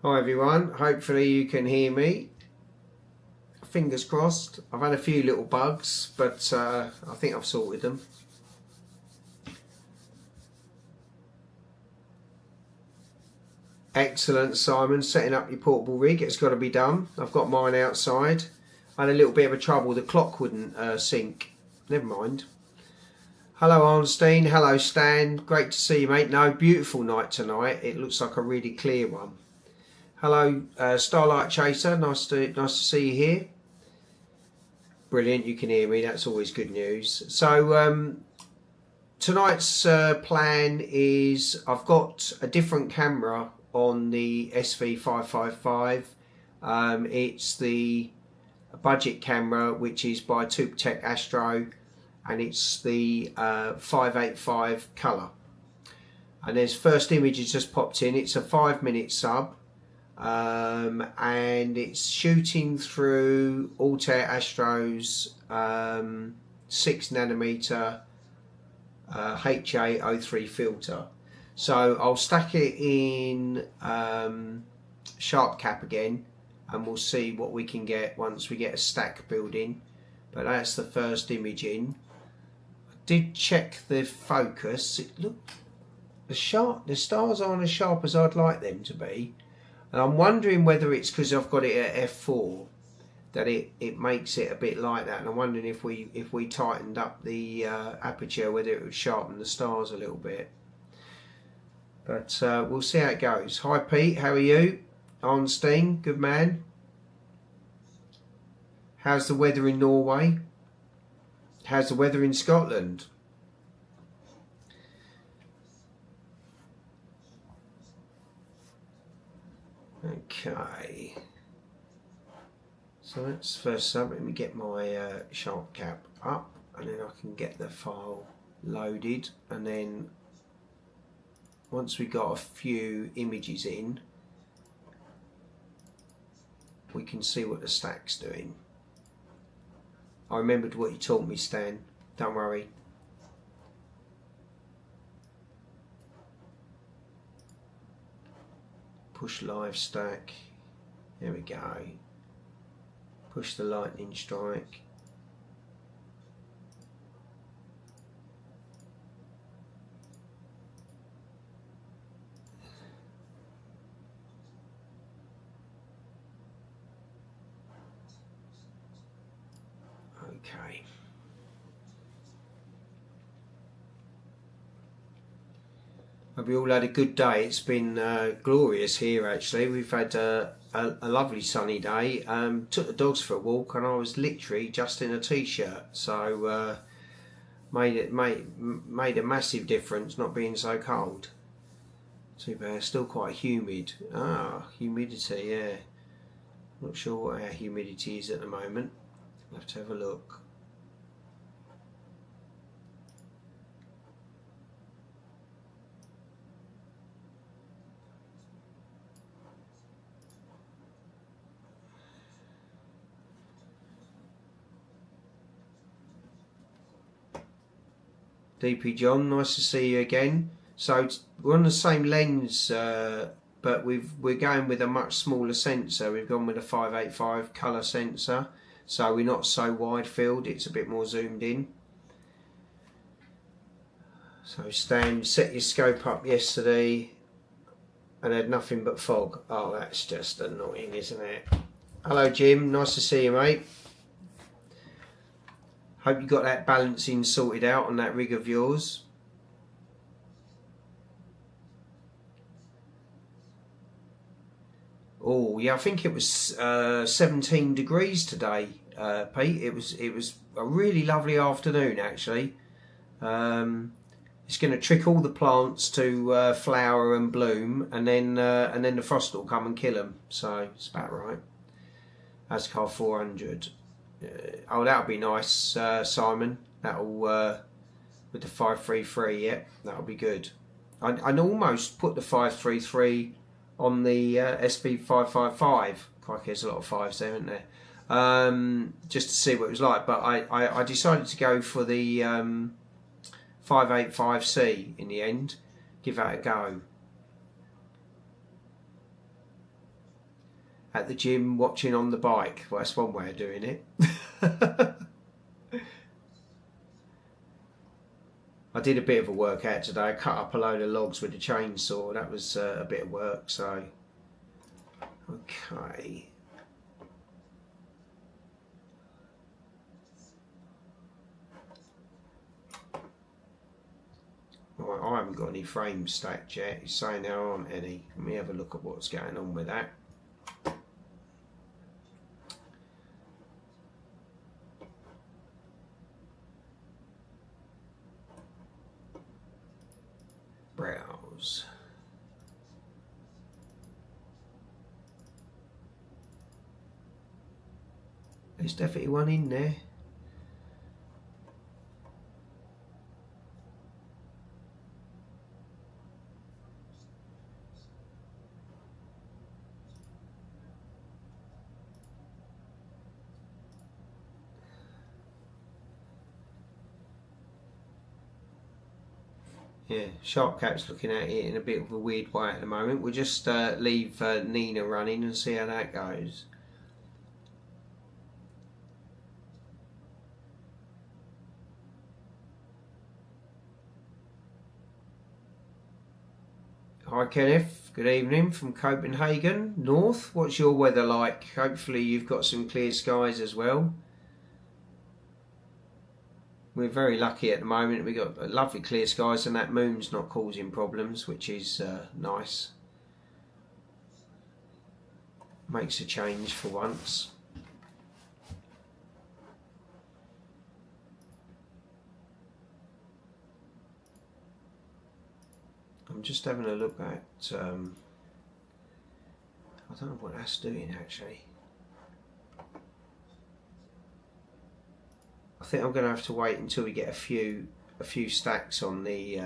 Hi everyone, hopefully you can hear me. Fingers crossed. I've had a few little bugs, but I think I've sorted them. Excellent, Simon. Setting up your portable rig, it's got to be done. I've got mine outside. I had a little bit of a trouble, the clock wouldn't sync. Never mind. Hello Arnstein, hello Stan, great to see you mate. No, beautiful night tonight. It looks like a really clear one. Hello Starlight Chaser, nice to see you here. Brilliant, you can hear me, that's always good news. So tonight's plan is I've got a different camera on the SV555. It's the budget camera which is by Touptek Astro, and it's the 585 colour. And there's first image has just popped in. It's a 5-minute sub. And it's shooting through Altair Astro's 6nm HA03 filter. So I'll stack it in sharp cap again, and we'll see what we can get once we get a stack building. But that's the first image in. I did check the focus. The stars aren't as sharp as I'd like them to be. And I'm wondering whether it's because I've got it at f4 that it makes it a bit like that. And I'm wondering if we tightened up the aperture, whether it would sharpen the stars a little bit. But we'll see how it goes. Hi Pete, how are you? Arnstein, good man. How's the weather in Norway? How's the weather in Scotland? Okay, so let's first let me get my sharp cap up, and then I can get the file loaded, and then once we got a few images in, we can see what the stack's doing. I remembered what you taught me, Stan, don't worry. Push live stack, there we go. Push the lightning strike. Okay. We all had a good day. It's been glorious here actually. We've had a lovely sunny day. Took the dogs for a walk and I was literally just in a t-shirt, so made a massive difference not being so cold. Too bad, still quite humid. Humidity, yeah. Not sure what our humidity is at the moment. I'll have to have a look. DP John, nice to see you again. So we're on the same lens, but we're going with a much smaller sensor. We've gone with a 585 colour sensor, so we're not so wide field. It's a bit more zoomed in. So Stan, set your scope up yesterday and had nothing but fog. Oh, that's just annoying, isn't it? Hello Jim, nice to see you mate. Hope you got that balancing sorted out on that rig of yours. Oh yeah, I think it was 17 degrees today, Pete. It was a really lovely afternoon actually. It's going to trick all the plants to flower and bloom, and then the frost will come and kill them. So it's about right. ASCAR 400. Oh, that'll be nice, Simon. That'll with the 533. Yeah, that'll be good. I'd almost put the 533 on the SV555. Crikey, there's a lot of fives there, isn't there? Just to see what it was like. But I decided to go for the 585C in the end. Give that a go. at the gym watching on the bike. Well, that's one way of doing it. I did a bit of a workout today. I cut up a load of logs with a chainsaw. That was a bit of work, so... Okay. Right, I haven't got any frames stacked yet. He's saying there aren't any. Let me have a look at what's going on with that. Browse. There's definitely one in there. Yeah, Sharpcap's looking at it in a bit of a weird way at the moment. We'll just leave Nina running and see how that goes. Hi Kenneth, good evening from Copenhagen, North. What's your weather like? Hopefully you've got some clear skies as well. We're very lucky at the moment. We've got lovely clear skies and that moon's not causing problems, which is nice. Makes a change for once. I'm just having a look at, I don't know what that's doing actually. I think I'm going to have to wait until we get a few stacks on the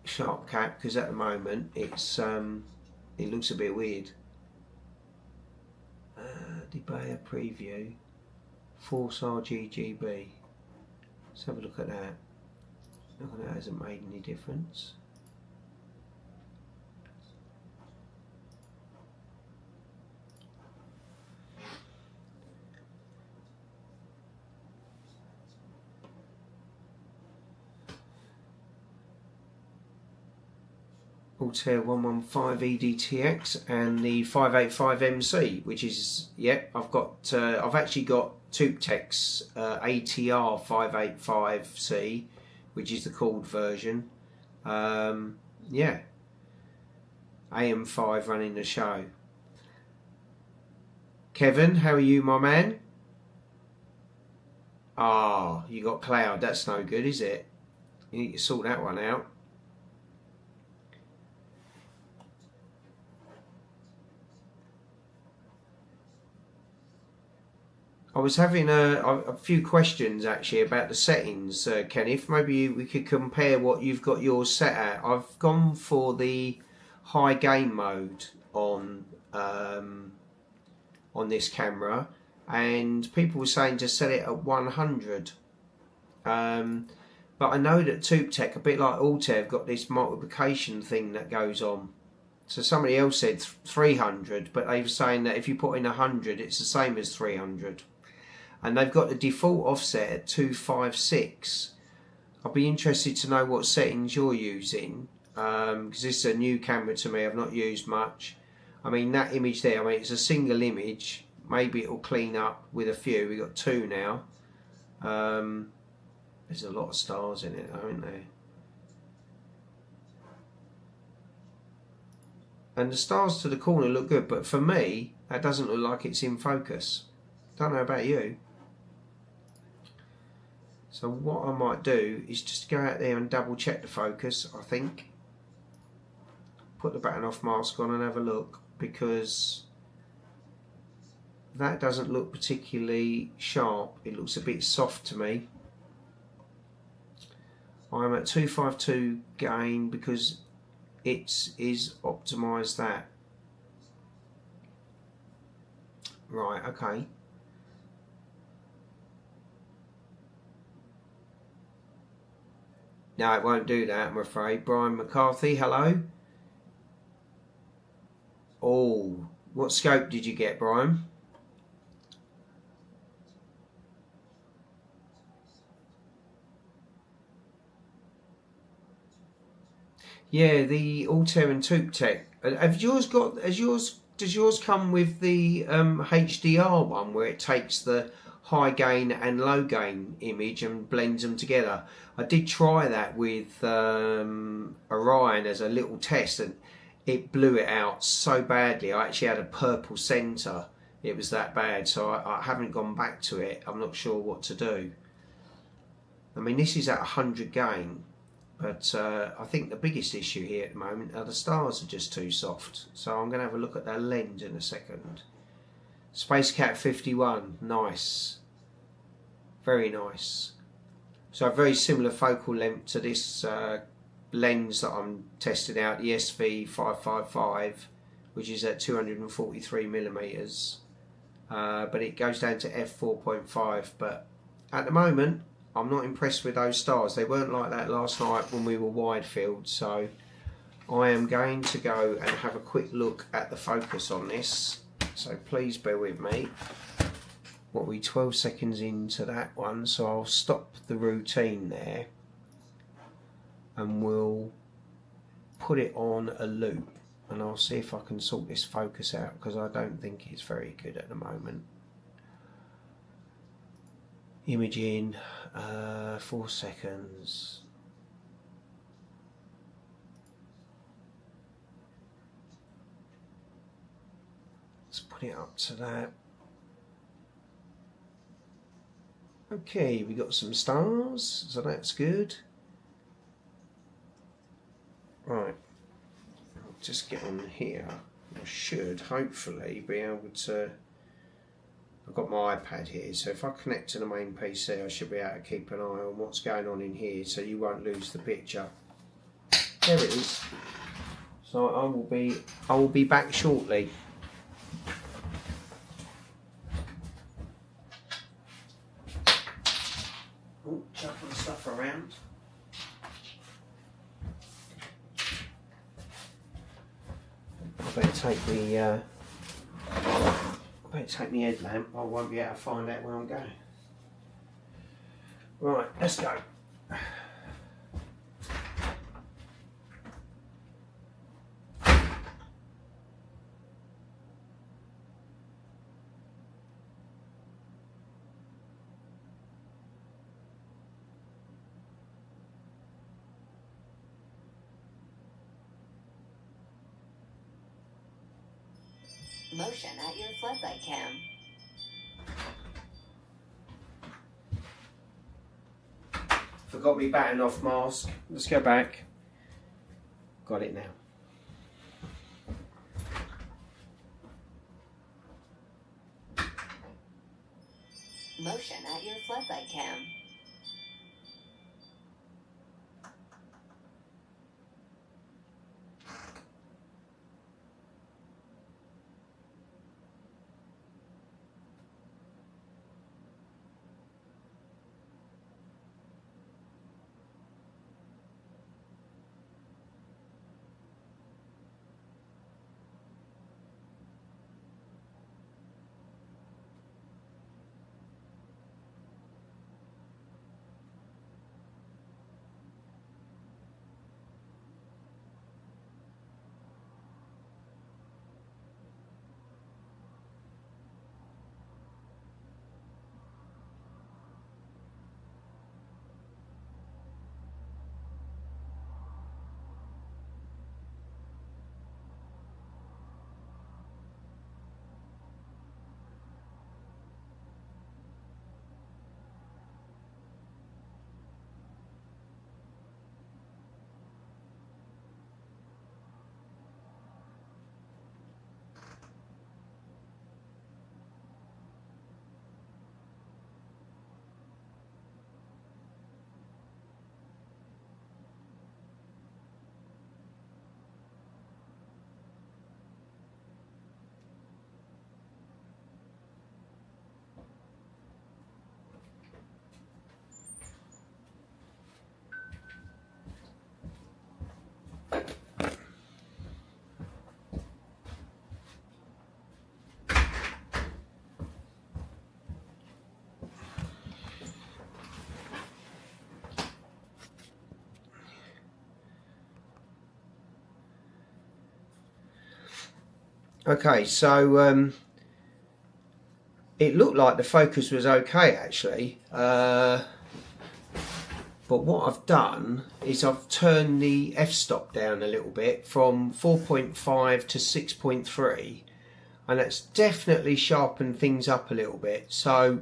Sharpcap, because at the moment it's it looks a bit weird. Debaya preview, Force RGGB. Let's have a look at that. Look at that, hasn't made any difference. Altair 115 EDTX and the 585 MC, which is, yeah, I've actually got Touptek's ATR 585C, which is the cooled version. Yeah, AM5 running the show. Kevin, how are you, my man? Ah, you got cloud. That's no good, is it? You need to sort that one out. I was having a few questions actually about the settings, Kenneth. Maybe we could compare what you've got yours set at. I've gone for the high gain mode on this camera, and people were saying to set it at 100. But I know that Touptek, a bit like Altair, have got this multiplication thing that goes on. So somebody else said 300, but they were saying that if you put in 100, it's the same as 300. And they've got the default offset at 256. I'll be interested to know what settings you're using, because this is a new camera to me. I've not used much. I mean, that image there, I mean, it's a single image. Maybe it'll clean up with a few. We've got two now. There's a lot of stars in it, aren't there? And the stars to the corner look good, but for me, that doesn't look like it's in focus. Don't know about you. So what I might do is just go out there and double check the focus, I think. Put the baton off mask on and have a look, because that doesn't look particularly sharp. It looks a bit soft to me. I'm at 252 gain because it is optimised that. Right, okay. No, it won't do that, I'm afraid. Brian McCarthy, hello. Oh, what scope did you get, Brian? Yeah, the Altair and Touptek. Have yours got? Does yours come with the HDR one where it takes the high gain and low gain image and blends them together? I did try that with Orion as a little test, and it blew it out so badly. I actually had a purple centre. It was that bad, so I haven't gone back to it. I'm not sure what to do. I mean, this is at 100 gain. But I think the biggest issue here at the moment are the stars are just too soft. So I'm going to have a look at their lens in a second. Space Cat 51, nice. Very nice. So a very similar focal length to this lens that I'm testing out, the SV555, which is at 243mm. But it goes down to f4.5. But at the moment, I'm not impressed with those stars. They weren't like that last night when we were wide field, so I am going to go and have a quick look at the focus on this. So please bear with me. What are we, 12 seconds into that one, so I'll stop the routine there and we'll put it on a loop and I'll see if I can sort this focus out, because I don't think it's very good at the moment. Image in, 4 seconds. Let's put it up to that. Okay, we got some stars, so that's good. Right, I'll just get on here. I should hopefully be able to. I've got my iPad here, so if I connect to the main PC, I should be able to keep an eye on what's going on in here, so you won't lose the picture. There it is. So I will be back shortly. Oh, chucking stuff around. I better take the. Take my headlamp, I won't be able to find out where I'm going. Right, let's go. Motion at your floodlight cam. Forgot me batting off mask. Let's go back. Got it now. Motion at your floodlight cam. Okay, so it looked like the focus was okay actually, but what I've done is I've turned the f-stop down a little bit from 4.5 to 6.3, and that's definitely sharpened things up a little bit. So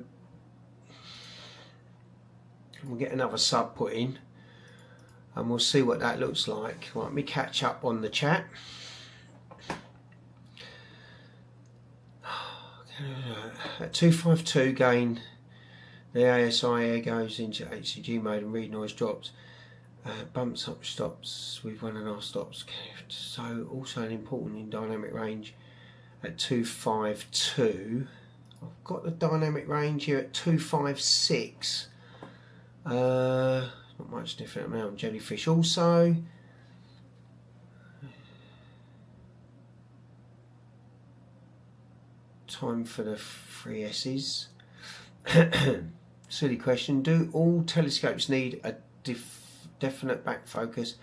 we'll get another sub put in and we'll see what that looks like. Let me catch up on the chat. At 252 gain, the ASI air goes into HCG mode and read noise drops. Bumps up stops with 1.5 stops. So also an important in dynamic range at 252. I've got the dynamic range here at 256. Not much different amount. Jellyfish also. Time for the 3S's. Silly question. Do all telescopes need a definite back focus?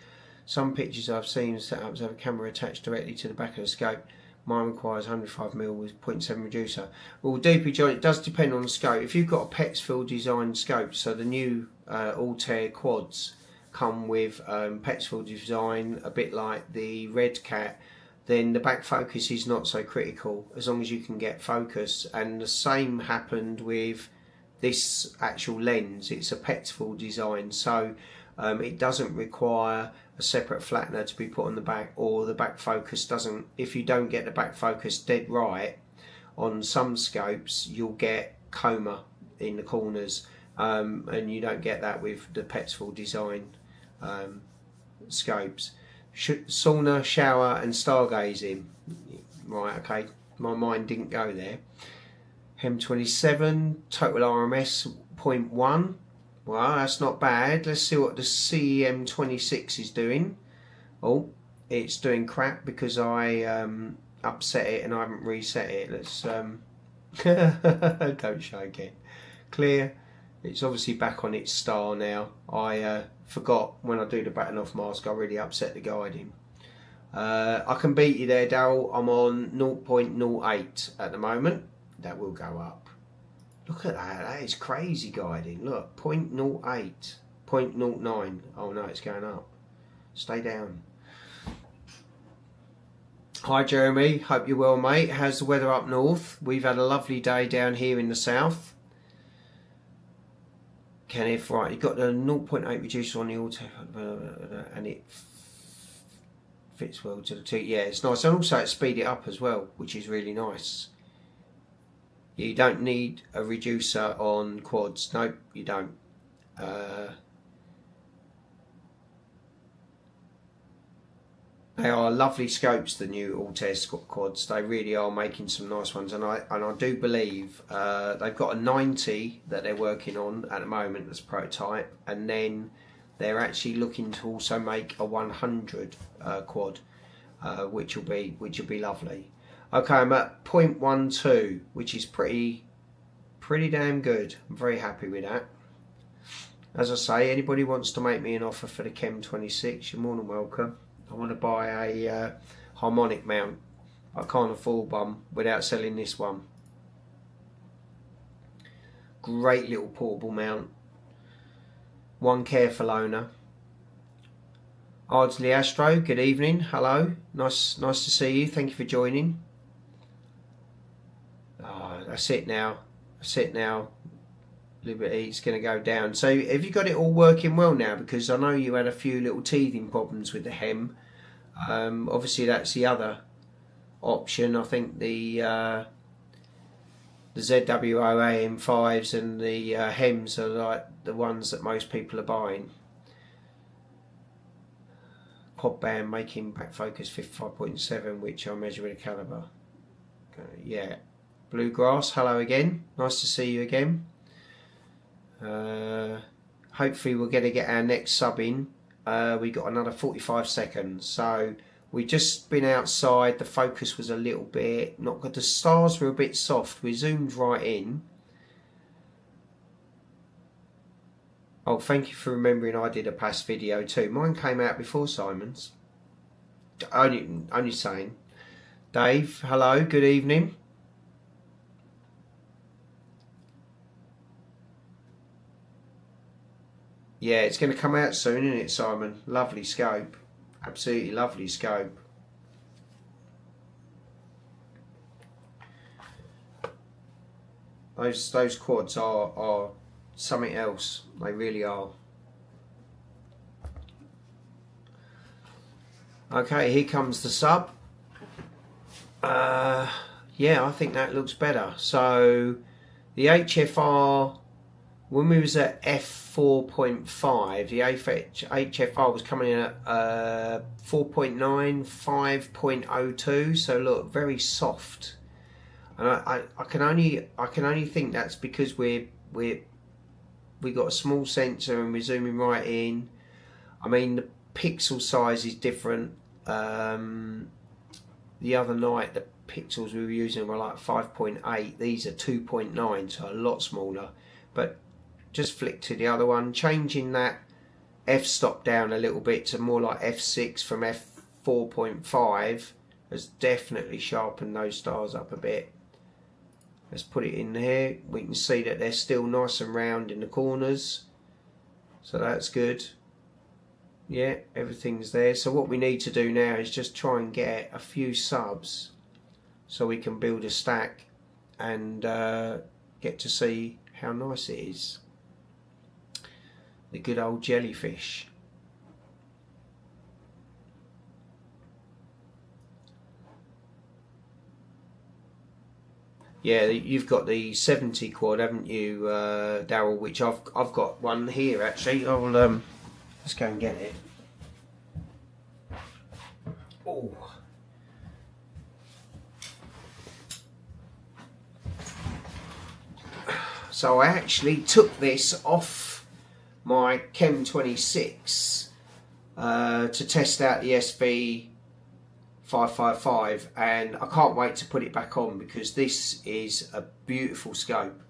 Some pictures I've seen setups have a camera attached directly to the back of the scope. Mine requires 105mm with 0.7 reducer. Well, DP John, it does depend on the scope. If you've got a Petzval design scope, so the new Altair quads come with Petzval design, a bit like the Red Cat, then the back focus is not so critical as long as you can get focus. And the same happened with this actual lens. It's a Petzval design, so it doesn't require a separate flattener to be put on the back, or the back focus doesn't. If you don't get the back focus dead right on some scopes, you'll get coma in the corners, and you don't get that with the Petzval design scopes. Sauna, shower and stargazing. Right, okay, my mind didn't go there. Hem27, total RMS 0.1. Well, that's not bad. Let's see what the CEM26 is doing. Oh, it's doing crap because I upset it and I haven't reset it. Let's don't show again. Clear. It's obviously back on its star now. I forgot when I do the batten off mask, I really upset the guiding. I can beat you there, Daryl. I'm on 0.08 at the moment. That will go up. Look at that. That is crazy guiding. Look, 0.08, 0.09. Oh no, it's going up. Stay down. Hi Jeremy, hope you're well, mate. How's the weather up north? We've had a lovely day down here in the south. Kenneth, right, you've got the 0.8 reducer on the auto, and it fits well to the two. Yeah, it's nice, and also it speed it up as well, which is really nice. You don't need a reducer on quads. Nope, you don't. They are lovely scopes, the new Altair quads. They really are making some nice ones, and I do believe they've got a 90 that they're working on at the moment as prototype, and then they're actually looking to also make a 100 quad, which will be lovely. Okay, I'm at 0.12, which is pretty damn good. I'm very happy with that. As I say, anybody wants to make me an offer for the Chem 26, you're more than welcome. I want to buy a harmonic mount. I can't afford one without selling this one. Great little portable mount. One careful owner. Ardsley Astro, good evening. Hello. Nice to see you. Thank you for joining. Oh, that's it now. That's it now. Liberty, it's going to go down. So have you got it all working well now? Because I know you had a few little teething problems with the hem. Obviously that's the other option. I think the ZWO AM5s and the hems are like the ones that most people are buying. Quad band making back focus 55.7, which I measure with a caliber. Okay, yeah. Bluegrass, hello again. Nice to see you again. Hopefully we're going to get our next sub in. We got another 45 seconds, so we've just been outside. The focus was a little bit not good. The stars were a bit soft. We zoomed right in. Oh, thank you for remembering I did a past video too. Mine came out before Simon's. Only saying. Dave, hello, good evening. Yeah, it's going to come out soon, isn't it, Simon? Lovely scope. Absolutely lovely scope. Those quads are something else. They really are. Okay, here comes the sub. Yeah, I think that looks better. So the HFR, when we was at f4.5, the HFR was coming in at 4.9, 5.02. So look, very soft. And I can only think that's because we got a small sensor and we're zooming right in. I mean, the pixel size is different. The other night the pixels we were using were like 5.8. These are 2.9, so a lot smaller. But just flick to the other one, changing that f-stop down a little bit to more like f6 from f4.5 has definitely sharpened those stars up a bit. Let's put it in here. We can see that they're still nice and round in the corners, so that's good. Yeah, everything's there. So what we need to do now is just try and get a few subs so we can build a stack and get to see how nice it is. The good old jellyfish. Yeah, you've got the 70 quad, haven't you, Daryl? Which I've got one here actually. I'll let's go and get it. Oh. So I actually took this off my Chem 26 to test out the SV 555, and I can't wait to put it back on because this is a beautiful scope.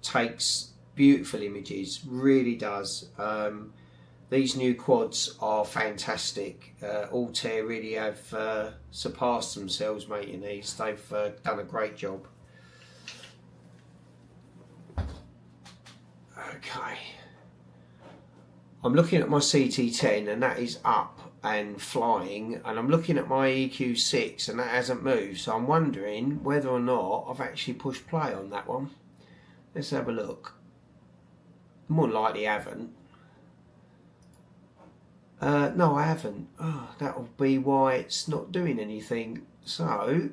Takes beautiful images, really does. These new quads are fantastic. Altair really have surpassed themselves making these. They've done a great job. Okay, I'm looking at my CT10 and that is up and flying, and I'm looking at my EQ6 and that hasn't moved, so I'm wondering whether or not I've actually pushed play on that one. Let's have a look. More than likely haven't. No, I haven't. Oh, that'll be why it's not doing anything. So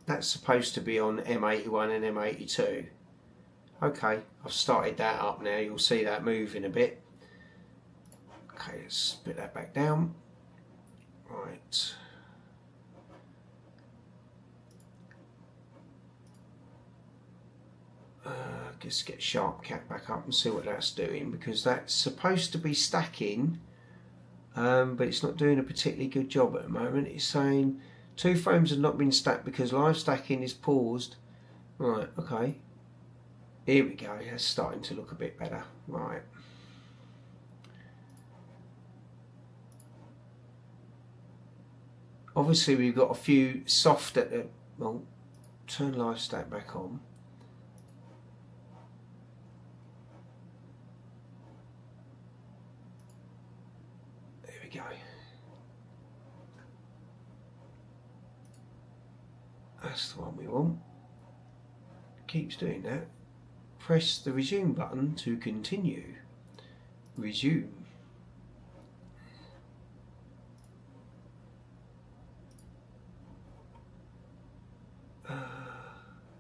that's supposed to be on M81 and M82. Okay, I've started that up now. You'll see that moving a bit. Okay, let's put that back down. Right. Just get Sharp Cat back up and see what that's doing, because that's supposed to be stacking, but it's not doing a particularly good job at the moment. It's saying 2 frames have not been stacked because live stacking is paused. Right, okay. Here we go, that's starting to look a bit better. Right. Obviously we've got a few soft at the, well, turn live stack back on. There we go. That's the one we want. Keeps doing that. Press the resume button to continue. Resume.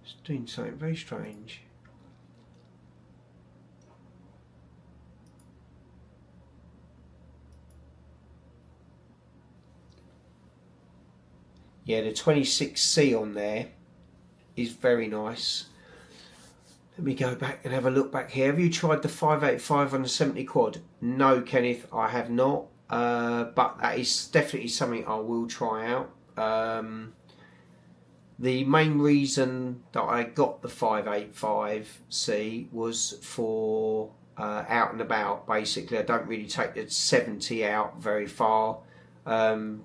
It's doing something very strange. Yeah, the 26C on there is very nice. Let me go back and have a look back here. Have you tried the 585 on the 70 quad? No, Kenneth, I have not. But that is definitely something I will try out. The main reason that I got the 585C was for out and about, basically. I don't really take the 70 out very far. Because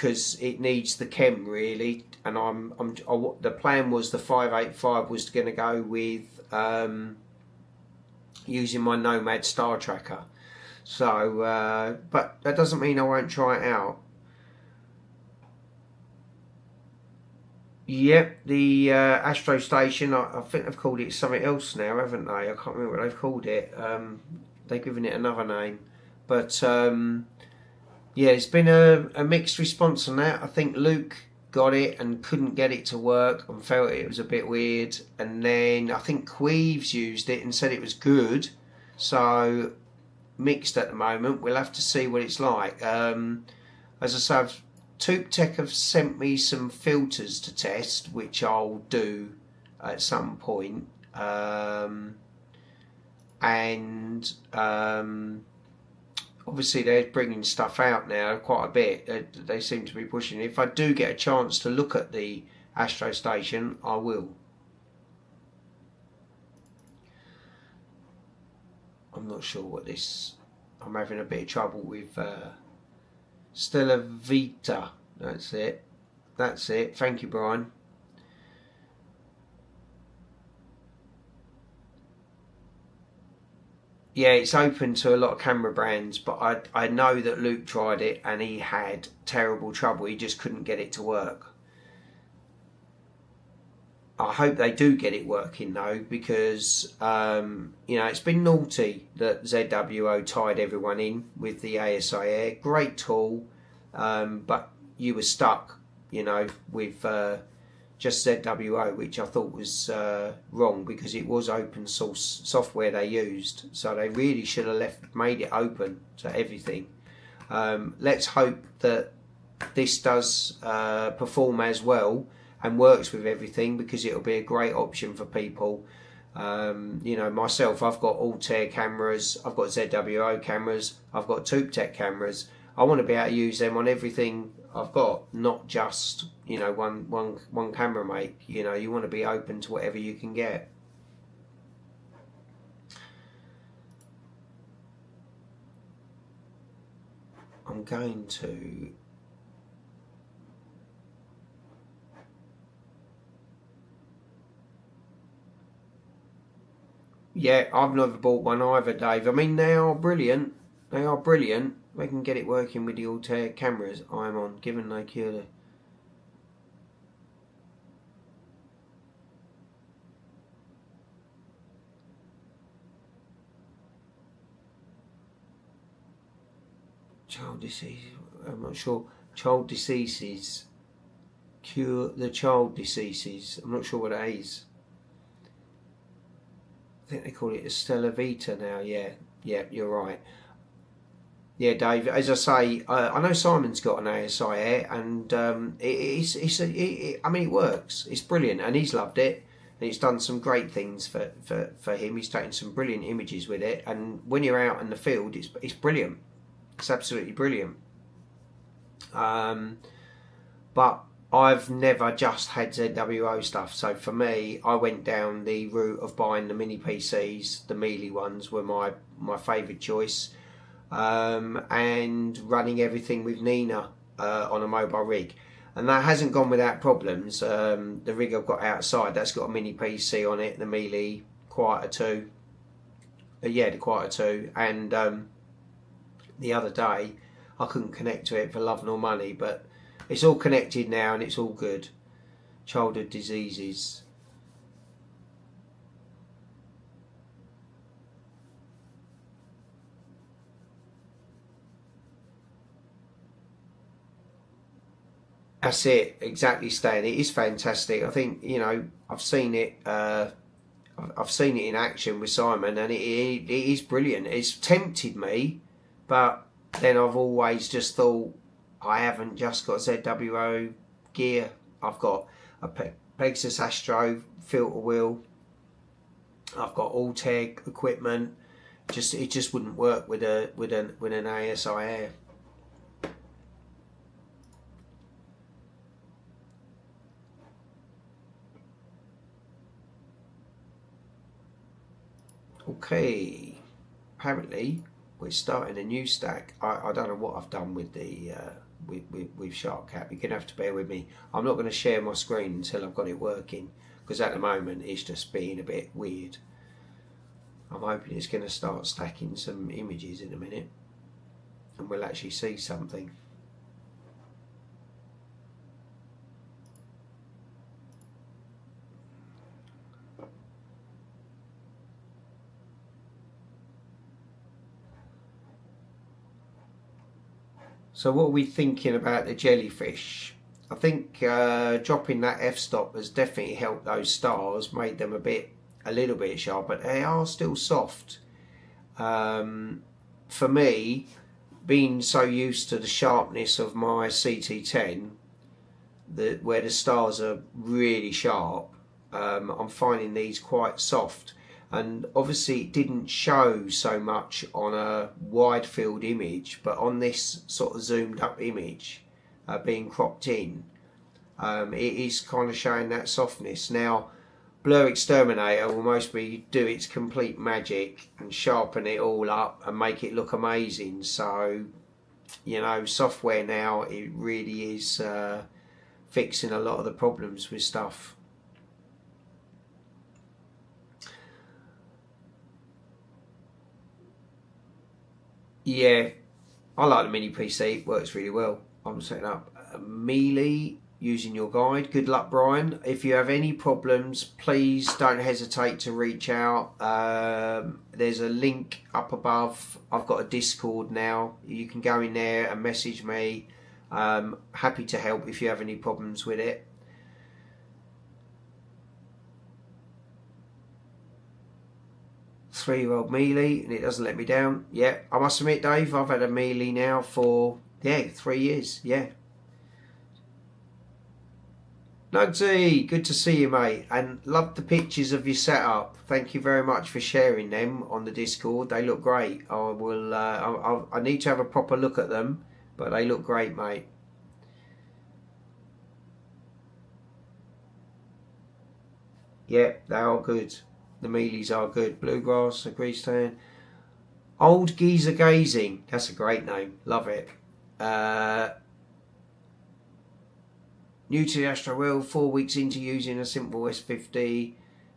because it needs the chem really, and the plan was the 585 was going to go with using my Nomad star tracker. So, but that doesn't mean I won't try it out. Yep, the Astro Station, I think they've called it something else now, haven't they? I can't remember what they've called it. They've given it another name. But, yeah, it's been a mixed response on that. I think Luke got it and couldn't get it to work and felt it was a bit weird. And then I think Queeves used it and said it was good. So, mixed at the moment. We'll have to see what it's like. As I say, Touptek have sent me some filters to test, which I'll do at some point. Obviously they're bringing stuff out now quite a bit. They seem to be pushing. If I do get a chance to look at the Astro Station, I will. I'm not sure what this... I'm having a bit of trouble with... Stella Vita, that's it. That's it. Thank you, Brian. Yeah, it's open to a lot of camera brands, but I know that Luke tried it and he had terrible trouble. He just couldn't get it to work. I hope they do get it working though, because you know, it's been naughty that ZWO tied everyone in with the ASI Air. Great tool, but you were stuck, you know, with just ZWO, which I thought was wrong, because it was open source software they used, so they really should have made it open to everything. Let's hope that this does perform as well and works with everything, because it'll be a great option for people. You know, myself, I've got Altair cameras, I've got ZWO cameras, I've got Touptek cameras. I want to be able to use them on everything I've got, not just, you know, one camera make. You know, you want to be open to whatever you can get. I'm going to... Yeah, I've never bought one either, Dave. I mean, they are brilliant. They are brilliant. They can get it working with the Altair cameras I'm on, given they cure the... Child disease, I'm not sure. Child diseases. Cure the child diseases. I'm not sure what that is. I think they call it a Stella Vita now. Yeah, you're right. Yeah, Dave. As I say, I know Simon's got an ASI Air, and I mean, it works. It's brilliant, and he's loved it, and it's done some great things for him. He's taken some brilliant images with it, and when you're out in the field, it's brilliant. It's absolutely brilliant. But I've never just had ZWO stuff, so for me, I went down the route of buying the mini PCs. The Mealy ones were my favourite choice, and running everything with Nina on a mobile rig, and that hasn't gone without problems. The rig I've got outside, that's got a mini PC on it, the Mealy Quieter 2. Yeah, the Quieter 2, and the other day I couldn't connect to it for love nor money, but it's all connected now and it's all good. Childhood diseases. That's it, exactly, Stan. It is fantastic. I think, you know, I've seen it in action with Simon, and it is brilliant. It's tempted me, but then I've always just thought, I haven't just got ZWO gear. I've got a Pegasus Astro filter wheel. I've got Altair equipment. It just wouldn't work with an ASI Air. Okay, apparently we're starting a new stack. I don't know what I've done with the with Sharpcap. You're going to have to bear with me. I'm not going to share my screen until I've got it working, because at the moment it's just being a bit weird. I'm hoping it's going to start stacking some images in a minute and we'll actually see something. So what are we thinking about the jellyfish? I think dropping that f-stop has definitely helped those stars, made them a little bit sharp, but they are still soft. For me, being so used to the sharpness of my CT10, where the stars are really sharp, I'm finding these quite soft. And obviously it didn't show so much on a wide field image, but on this sort of zoomed up image being cropped in, it is kind of showing that softness. Now Blur Exterminator will mostly do its complete magic and sharpen it all up and make it look amazing. So, you know, software now, it really is fixing a lot of the problems with stuff. Yeah, I like the mini PC, it works really well. I'm setting up Mealy using your guide. Good luck, Brian. If you have any problems, please don't hesitate to reach out. There's a link up above. I've got a Discord now. You can go in there and message me. Happy to help if you have any problems with it. Three-year-old Mealy, and it doesn't let me down. Yeah, I must admit, Dave, I've had a Mealy now for 3 years. Yeah. Nugsy, good to see you, mate, and love the pictures of your setup. Thank you very much for sharing them on the Discord. They look great. I will. I need to have a proper look at them, but they look great, mate. Yeah, they are good. The Mealies are good. Bluegrass, a grease tan. Old Geezer Gazing. That's a great name. Love it. New to the Astro world, 4 weeks into using a simple S50.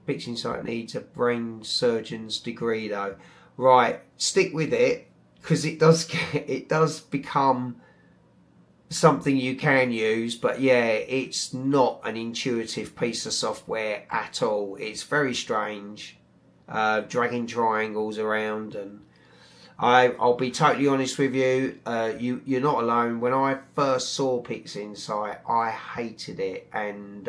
PixInsight needs a brain surgeon's degree though. Right, stick with it, because it does become something you can use, but yeah, it's not an intuitive piece of software at all. It's very strange, dragging triangles around, and I'll be totally honest with you, you're not alone. When I first saw PixInsight, I hated it, and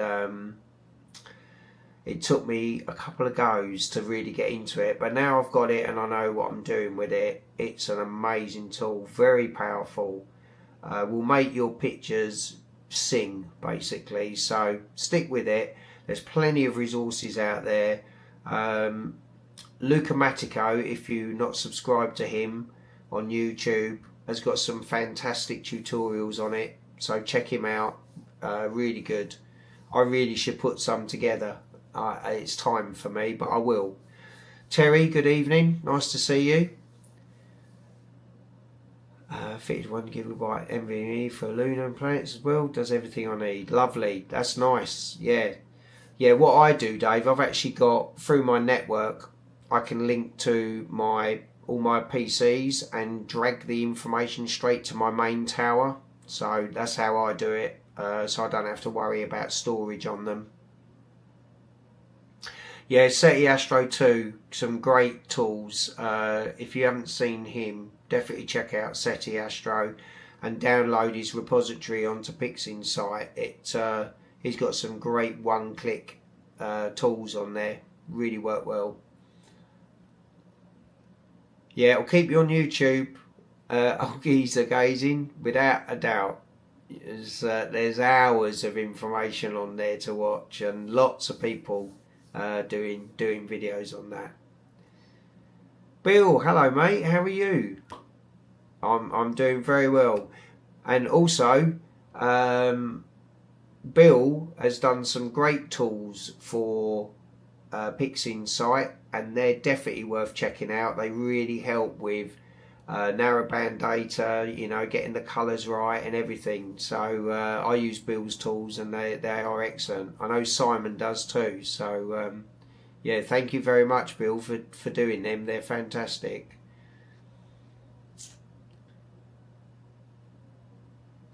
it took me a couple of goes to really get into it, but now I've got it and I know what I'm doing with it. It's an amazing tool, very powerful. Will make your pictures sing, basically. So stick with it. There's plenty of resources out there. Luca Matico, if you're not subscribed to him on YouTube, has got some fantastic tutorials on it. So check him out. Really good. I really should put some together. It's time for me, but I will. Terry, good evening. Nice to see you. Fitted 1 gigabyte NVMe for lunar and planets as well. Does everything I need. Lovely. That's nice. Yeah. What I do, Dave, I've actually got, through my network, I can link to all my PCs and drag the information straight to my main tower. So that's how I do it. So I don't have to worry about storage on them. Yeah, SETI Astro 2, some great tools. If you haven't seen him, definitely check out SETI Astro and download his repository onto PixInsight. He's got some great one-click tools on there. Really work well. Yeah, it'll keep you on YouTube. Old Geezer Gazing, without a doubt. There's hours of information on there to watch, and lots of people doing videos on that. Bill, hello mate, how are you? I'm doing very well. And also, Bill has done some great tools for PixInsight, and they're definitely worth checking out. They really help with narrowband data, you know, getting the colours right and everything. So I use Bill's tools and they are excellent. I know Simon does too. So yeah, thank you very much, Bill, for doing them. They're fantastic.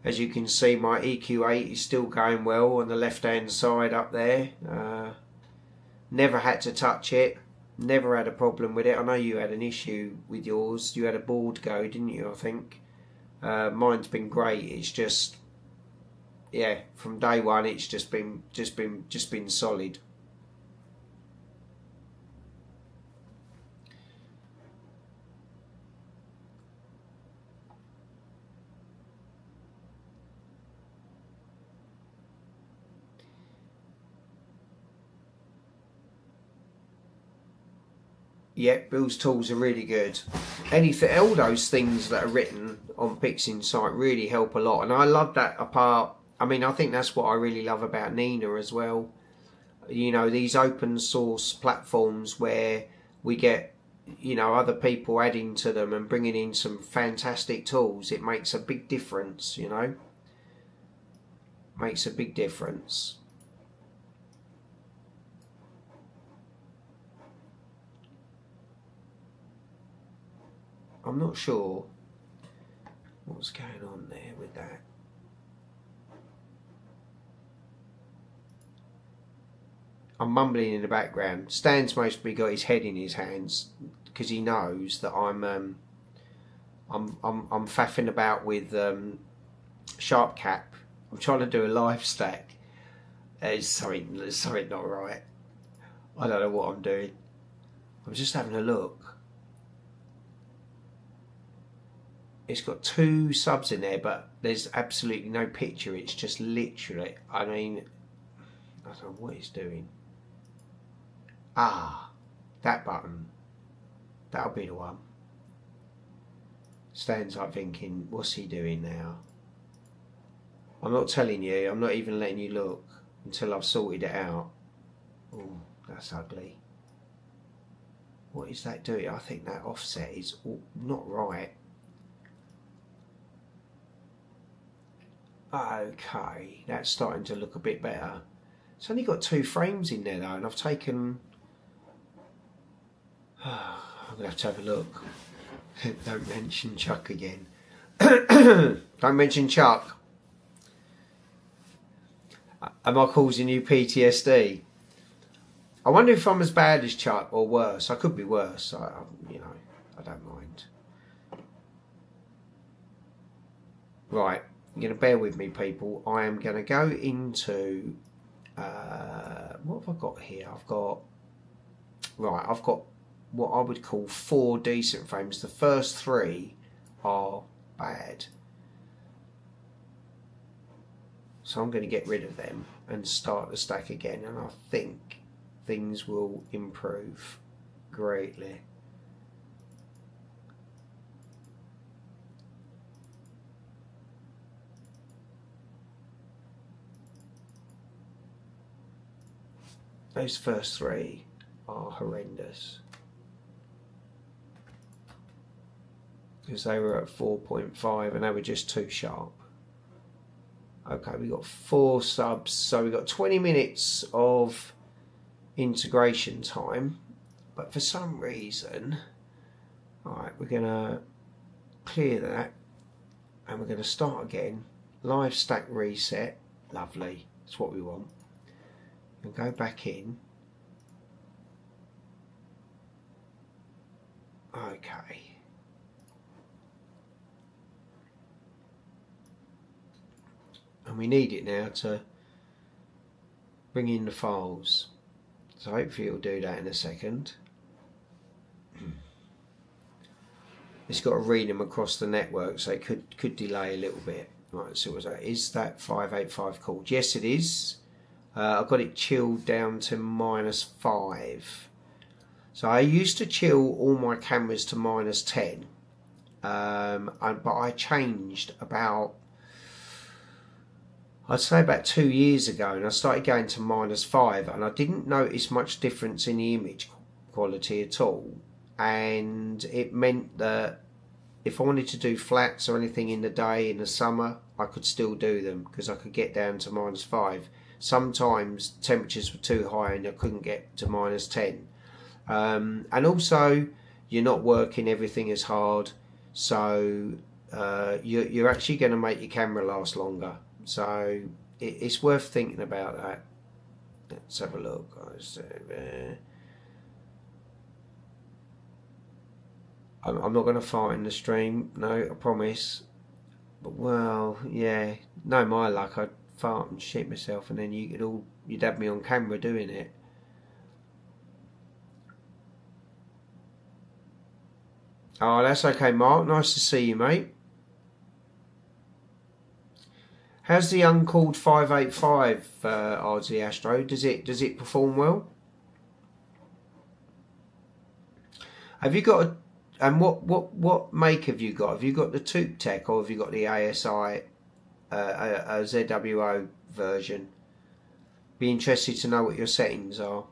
As you can see, my EQ8 is still going well on the left hand side up there. Never had to touch it, never had a problem with it. I know you had an issue with yours. You had a board go, didn't you? I think mine's been great. It's just, yeah, from day one it's just been solid. Yeah, Bill's tools are really good. Anything, all those things that are written on PixInsight really help a lot, and I love that apart. I mean, I think that's what I really love about Nina as well. You know, these open source platforms where we get, you know, other people adding to them and bringing in some fantastic tools. It makes a big difference, you know. Makes a big difference. I'm not sure what's going on there with that. I'm mumbling in the background. Stan's mostly got his head in his hands because he knows that I'm faffing about with Sharp Cap. I'm trying to do a live stack. There's something not right. I don't know what I'm doing. I'm just having a look. It's got 2 subs in there, but there's absolutely no picture. It's just literally, I mean, I don't know what it's doing. Ah, that button. That'll be the one. Stan's like thinking, what's he doing now? I'm not telling you. I'm not even letting you look until I've sorted it out. Oh, that's ugly. What is that doing? I think that offset is not right. Okay, that's starting to look a bit better. It's only got 2 frames in there though, and I've taken... I'm going to have a look. Don't mention Chuck again. Don't mention Chuck. Am I causing you PTSD? I wonder if I'm as bad as Chuck or worse. I could be worse. You know, I don't mind. Right. You're going to bear with me, people. I am going to go into what have I got here? I've got what I would call 4 decent frames. The first 3 are bad, so I'm going to get rid of them and start the stack again, and I think things will improve greatly. Those first 3 are horrendous because they were at 4.5 and they were just too sharp. Okay, we got 4 subs, so we got 20 minutes of integration time, but for some reason, alright, we're gonna clear that and we're gonna start again. Live stack reset, lovely, that's what we want. And go back in. Okay. And we need it now to bring in the files. So hopefully it'll do that in a second. It's got to read them across the network, so it could delay a little bit. Right, so what's that? Is that 585 called? Yes, it is. I've got it chilled down to -5. So I used to chill all my cameras to -10, but I changed about, I'd say about 2 years ago, and I started going to -5, and I didn't notice much difference in the image quality at all, and it meant that if I wanted to do flats or anything in the day in the summer, I could still do them because I could get down to -5. Sometimes temperatures were too high and I couldn't get to -10. And also, you're not working everything as hard, so you're actually going to make your camera last longer. So it's worth thinking about that. Let's have a look, guys. I'm not going to fart in the stream, no, I promise. But well, yeah, no, my luck, I'd fart and shit myself, and then you'd have me on camera doing it. Oh, that's okay, Mark. Nice to see you, mate. How's the uncalled 585 RZ Astro? Does it perform well? Have you got and what make have you got? Have you got the Touptek or have you got the ASI a ZWO version? Be interested to know what your settings are.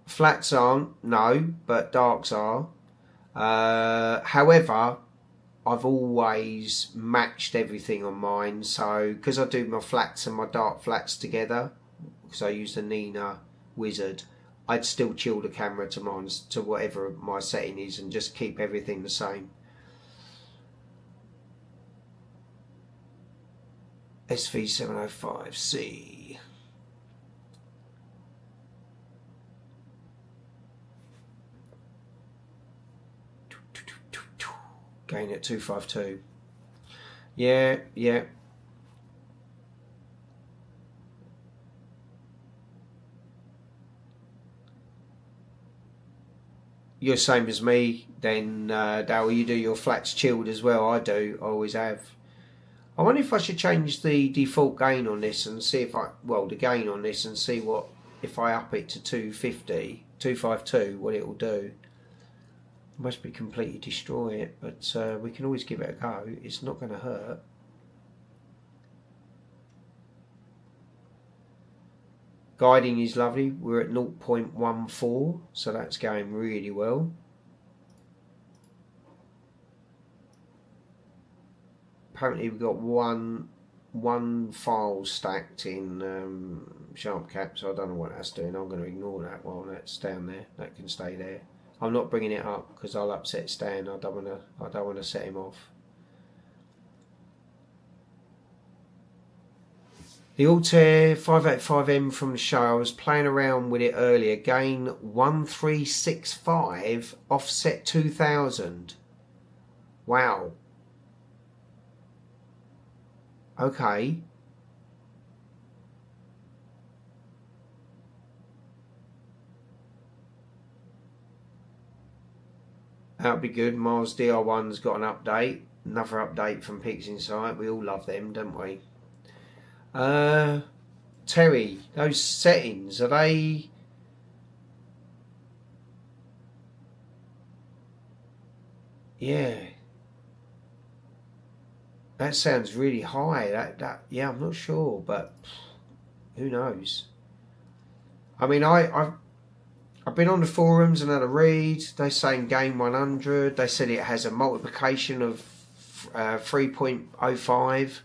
Flats aren't, no, but darks are. However, I've always matched everything on mine, so because I do my flats and my dark flats together, because I use the Nina Wizard, I'd still chill the camera to mine, to whatever my setting is, and just keep everything the same. SV705C. Gain at 252. Yeah. You're the same as me then, Dale. You do your flats chilled as well. I do. I always have. I wonder if I should change the default gain on this and see if the gain on this and see what, if I up it to 250, 252, what it will do. Must be completely destroy it, but we can always give it a go. It's not going to hurt. Guiding is lovely. We're at 0.14, so that's going really well. Apparently we've got one file stacked in Sharp Cap, so I don't know what that's doing. I'm going to ignore that while that's down there. That can stay there. I'm not bringing it up because I'll upset Stan. I don't want to set him off. The Altair 585M from the show, I was playing around with it earlier. Gain 1365, offset 2000. Wow. Okay. That'll be good. Mars DR1's got an update. Another update from Pigs Insight. We all love them, don't we? Terry, those settings, are they... Yeah. That sounds really high. Yeah, I'm not sure, but who knows? I mean, I've been on the forums and had a read. They're saying gain 100. They said it has a multiplication of 3.05.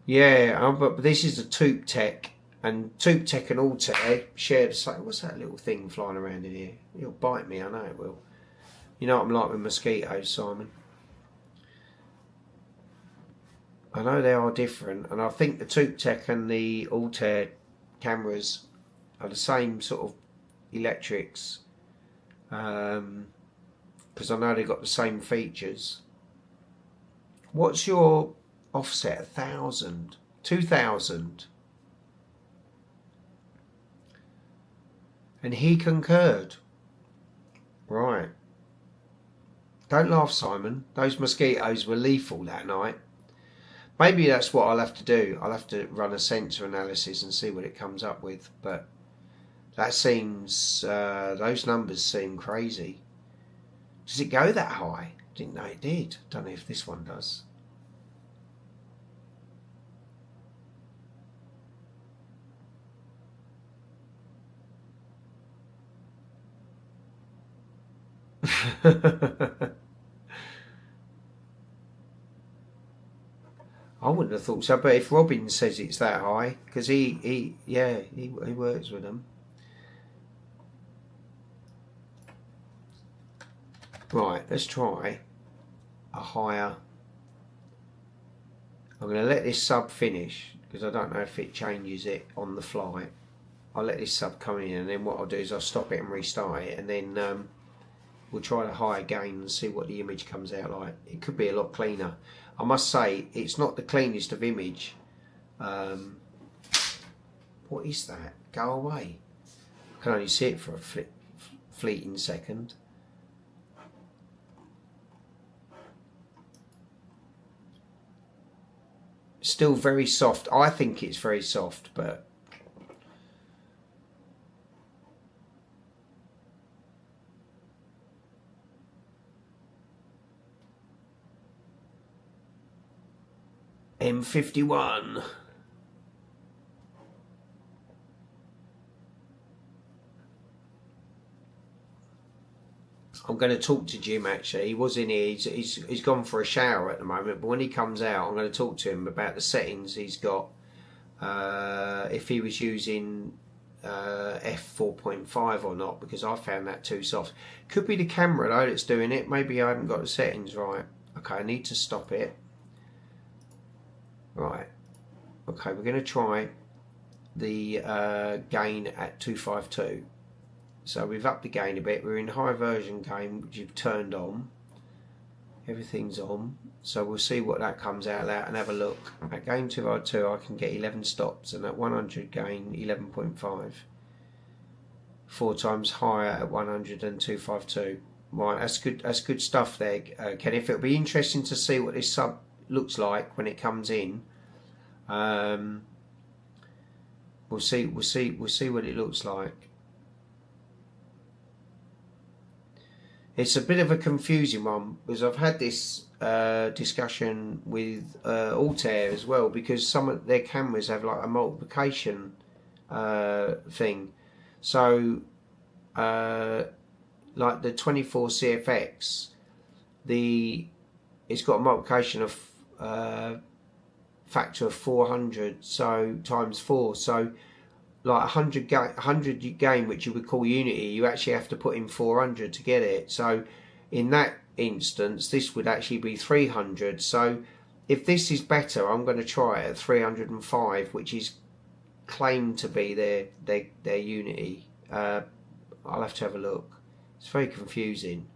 Yeah, but this is the Touptek, and Touptek and Altair share the same. What's that little thing flying around in here? It'll bite me, I know it will. You know what I'm like with mosquitoes, Simon. I know they are different, and I think the Touptek and the Altair cameras are the same sort of electrics, because I know they've got the same features. What's your offset? 1,000, 2,000, and he concurred. Right. Don't laugh, Simon. Those mosquitoes were lethal that night. Maybe that's what I'll have to do. I'll have to run a sensor analysis and see what it comes up with. But that seems, those numbers seem crazy. Does it go that high? Didn't know it did. Don't know if this one does. I wouldn't have thought so, but if Robin says it's that high, because he works with them. Right, let's try a higher. I'm going to let this sub finish because I don't know if it changes it on the fly. I'll let this sub come in, and then what I'll do is I'll stop it and restart it, and then we'll try the higher gain and see what the image comes out like. It could be a lot cleaner. I must say, it's not the cleanest of image. What is that? Go away. I can only see it for a fleeting second. Still very soft. I think it's very soft, but M51. I'm going to talk to Jim actually. He was in here. He's gone for a shower at the moment, but when he comes out, I'm going to talk to him about the settings he's got. If he was using f4.5 or not, because I found that too soft. Could be the camera though that's doing it. Maybe I haven't got the settings right. Okay, I need to stop it. Right. Okay, we're going to try the gain at 252. So we've upped the gain a bit. We're in high version gain, which you've turned on. Everything's on. So we'll see what that comes out at and have a look. At gain 252 I can get 11 stops, and at 100 gain 11.5. 4 times higher at 100 and 252. Right, that's good stuff there, Ken. If it'll be interesting to see what this sub looks like when it comes in. We'll see what it looks like. It's a bit of a confusing one because I've had this discussion with Altair as well, because some of their cameras have like a multiplication thing. So like the 24 CFX, it's got a multiplication of factor of 400, so times 4. So like 100 gain, which you would call unity, you actually have to put in 400 to get it. So in that instance, this would actually be 300. So if this is better, I'm going to try it at 305, which is claimed to be their unity. I'll have to have a look. It's very confusing.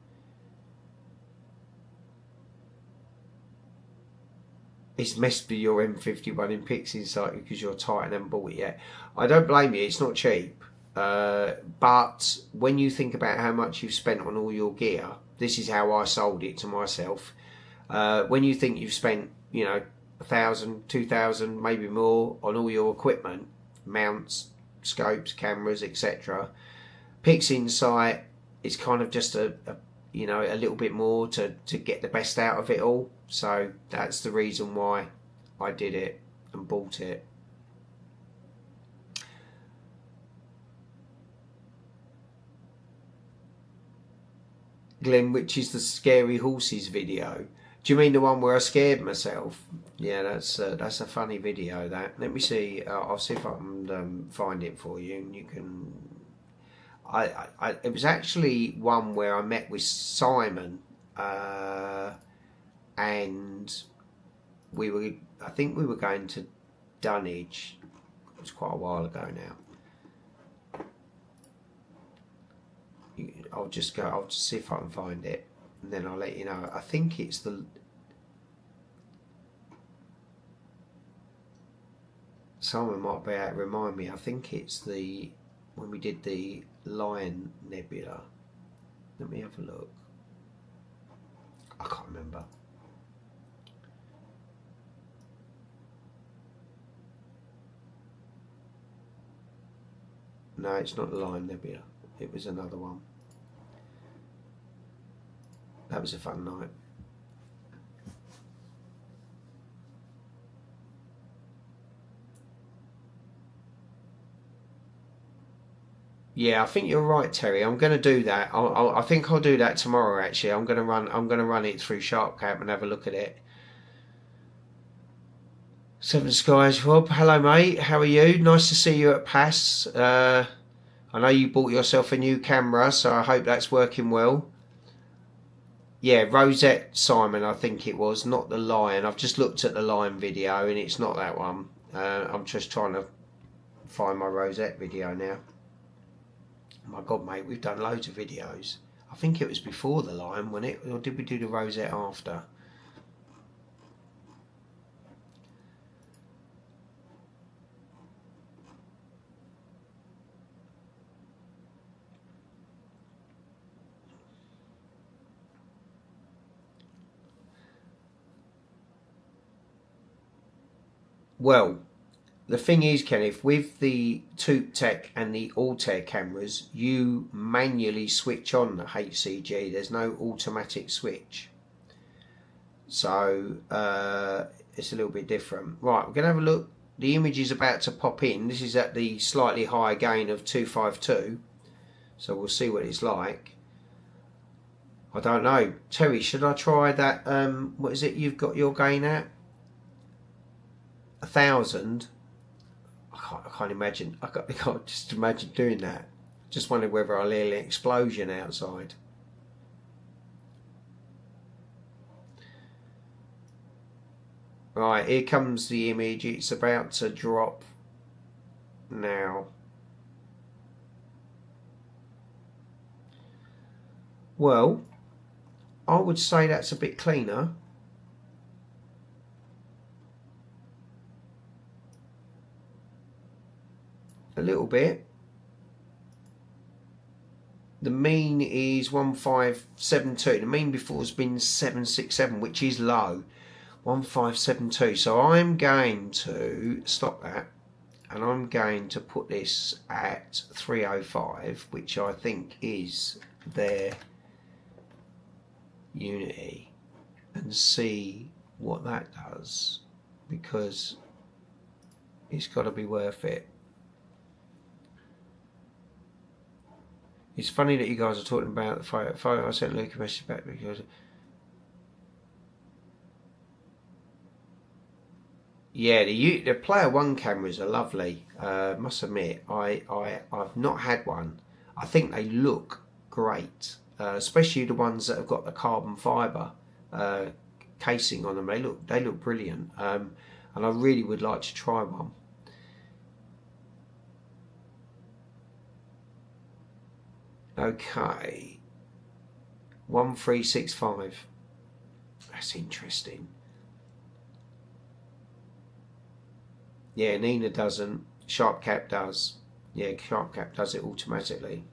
It's messed with your M51 in PixInsight because you're tight and haven't bought it yet. I don't blame you, it's not cheap. But when you think about how much you've spent on all your gear, this is how I sold it to myself. When you think you've spent, 1,000, 2,000, maybe more on all your equipment, mounts, scopes, cameras, etc. PixInsight is kind of just a little bit more to get the best out of it all. So that's the reason why I did it and bought it. Glenn, which is the scary horses video? Do you mean the one where I scared myself? Yeah, that's a funny video. That. Let me see. I'll see if I can find it for you, and you can. It was actually one where I met with Simon, and I think we were going to Dunwich. It was quite a while ago now. I'll just see if I can find it, and then I'll let you know. I think it's someone might be able to remind me. I think it's when we did the Lion Nebula. Let me have a look. I can't remember. No, it's not the Lion Nebula. It was another one. That was a fun night. Yeah, I think you're right, Terry. I'm going to do that. I think I'll do that tomorrow. Actually, I'm going to run it through SharpCap and have a look at it. Seven Skies, Rob. Hello, mate. How are you? Nice to see you at PAS. I know you bought yourself a new camera, so I hope that's working well. Yeah, Rosette Simon, I think it was, not the lion. I've just looked at the lion video and it's not that one. I'm just trying to find my Rosette video now. My God, mate, we've done loads of videos. I think it was before the lion, wasn't it? Or did we do the Rosette after? Well, the thing is, Kenneth, with the Touptek and the Altair cameras, you manually switch on the HCG. There's no automatic switch. So it's a little bit different. Right, we're going to have a look. The image is about to pop in. This is at the slightly higher gain of 252. So we'll see what it's like. I don't know. Terry, should I try that? What is it you've got your gain at? 1,000. I can't imagine. I can't just imagine doing that. Just wondered whether I'll hear an explosion outside. Right, here comes the image. It's about to drop now. Well, I would say that's a bit cleaner. A little bit. The mean is 1572. The mean before has been 767, which is low. 1572. So I'm going to stop that, and I'm going to put this at 305, which I think is their Unity, and see what that does, because it's got to be worth it. It's funny that you guys are talking about the photo. I sent Luke a message back because, yeah, the Player One cameras are lovely. Must admit, I've not had one. I think they look great, especially the ones that have got the carbon fibre casing on them. They look brilliant, and I really would like to try one. Okay, 1365. That's interesting. Yeah, Nina doesn't. SharpCap does. Yeah, SharpCap does it automatically.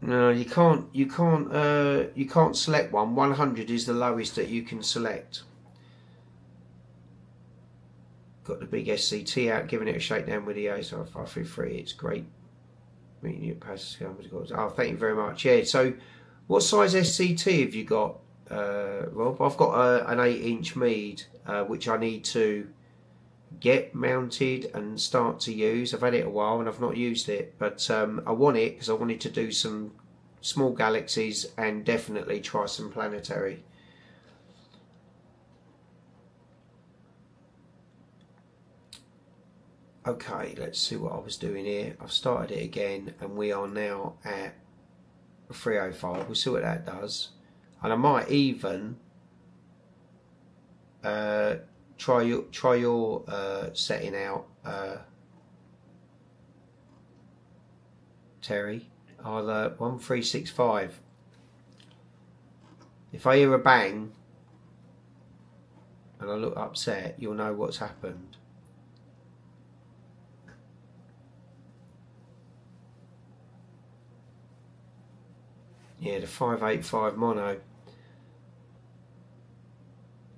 No, you can't select one. 100 is the lowest that you can select. Got the big SCT out, giving it a shakedown with the A533. It's great. Meeting you at Pascal. Oh, thank you very much. Yeah, so what size SCT have you got, Rob? I've got an 8-inch Meade, which I need to get mounted and start to use. I've had it a while and I've not used it, but I want it because I wanted to do some small galaxies and definitely try some Planetary. Okay, let's see what I was doing here. I've started it again and we are now at 305. We'll see what that does. And I might even try your setting out, Terry. I'll 1365. If I hear a bang and I look upset, you'll know what's happened. Yeah, the 585 mono.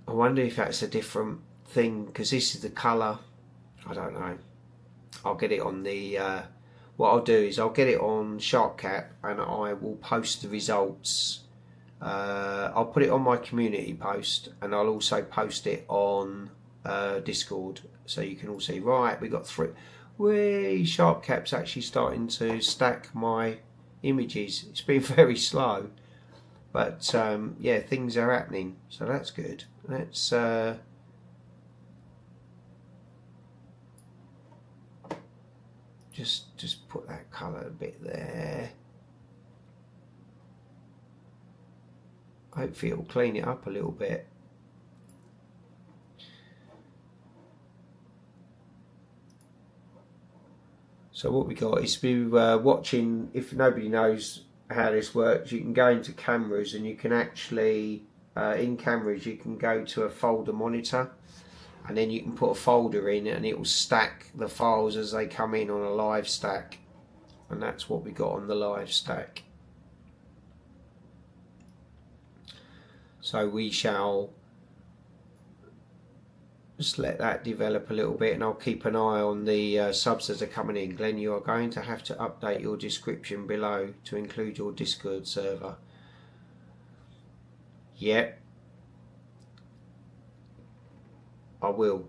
I wonder if that's a different thing, because this is the colour. I don't know. I'll get it on the... what I'll do is I'll get it on SharpCap and I will post the results I'll put it on my community post, and I'll also post it on Discord, so you can all see. Right, we got 3. Whee! Sharpcap's actually starting to stack my images. It's been very slow, but yeah, things are happening, so that's good. Let's just put that colour a bit there. Hopefully it'll clean it up a little bit. So what we got is we watching. If nobody knows how this works, you can go into cameras, and you can actually in cameras you can go to a folder monitor, and then you can put a folder in, and it will stack the files as they come in on a live stack, and that's what we got on the live stack. So we shall just let that develop a little bit, and I'll keep an eye on the subs as they're coming in. Glenn, you are going to have to update your description below to include your Discord server. Yep, I will.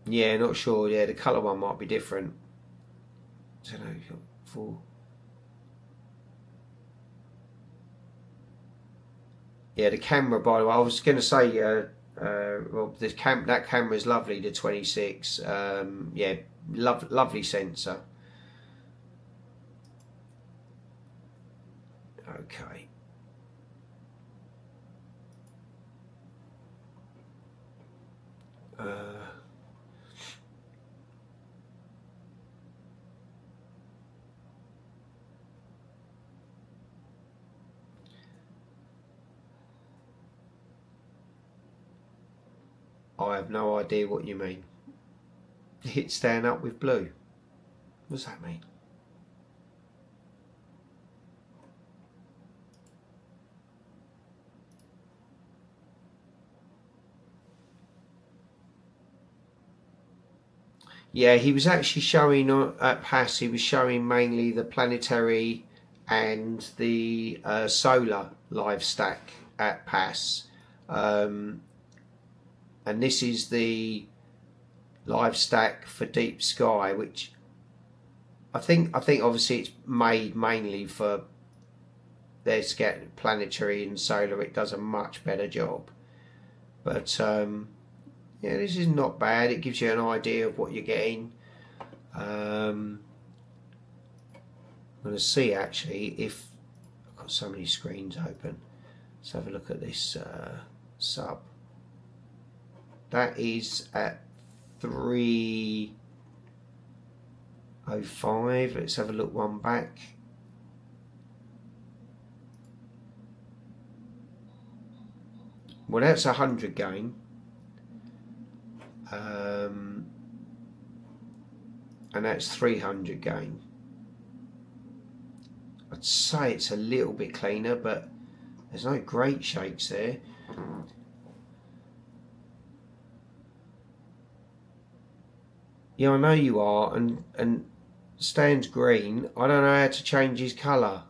Yeah, not sure. Yeah, the colour one might be different. I don't know. 4. Yeah, the camera. By the way, I was going to say, well, that camera is lovely. The 26. Yeah, lovely sensor. Okay. I have no idea what you mean. Hit stand up with blue. What does that mean? Yeah, he was actually showing at PASS, he was showing mainly the planetary and the solar live stack at PASS. And this is the live stack for deep sky, which I think obviously it's made mainly for their planetary and solar. It does a much better job, but yeah, this is not bad. It gives you an idea of what you're getting. I'm going to see actually if I've got so many screens open. Let's have a look at this sub. That is at 305. Let's have a look one back. Well, that's 100 gain. And that's 300 gain. I'd say it's a little bit cleaner, but there's no great shakes there. Yeah, I know you are, and Stan's green. I don't know how to change his colour.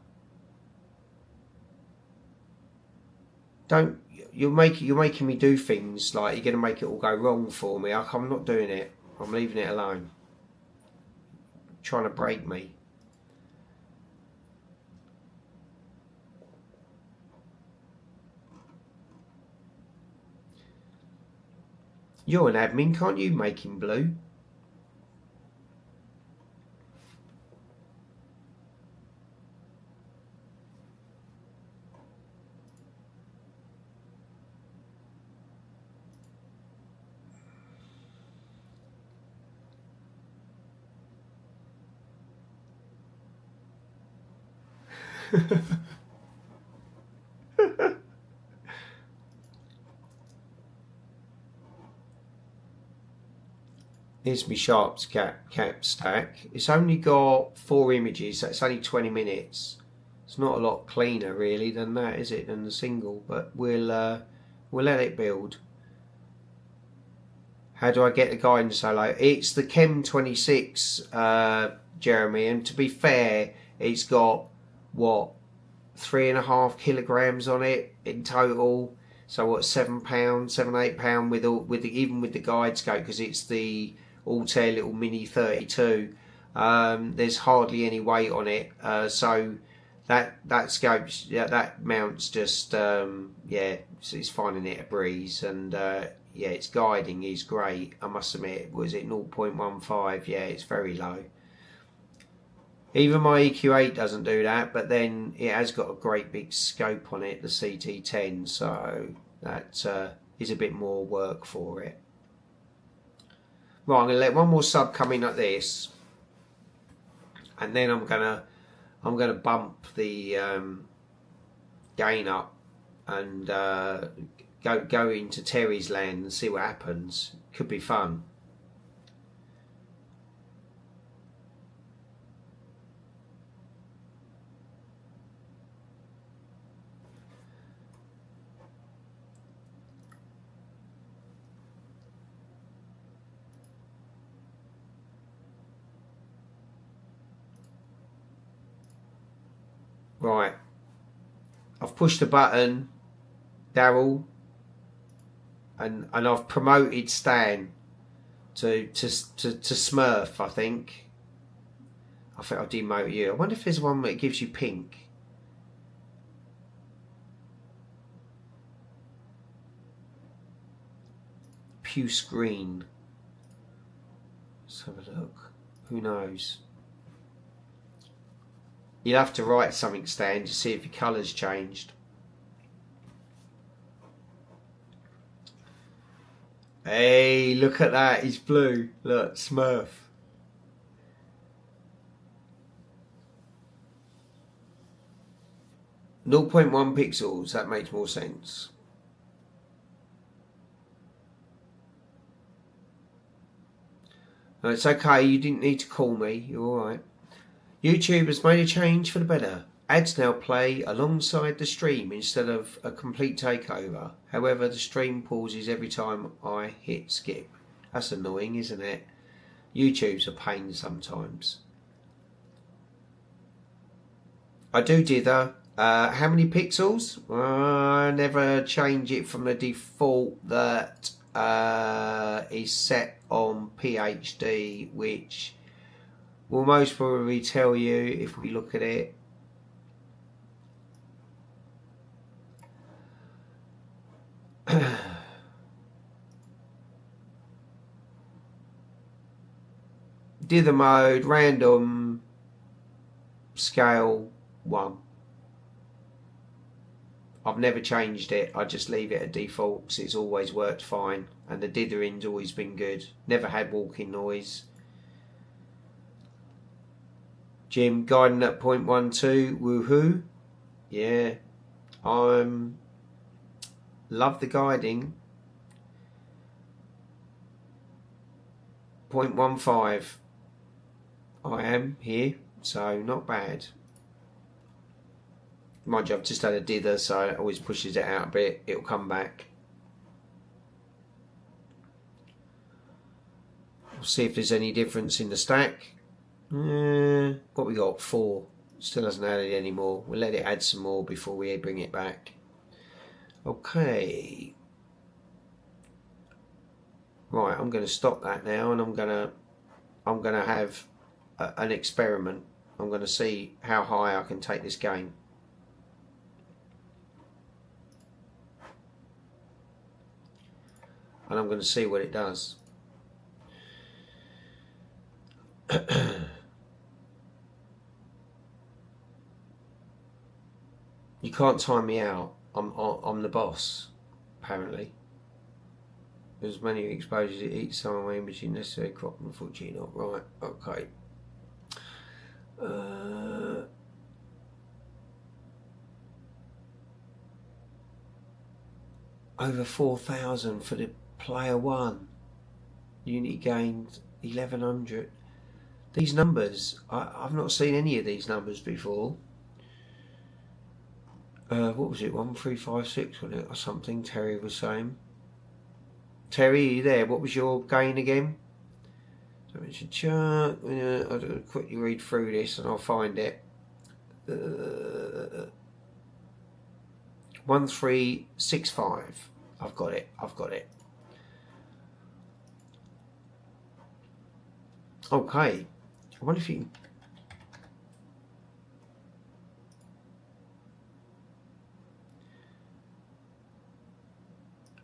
You're making me do things like you're going to make it all go wrong for me. I'm not doing it. I'm leaving it alone. Trying to break me. You're an admin, can't you make him blue? Here's my Sharps cap stack. It's only got 4 images, so it's only 20 minutes. It's not a lot cleaner really than that, is it, than the single? But we'll let it build. How do I get the guidance so low? It's the Chem 26, Jeremy, and to be fair, it's got what, 3.5 kilograms on it in total. So what, £7, £7-8 with even with the guide scope, because it's the Altair little mini 32. There's hardly any weight on it, so that scope's, yeah, that mount's just yeah, it's finding it a breeze, and yeah, its guiding is great. I must admit, was it 0.15? Yeah, it's very low. Even my EQ8 doesn't do that, but then it has got a great big scope on it, the CT10, so that is a bit more work for it. Right, I'm going to let one more sub come in like this, and then I'm gonna bump the gain up and go into Terry's land and see what happens. Could be fun. Right, I've pushed the button, Daryl, and I've promoted Stan to Smurf. I think I demote you. I wonder if there's one that gives you pink. Puce green. Let's have a look. Who knows? You'll have to write something, Stan, to see if your colour's changed. Hey, look at that. He's blue. Look, Smurf. .1 pixels. That makes more sense. No, it's okay. You didn't need to call me. You're all right. YouTube has made a change for the better. Ads now play alongside the stream instead of a complete takeover. However, the stream pauses every time I hit skip. That's annoying, isn't it? YouTube's a pain sometimes. I do dither. How many pixels? I never change it from the default that is set on PhD, which will most probably tell you if we look at it. Dither mode, random, scale 1. I've never changed it. I just leave it at default because it's always worked fine, and the dithering's always been good. Never had walking noise. Jim, guiding at 0.12, woohoo. Yeah, love the guiding. 0.15 I am here, so not bad. Mind you, I've just had a dither, so it always pushes it out a bit. It'll come back. We'll see if there's any difference in the stack. What we got? 4. Still hasn't added any more. We'll let it add some more before we bring it back. Okay. Right, I'm going to stop that now, and I'm going to have an experiment. I'm going to see how high I can take this game. And I'm going to see what it does. You can't time me out. I'm the boss, apparently. As many exposures it eats some of my imaging necessary crop, unfortunately not. Right, okay. Over 4,000 for the player 1. Unit gained 1,100. These numbers, I've not seen any of these numbers before. What was it? 1356 wasn't it, or something? Terry was saying Terry, are you there? What was your gain again? I'll quickly read through this and I'll find it. 1365. I've got it. Okay. I wonder if you can.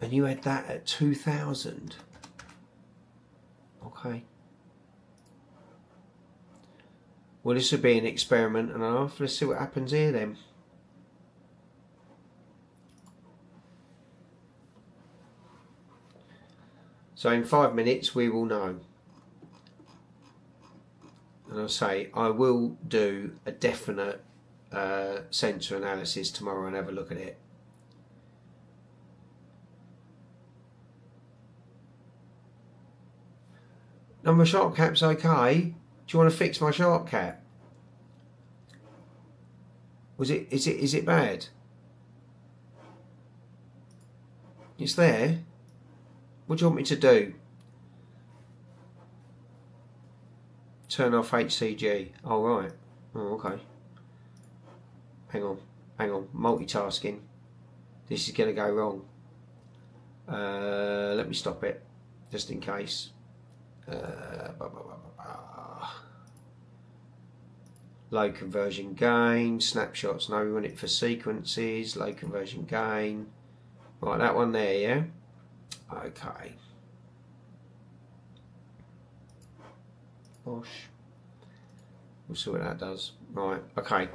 And you had that at 2000. Okay. Well, this would be an experiment and a half. Let's see what happens here then. So in 5 minutes we will know. And I'll say I will do a definite sensor analysis tomorrow and have a look at it. No, my sharp cap's okay. Do you want to fix my sharp cap? Is it bad? It's there. What do you want me to do? Turn off HCG. Oh right. Oh okay. Hang on. Multitasking. This is going to go wrong. Let me stop it, just in case. Low conversion gain, snapshots, no, we want it for sequences, low conversion gain. Right, that one there, yeah? Okay. Bosh. We'll see what that does. Right, okay.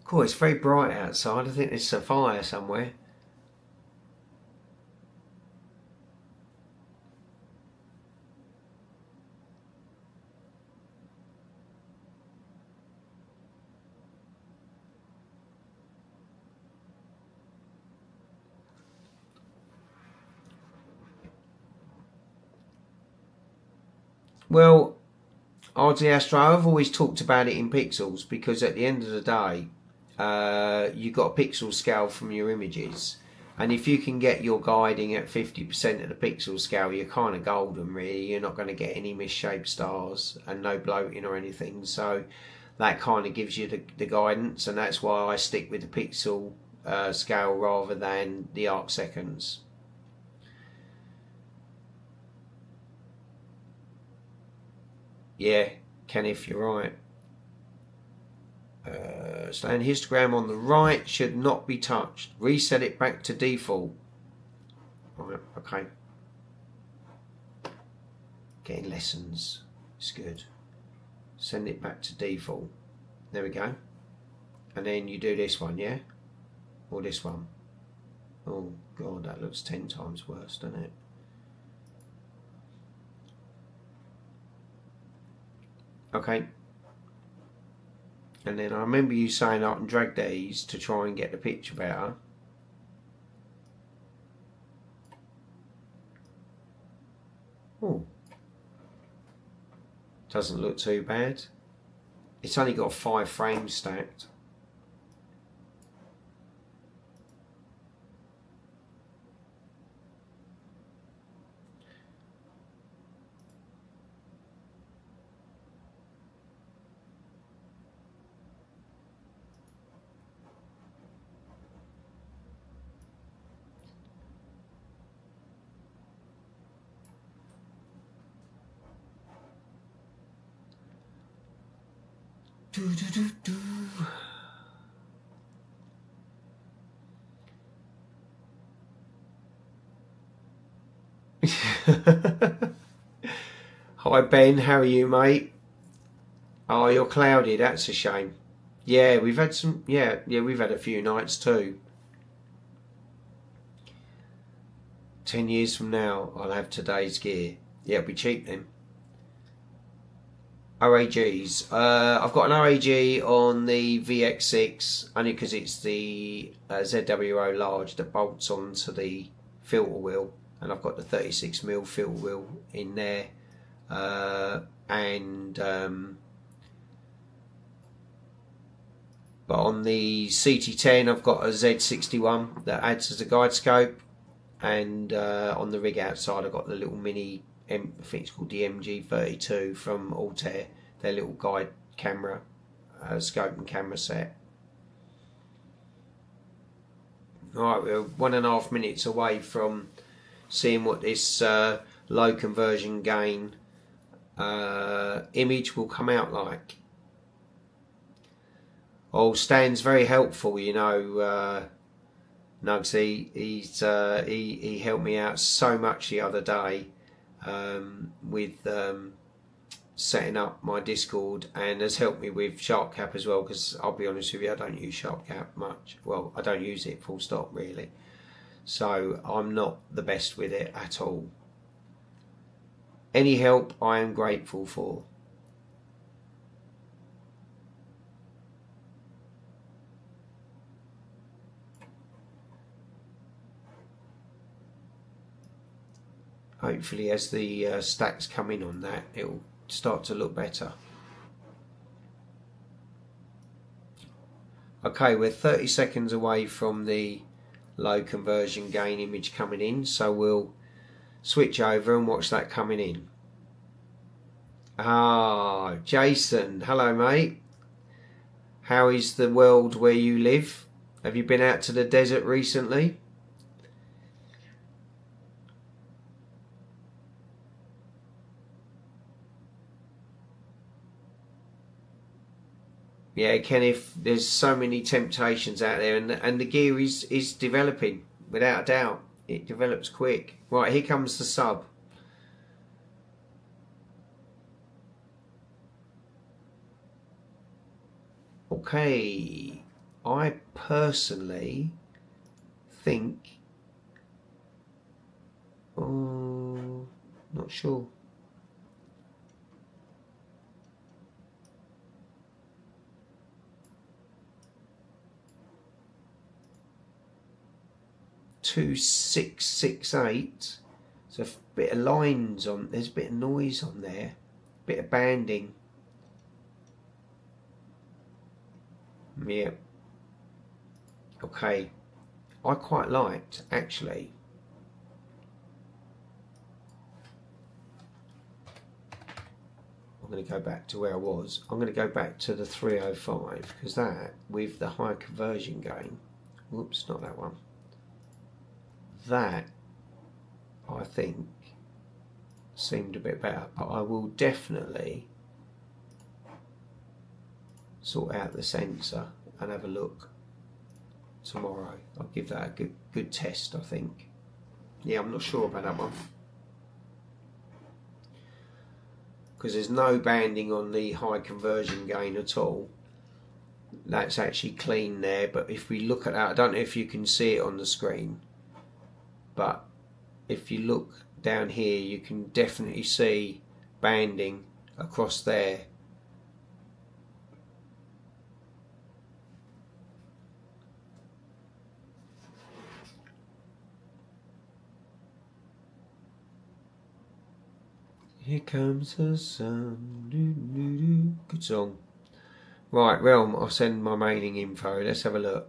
Cool, it's very bright outside. I think there's a fire somewhere. Well, RD Astro, I've always talked about it in pixels because at the end of the day, you've got a pixel scale from your images, and if you can get your guiding at 50% of the pixel scale, you're kind of golden really. You're not going to get any misshaped stars and no bloating or anything, so that kind of gives you the guidance, and that's why I stick with the pixel scale rather than the arc seconds. Yeah, Kenneth, you're right. Stand histogram on the right should not be touched. Reset it back to default. Right, okay. Getting lessons. It's good. Send it back to default. There we go. And then you do this one, yeah? Or this one. Oh god, that looks 10 times worse, doesn't it? Okay. And then I remember you saying I can drag these to try and get the picture better. Oh. Doesn't look too bad. It's only got 5 frames stacked. Hi Ben, how are you, mate? Oh, you're cloudy, that's a shame. Yeah, we've had some, yeah, we've had a few nights too. 10 years from now, I'll have today's gear. Yeah, it'll be cheap then. OAGs. I've got an OAG on the VX6 only because it's the ZWO large that bolts onto the filter wheel, and I've got the 36mm filter wheel in there, and But on the CT10 I've got a Z61 that adds as a guide scope, and on the rig outside I've got the little mini, I think it's called the MG32 from Altair, their little guide camera, scope and camera set. Alright, we're 1.5 minutes away from seeing what this low conversion gain image will come out like. Oh, Stan's very helpful, you know, Nugsy. He helped me out so much the other day with setting up my Discord, and has helped me with SharpCap as well, because I'll be honest with you, I don't use SharpCap much. Well, I don't use it full stop really, so I'm not the best with it at all. Any help I am grateful for. Hopefully as the stacks come in on that, it'll start to look better. Okay, we're 30 seconds away from the low conversion gain image coming in, so we'll switch over and watch that coming in. Ah, Jason, hello mate. How is the world where you live? Have you been out to the desert recently? Yeah, Kenneth, there's so many temptations out there, and the gear is developing, without a doubt. It develops quick. Right, here comes the sub. Okay, I personally think... Oh, not sure. Two 668. There's a bit of lines on. There's a bit of noise on there. Bit of banding. Yeah. Okay. I quite liked, actually. I'm going to go back to where I was. I'm going to go back to the 305, because that, with the high conversion gain. Whoops, not that one. That, I think, seemed a bit better, but I will definitely sort out the sensor and have a look tomorrow. I'll give that a good test, I think. Yeah, I'm not sure about that one, because there's no banding on the high conversion gain at all. That's actually clean there, but if we look at that, I don't know if you can see it on the screen, but if you look down here you can definitely see banding across there. Here comes the sun. Good song. Right, Realm, I'll send my mailing info. Let's have a look.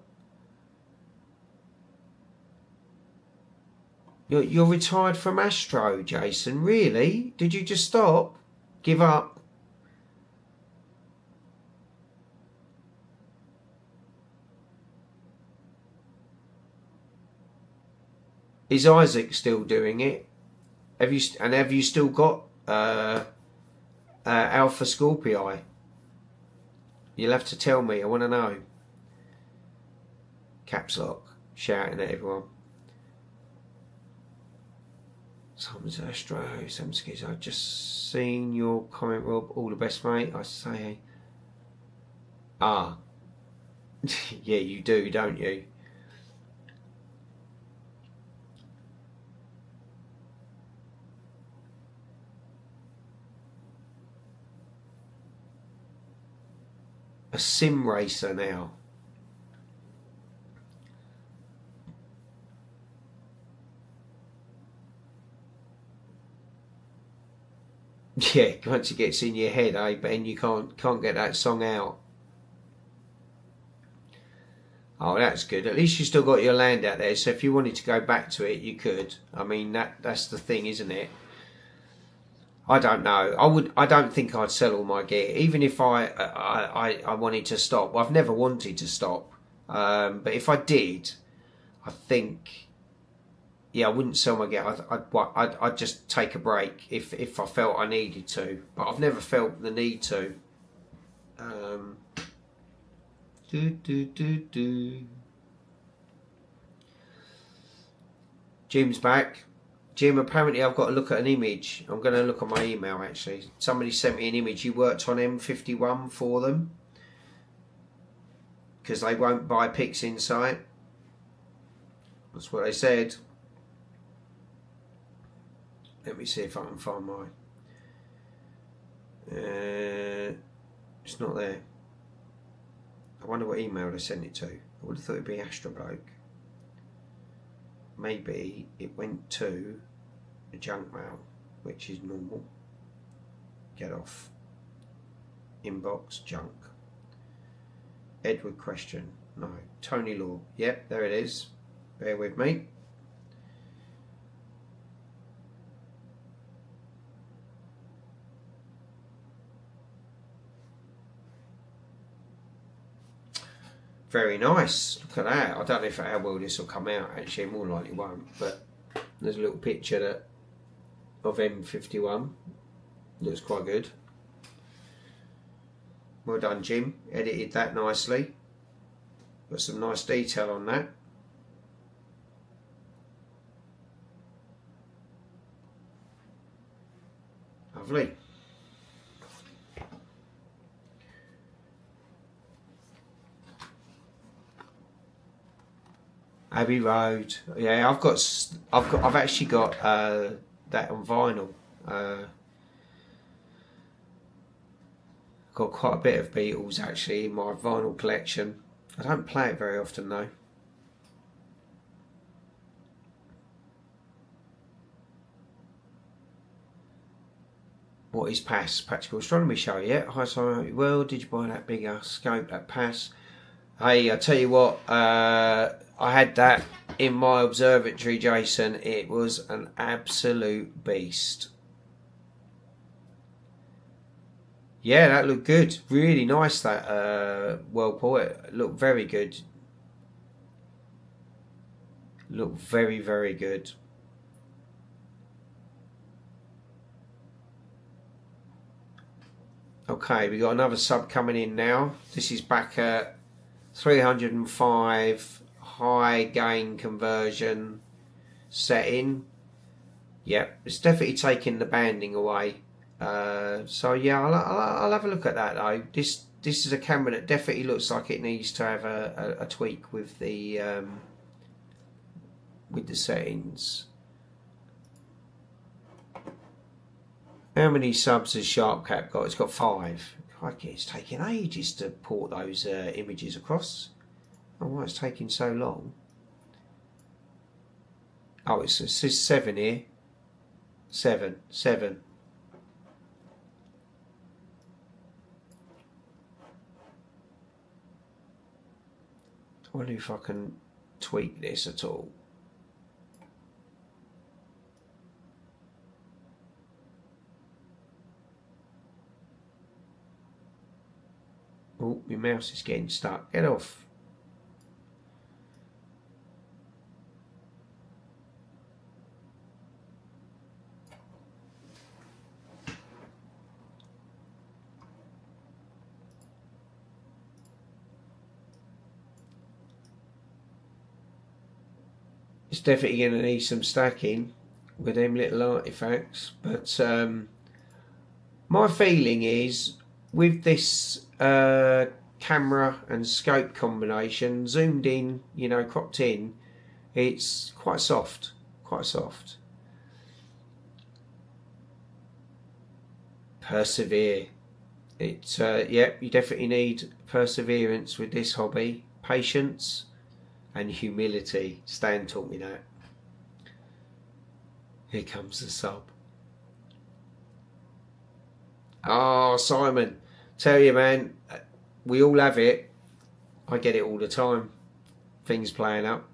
You're retired from Astro, Jason? Really? Did you just stop? Give up? Is Isaac still doing it? Have you still got Alpha Scorpii? You'll have to tell me. I want to know. Caps lock, shouting at everyone. Tom's Astro, Samskis. I've just seen your comment, Rob. All the best, mate. I say. Ah. Yeah, you do, don't you? A sim racer now. Yeah, once it gets in your head, Ben, you can't get that song out. Oh, that's good. At least you still got your land out there. So if you wanted to go back to it, you could. I mean, that's the thing, isn't it? I don't know. I don't think I'd sell all my gear, even if I wanted to stop. I've never wanted to stop, but if I did, I think, yeah, I wouldn't sell my gear. I'd just take a break if I felt I needed to. But I've never felt the need to. Jim's back. Jim, apparently I've got to look at an image. I'm going to look at my email actually. Somebody sent me an image. You worked on M51 for them because they won't buy PixInsight. That's what they said. Let me see if I can find mine. It's not there. I wonder what email they sent it to. I would have thought it'd be Astrobloke. Maybe it went to a junk mail, which is normal. Get off. Inbox, junk. Edward question. No. Tony Law. Yep, there it is. Bear with me. Very nice. Look at that. I don't know how well this will come out actually. More likely it won't. But there's a little picture of M51. Looks quite good. Well done, Jim. Edited that nicely. Got some nice detail on that. Lovely. Abbey Road. Yeah, I've actually got that on vinyl. Got quite a bit of Beatles actually in my vinyl collection. I don't play it very often though. What is PASS? Practical Astronomy Show, yeah. Hi, sorry. Well, did you buy that bigger scope, that PASS? Hey, I tell you what, I had that in my observatory, Jason. It was an absolute beast. Yeah, that looked good. Really nice, that whirlpool. It looked very good. Looked very, very good. Okay, we got another sub coming in now. This is back at 305 high gain conversion setting. Yep, it's definitely taking the banding away. So yeah, I'll have a look at that though. This is a camera that definitely looks like it needs to have a tweak with the settings. How many subs has SharpCap got? It's got 5. Crikey, it's taking ages to port those images across. Oh, why it's taking so long? Oh, it says 7 here. 7. I wonder if I can tweak this at all. Oh, my mouse is getting stuck. Get off. It's definitely going to need some stacking with them little artifacts. But my feeling is with this camera and scope combination, zoomed in, you know, cropped in, it's quite soft, Persevere. It's yeah, you definitely need perseverance with this hobby, patience and humility. Stan taught me that. Here comes the sub. Oh, Simon, tell you, man, we all have it. I get it all the time. things playing up.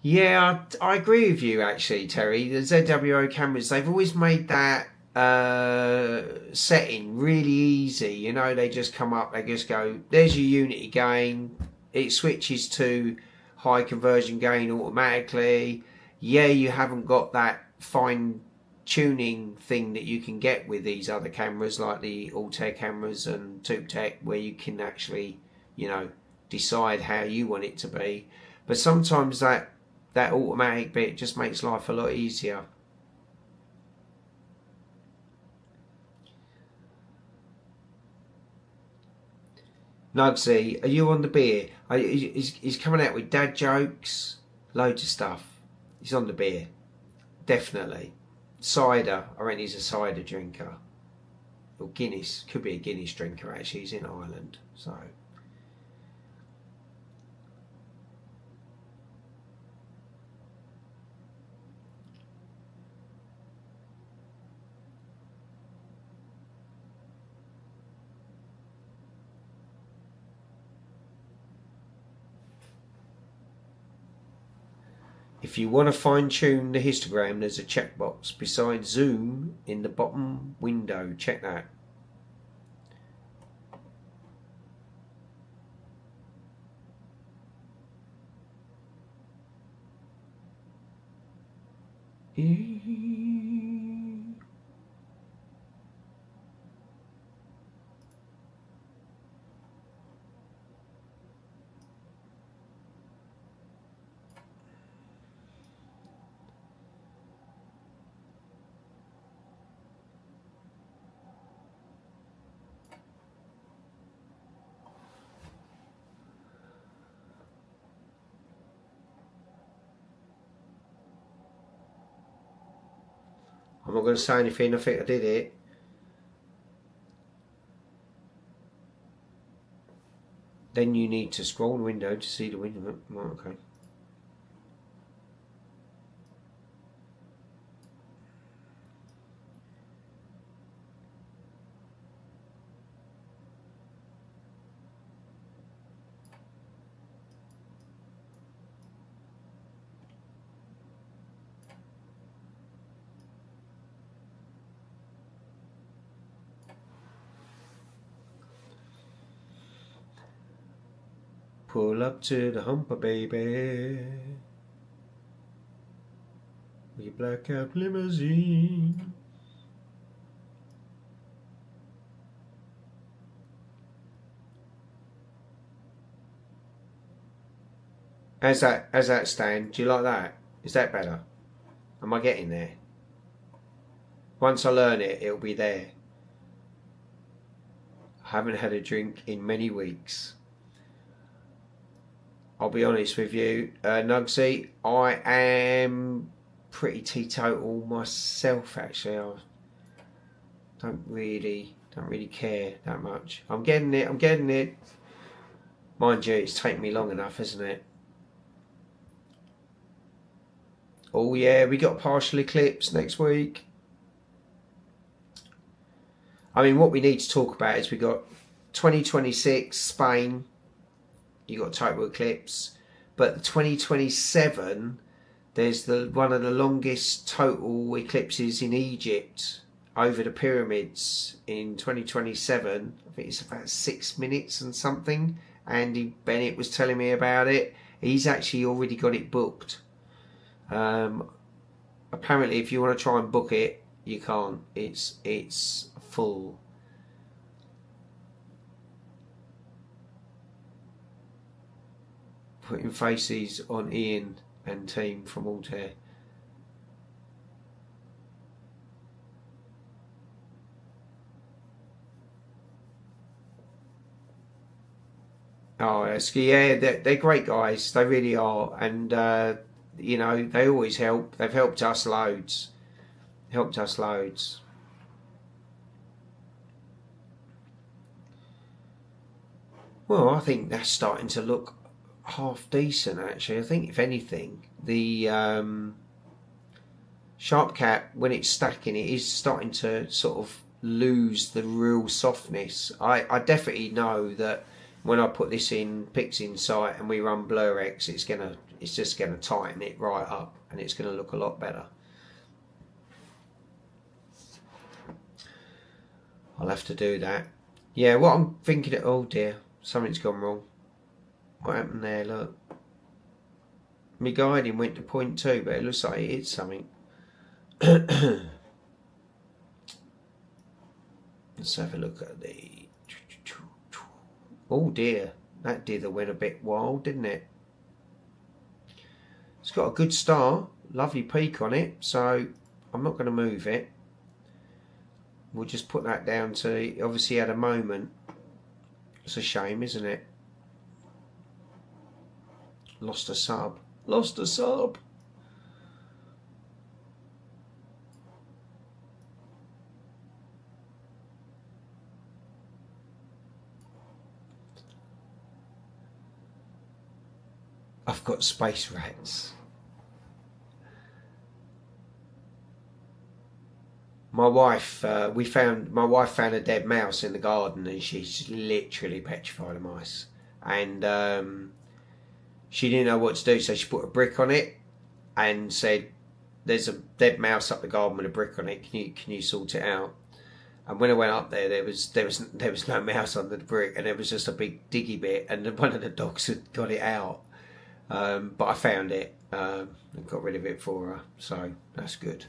Yeah, I agree with you actually, Terry. The ZWO cameras, they've always made that setting really easy. You know, they just come up, they just go, there's your unity gain. It switches to high conversion gain automatically. Yeah, you haven't got that fine tuning thing that you can get with these other cameras like the Altair cameras and Touptek, where you can actually, you know, decide how you want it to be. But sometimes that automatic bit just makes life a lot easier. Nugsy, are you on the beer? He's coming out with dad jokes, loads of stuff. He's on the beer, definitely. Cider, I reckon he's a cider drinker. Or Guinness, could be a Guinness drinker actually, he's in Ireland, so. If you want to fine tune the histogram, there's a checkbox beside zoom in the bottom window. Check that. I'm not going to say anything, I think I did it. Then you need to scroll the window to see the window. Right, okay. Pull up to the humper, baby, with your blackout limousine. How's that stand? Do you like that? Is that better? Am I getting there? Once I learn it, it'll be there. I haven't had a drink in many weeks. I'll be honest with you, Nugsy, I am pretty teetotal myself actually. I don't really care that much. I'm getting it. Mind you, it's taken me long enough, isn't it? Oh yeah, we got partial eclipse next week. I mean, what we need to talk about is we got 2026 Spain. You got total eclipse, but 2027 there's one of the longest total eclipses in Egypt over the pyramids in 2027. I think it's about 6 minutes and something. Andy Bennett was telling me about it. He's actually already got it booked. Apparently, if you want to try and book it, you can't. It's full. Putting faces on Ian and team from Altair. Oh, yeah, they're great guys. They really are, and you know, they always help. They've helped us loads. Well, I think that's starting to look half decent actually. I think if anything, the sharp cap, when it's stacking, it is starting to sort of lose the real softness. I definitely know that when I put this in Pixin Sight and we run BlurX, it's just gonna tighten it right up, and it's gonna look a lot better. I'll have to do that. Yeah, what I'm thinking, oh dear, something's gone wrong. What happened there? Look, my guiding went to 0.2, but it looks like it hit something. Let's have a look at the... Oh dear, that dither went a bit wild, didn't it? It's got a good star, lovely peak on it, so I'm not going to move it. We'll just put that down to, obviously had a moment. It's a shame, isn't it? Lost a sub. Lost a sub. I've got space rats. My wife found a dead mouse in the garden, and she's literally petrified of mice. And she didn't know what to do, so she put a brick on it and said, "There's a dead mouse up the garden with a brick on it. Can you sort it out?" And when I went up there, there was no mouse under the brick, and there was just a big diggy bit, and one of the dogs had got it out. But I found it and got rid of it for her, so that's good.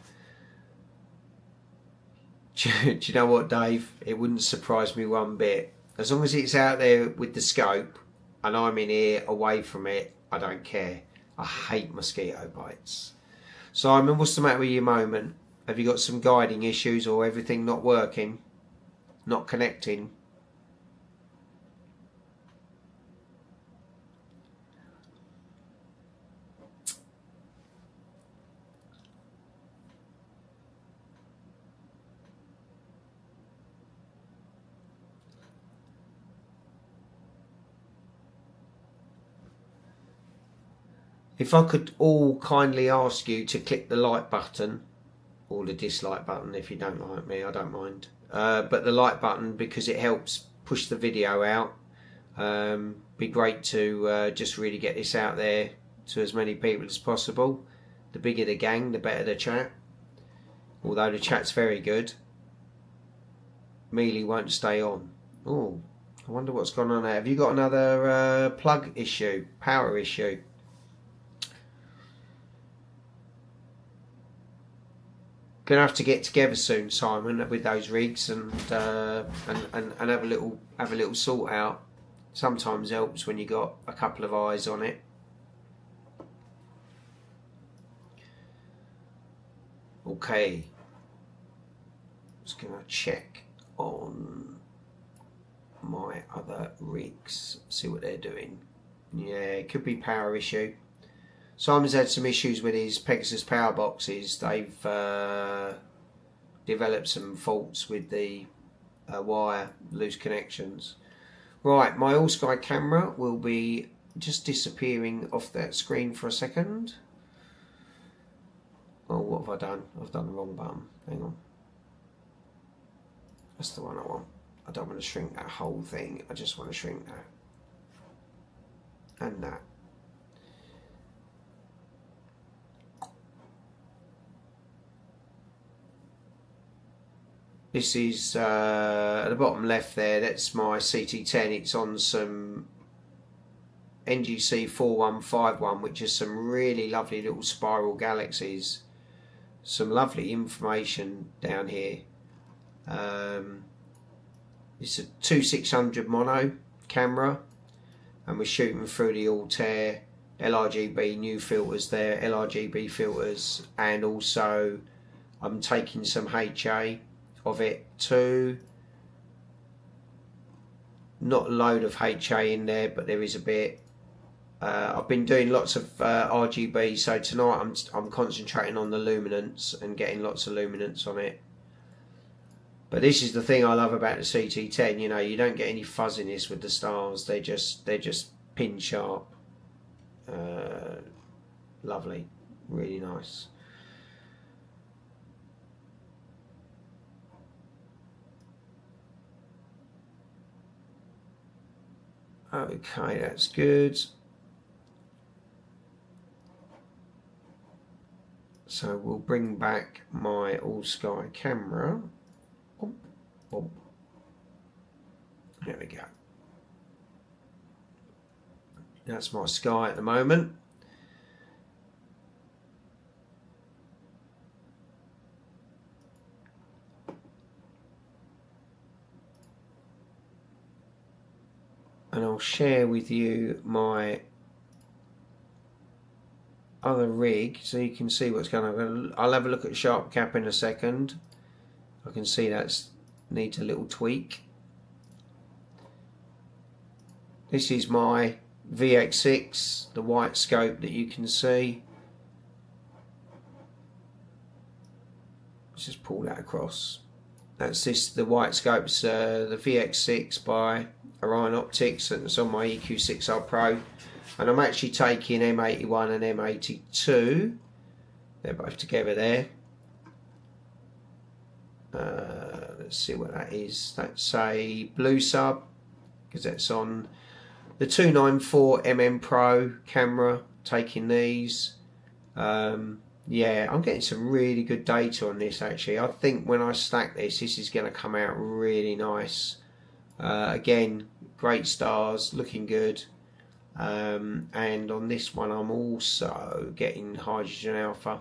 Do you know what, Dave? It wouldn't surprise me one bit. As long as it's out there with the scope and I'm in here away from it, I don't care. I hate mosquito bites. Simon, what's the matter with your moment? Have you got some guiding issues or everything not working? Not connecting? If I could all kindly ask you to click the like button, or the dislike button if you don't like me, I don't mind. But the like button, because it helps push the video out. Be great to just really get this out there to as many people as possible. The bigger the gang, the better the chat. Although the chat's very good. Mealy won't stay on. Oh, I wonder what's gone on there. Have you got another plug issue, power issue? Gonna have to get together soon, Simon, with those rigs and have a little sort out. Sometimes helps when you got a couple of eyes on it. Okay, just gonna check on my other rigs, see what they're doing. Yeah, it could be power issue. Simon's had some issues with his Pegasus power boxes. They've developed some faults with the wire, loose connections. Right, my all sky camera will be just disappearing off that screen for a second. Oh, what have I done? I've done the wrong button. Hang on. That's the one I want. I don't want to shrink that whole thing. I just want to shrink that. And that. This is at the bottom left there, that's my CT10. It's on some NGC 4151, which is some really lovely little spiral galaxies. Some lovely information down here. It's a 2600 mono camera, and we're shooting through the Altair LRGB new filters there, LRGB filters, and also I'm taking some HA of it too. Not a load of HA in there, but there is a bit. I've been doing lots of RGB, so tonight I'm concentrating on the luminance and getting lots of luminance on it. But this is the thing I love about the CT10. You know, you don't get any fuzziness with the stars. They're just pin sharp. Lovely, really nice. Okay, that's good. So we'll bring back my all sky camera. Oh, oh. There we go. That's my sky at the moment. And I'll share with you my other rig so you can see what's going on. I'll have a look at sharp cap in a second. I can see that needs a little tweak. This is my VX6, the white scope that you can see. Let's just pull that across. That's the white scope's the VX6 by Orion Optics, and it's on my EQ6R Pro. And I'm actually taking M81 and M82. They're both together there. Let's see what that is. That's a blue sub, because that's on the 294mm Pro camera, taking these. Yeah, I'm getting some really good data on this actually. I think when I stack this is going to come out really nice. Again, great stars, looking good. And on this one I'm also getting hydrogen alpha.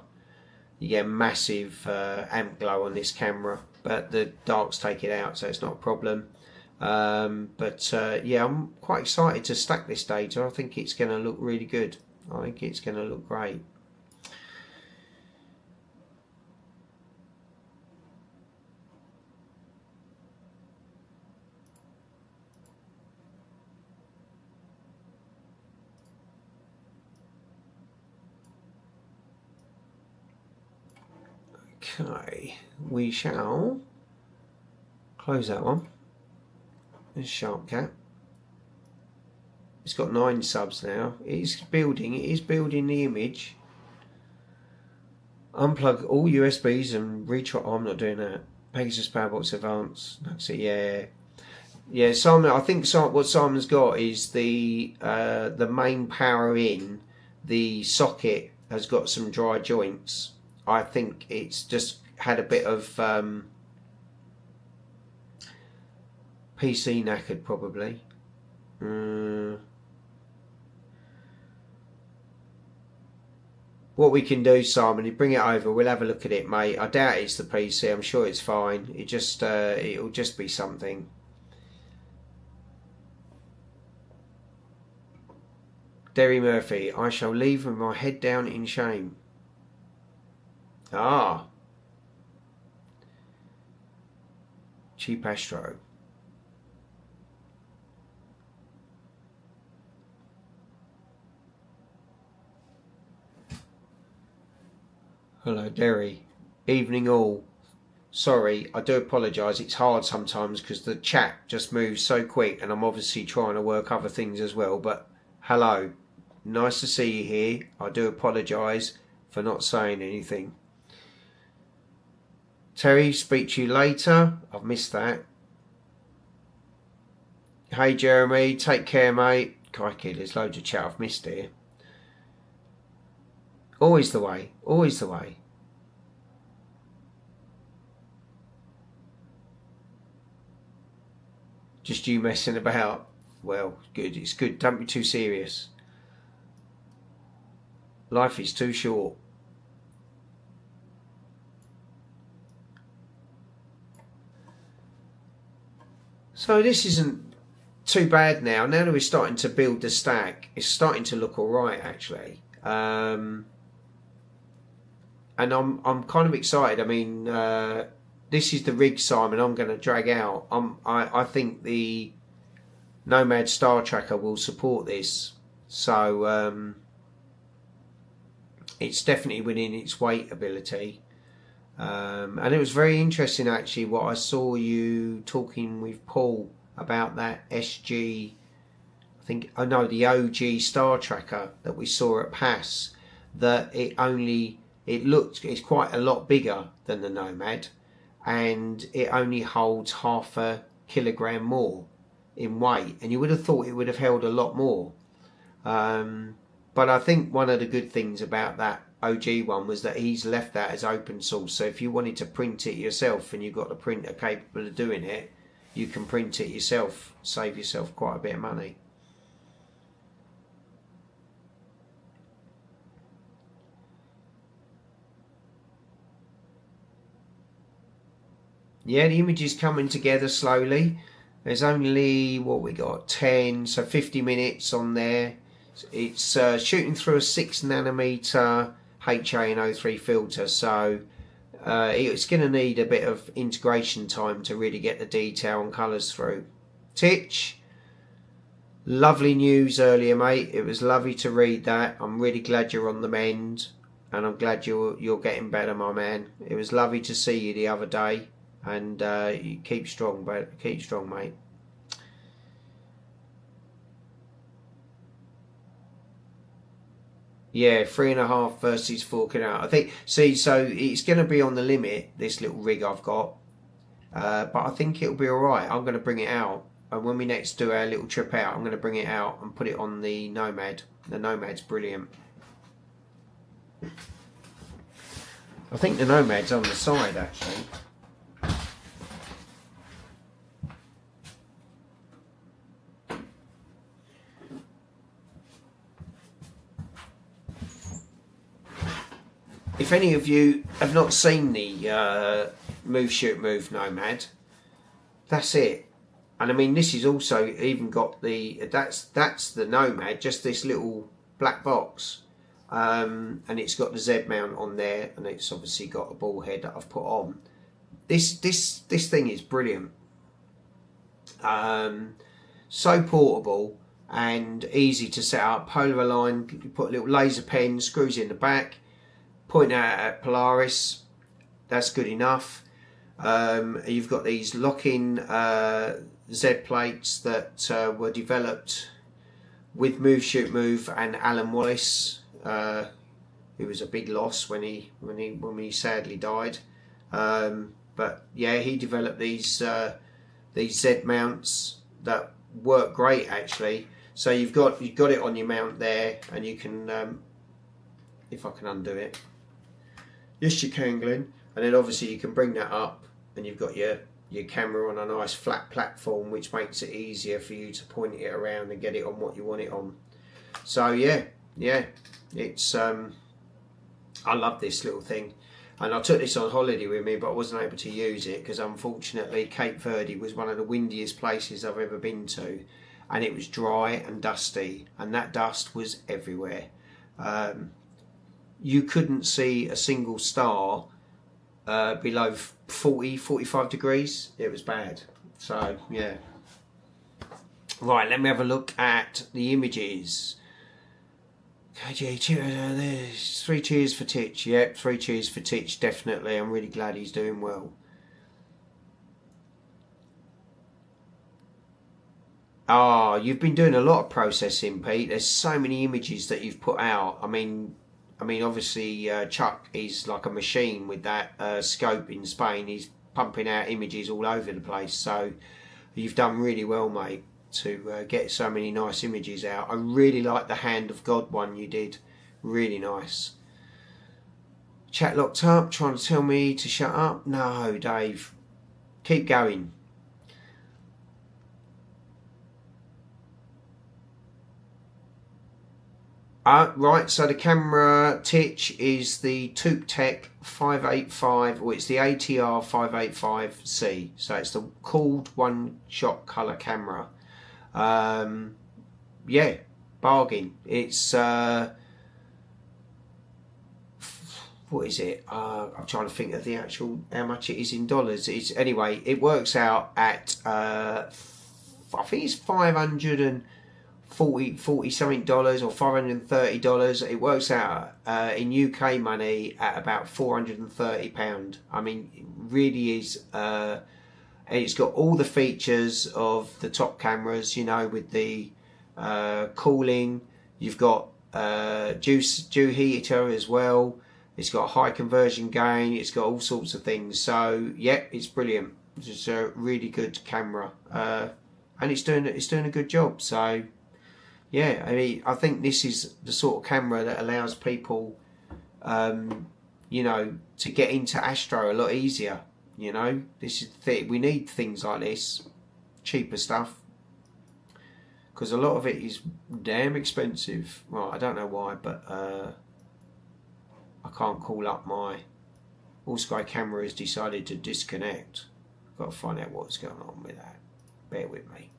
You get massive amp glow on this camera, but the darks take it out, so it's not a problem. Yeah, I'm quite excited to stack this data. I think it's going to look really good. I think it's going to look great. Okay, we shall close that one. There's sharp cap. It's got 9 subs now. It is building the image. Unplug all USBs and retry. Oh, I'm not doing that. Pegasus Powerbox Advanced. That's it. Yeah, yeah. Simon, I think what Simon's got is the main power in. The socket has got some dry joints. I think it's just had a bit of PC knackered probably. What we can do, Simon, is bring it over. We'll have a look at it, mate. I doubt it's the PC. I'm sure it's fine. It'll just be something. Derry Murphy, I shall leave with my head down in shame. Ah. Cheap Astro. Hello, Derry. Evening all. Sorry, I do apologise. It's hard sometimes because the chat just moves so quick and I'm obviously trying to work other things as well. But hello. Nice to see you here. I do apologise for not saying anything. Terry, speak to you later. I've missed that. Hey Jeremy, take care mate. Crikey, there's loads of chat I've missed here. Always the way, always the way. Just you messing about. Well, good, it's good. Don't be too serious. Life is too short. So this isn't too bad now. Now that we're starting to build the stack, it's starting to look all right actually. And I'm kind of excited. I mean, this is the rig, Simon, I'm going to drag out. I think the Nomad Star Tracker will support this. So it's definitely within its weight ability. And it was very interesting actually what I saw you talking with Paul about that SG, I think, oh no, the OG Star Tracker that we saw at PASS, that it's quite a lot bigger than the Nomad and it only holds 0.5 kilogram more. in weight, and you would have thought it would have held a lot more. But I think one of the good things about that OG one was that he's left that as open source. So if you wanted to print it yourself and you've got a printer capable of doing it, you can print it yourself, save yourself quite a bit of money. Yeah, the image is coming together slowly. There's only, what we got, 10, so 50 minutes on there. It's shooting through a 6 nanometer HANO3 filter, so it's going to need a bit of integration time to really get the detail and colours through. Titch, lovely news earlier, mate. It was lovely to read that. I'm really glad you're on the mend, and I'm glad you're getting better, my man. It was lovely to see you the other day. And you keep strong, mate. Yeah, 3.5 versus forking out. I think. See, so it's going to be on the limit. This little rig I've got, but I think it'll be all right. I'm going to bring it out, and when we next do our little trip out, I'm going to bring it out and put it on the Nomad. The Nomad's brilliant. I think the Nomad's on the side actually. If any of you have not seen the Move Shoot Move Nomad, that's it. And I mean, this is also even got the that's the Nomad, just this little black box, and it's got the Z mount on there, and it's obviously got a ball head that I've put on. This thing is brilliant. So portable and easy to set up. Polar aligned. You put a little laser pen, screws in the back. Point out at Polaris, that's good enough. You've got these lock-in Z plates that were developed with Move Shoot Move and Alan Wallace, who was a big loss when he sadly died. But yeah, he developed these Z mounts that work great actually. So you've got it on your mount there, and you can, if I can undo it. Yes, you can, Glenn. And then obviously you can bring that up, and you've got your camera on a nice flat platform, which makes it easier for you to point it around and get it on what you want it on. So yeah, it's I love this little thing, and I took this on holiday with me, but I wasn't able to use it because unfortunately Cape Verde was one of the windiest places I've ever been to, and it was dry and dusty, and that dust was everywhere. You couldn't see a single star below 45 degrees. It was bad. So yeah. Right, let me have a look at the images. There's 3 cheers for Titch. Yep, 3 cheers for Titch, definitely. I'm really glad he's doing well. Ah, you've been doing a lot of processing, Pete. There's so many images that you've put out. I mean, obviously Chuck is like a machine with that scope in Spain. He's pumping out images all over the place. So you've done really well, mate, to get so many nice images out. I really like the Hand of God one you did. Really nice. Chat locked up, trying to tell me to shut up. No, Dave. Keep going. Right, so the camera Titch is the Touptek 585, or it's the ATR 585C. So it's the cooled one-shot colour camera. Yeah, bargain. It's what is it? I'm trying to think of the actual how much it is in dollars. Anyway, it works out at I think it's $540 something dollars or $530. It works out in UK money at about £430. I mean, it really is. It's got all the features of the top cameras, you know, with the cooling. You've got dew heater as well. It's got high conversion gain. It's got all sorts of things. So yeah, it's brilliant. It's a really good camera. and it's doing a good job. So yeah, I mean, I think this is the sort of camera that allows people, you know, to get into astro a lot easier. You know, this is the thing. We need things like this, cheaper stuff, because a lot of it is damn expensive. Well, I don't know why, but I can't call up my All Sky camera has decided to disconnect. Got to find out what's going on with that. Bear with me.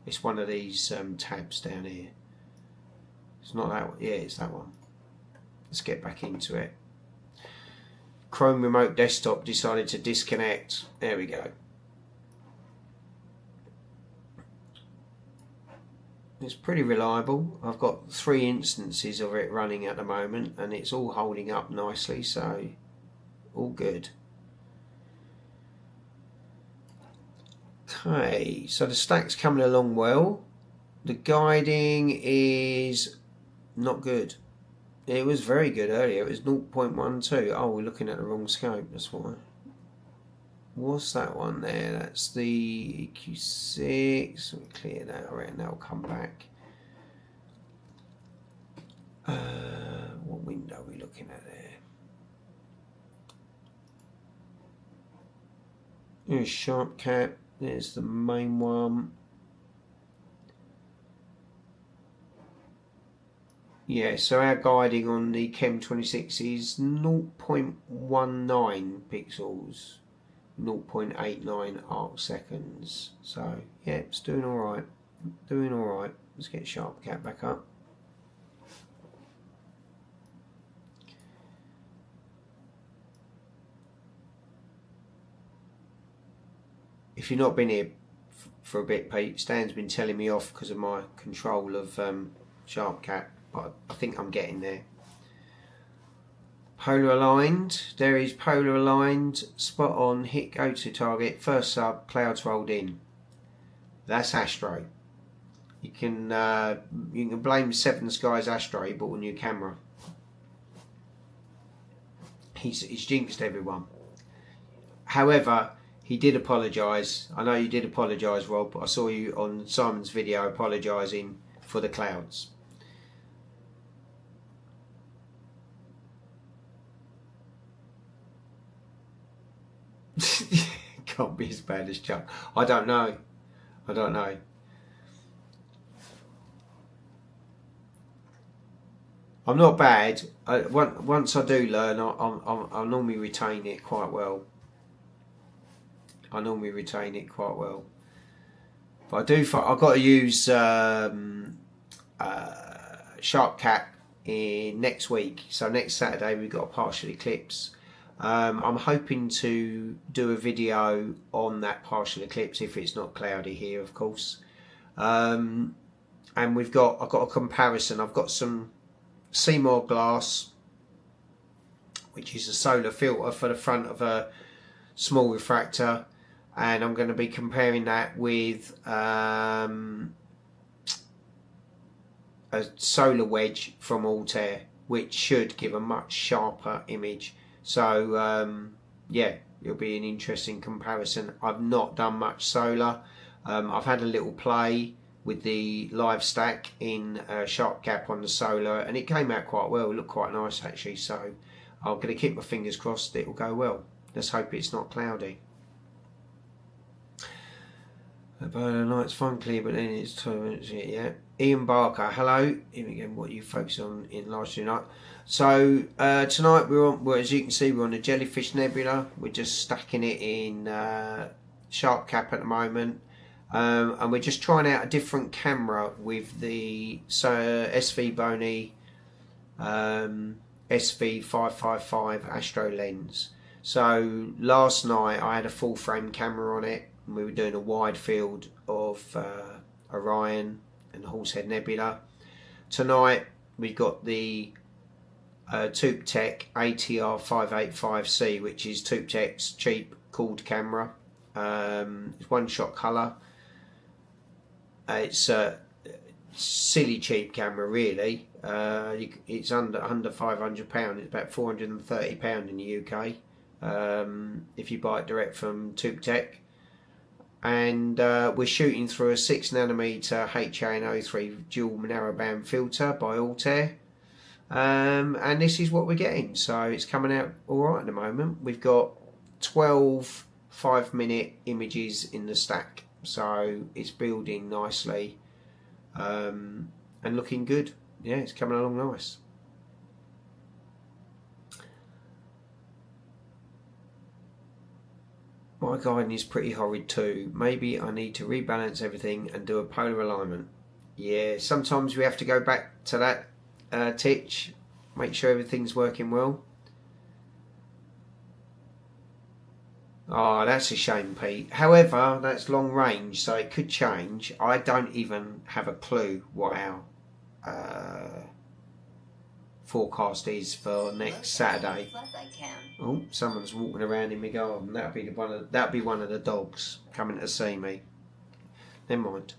It's one of these tabs down here. It's not that one. Yeah, it's that one. Let's get back into it. Chrome Remote Desktop decided to disconnect. There we go. It's pretty reliable. I've got 3 instances of it running at the moment, and it's all holding up nicely, so all good. Okay, so the stack's coming along well. The guiding is not good. It was very good earlier. It was 0.12. Oh, we're looking at the wrong scope. That's why. What's that one there? That's the EQ6. Let me clear that. All right, and that'll come back. What window are we looking at there? There's Sharp Cap. There's the main one. Yeah, so our guiding on the Chem 26 is 0.19 pixels, 0.89 arc seconds. So yeah, it's doing all right. Doing all right. Let's get Sharp Cap back up. If you've not been here for a bit, Pete, Stan's been telling me off because of my control of Sharp Cap, but I think I'm getting there. Polar aligned. There is polar aligned. Spot on. Hit go to target. First sub. Clouds rolled in. That's Astro. You can blame Seven Skies Astro. He bought a new camera. He's jinxed everyone. However, he did apologise. I know you did apologise, Rob. I saw you on Simon's video apologising for the clouds. Can't be as bad as Chuck. I don't know. I don't know. I'm not bad. Once I do learn, I'll normally retain it quite well. But I do. I've got to use Sharp Cap in next week. So next Saturday we've got a partial eclipse. I'm hoping to do a video on that partial eclipse if it's not cloudy here, of course. And I've got a comparison. I've got some Seymour glass, which is a solar filter for the front of a small refractor, and I'm going to be comparing that with a solar wedge from Altair, which should give a much sharper image. So yeah, it'll be an interesting comparison. I've not done much solar. I've had a little play with the live stack in Sharp Cap on the solar, and it came out quite well. It looked quite nice actually, so I'm going to keep my fingers crossed it'll go well. Let's hope it's not cloudy. The night's fun clear, but then it's 2 minutes yet. Yeah. Ian Barker, hello. Here again, what you focus on in last night. So tonight we're on. Well, as you can see, we're on the Jellyfish Nebula. We're just stacking it in Sharp Cap at the moment, and we're just trying out a different camera with the SV Bony SV555 Astro lens. So last night I had a full frame camera on it, and we were doing a wide field of Orion and the Horsehead Nebula. Tonight we've got the Touptek ATR585C, which is Touptek's cheap cooled camera. It's one shot colour. It's a silly cheap camera really. It's under £500. It's about £430 in the UK if you buy it direct from Touptek. and we're shooting through a 6nm HANO3 dual narrowband filter by Altair, and this is what we're getting. So it's coming out alright at the moment. We've got 12 5-minute images in the stack, so it's building nicely, and looking good. Yeah, it's coming along nice. My guiding is pretty horrid too. Maybe I need to rebalance everything and do a polar alignment. Yeah, sometimes we have to go back to that, Titch. Make sure everything's working well. Oh, that's a shame, Pete. However, that's long range, so it could change. I don't even have a clue what our forecast is for next Saturday. Oh, someone's walking around in my garden. That'll be one of the dogs coming to see me. Never mind.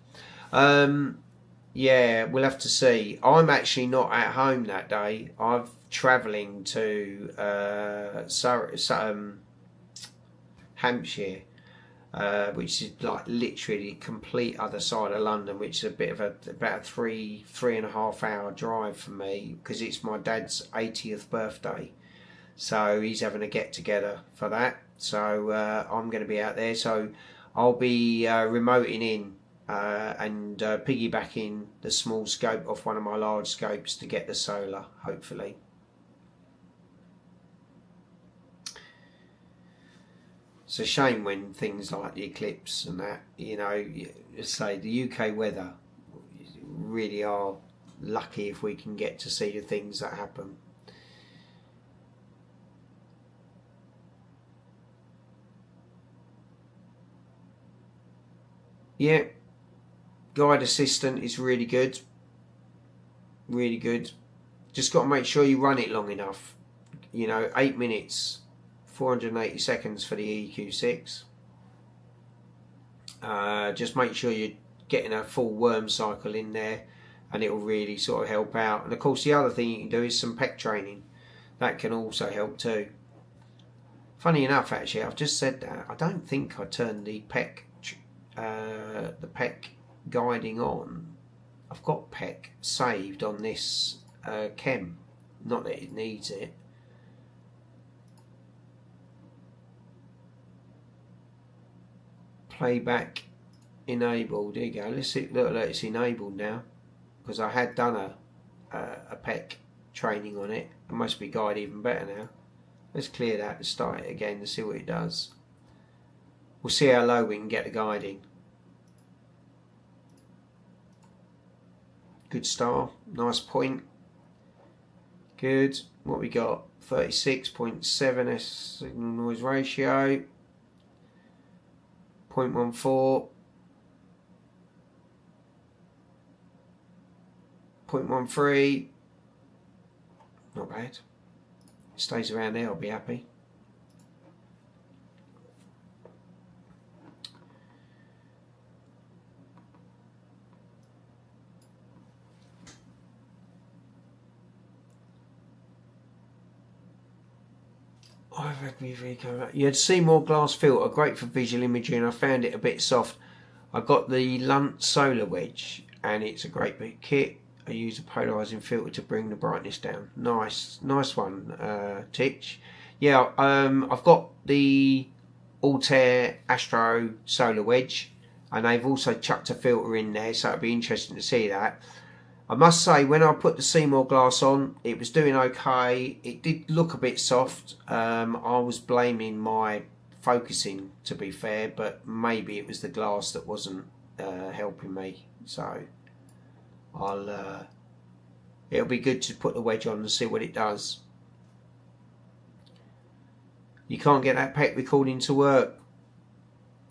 Yeah, we'll have to see. I'm actually not at home that day. I'm travelling to Hampshire, which is like literally complete other side of London, which is about a 3.5 hour drive for me, because it's my dad's 80th birthday, so he's having a get together for that. So I'm going to be out there, so I'll be remoting in and piggybacking the small scope off one of my large scopes to get the solar, hopefully. It's a shame when things like the eclipse and that, you know, say the UK weather, really are lucky if we can get to see the things that happen. Yeah, guide assistant is really good. Really good. Just got to make sure you run it long enough. You know, 8 minutes. 480 seconds for the EQ6. Just make sure you're getting a full worm cycle in there, and it will really sort of help out. And of course the other thing you can do is some PEC training. That can also help too. Funny enough, actually, I've just said that, I don't think I turned the PEC guiding on. I've got PEC saved on this chem. Not that it needs it. Playback enabled. There you go. Let's see. Look, it's enabled now, because I had done a PEC training on it. It must be guide even better now. Let's clear that and start it again to see what it does. We'll see how low we can get the guiding. Good star. Nice point. Good. What we got? 36.7 signal noise ratio. 0.14, 0.13, not bad. It stays around there, I'll be happy. I've had me come. You had Seymour glass filter, great for visual imaging. I found it a bit soft. I got the Lunt solar wedge, and it's a great big kit. I use a polarizing filter to bring the brightness down. Nice one, Titch. Yeah, I've got the Altair Astro solar wedge, and they've also chucked a filter in there, so it'd be interesting to see that. I must say, when I put the Seymour glass on, it was doing okay. It did look a bit soft. I was blaming my focusing, to be fair, but maybe it was the glass that wasn't helping me. So it'll be good to put the wedge on and see what it does. You can't get that PEC recording to work.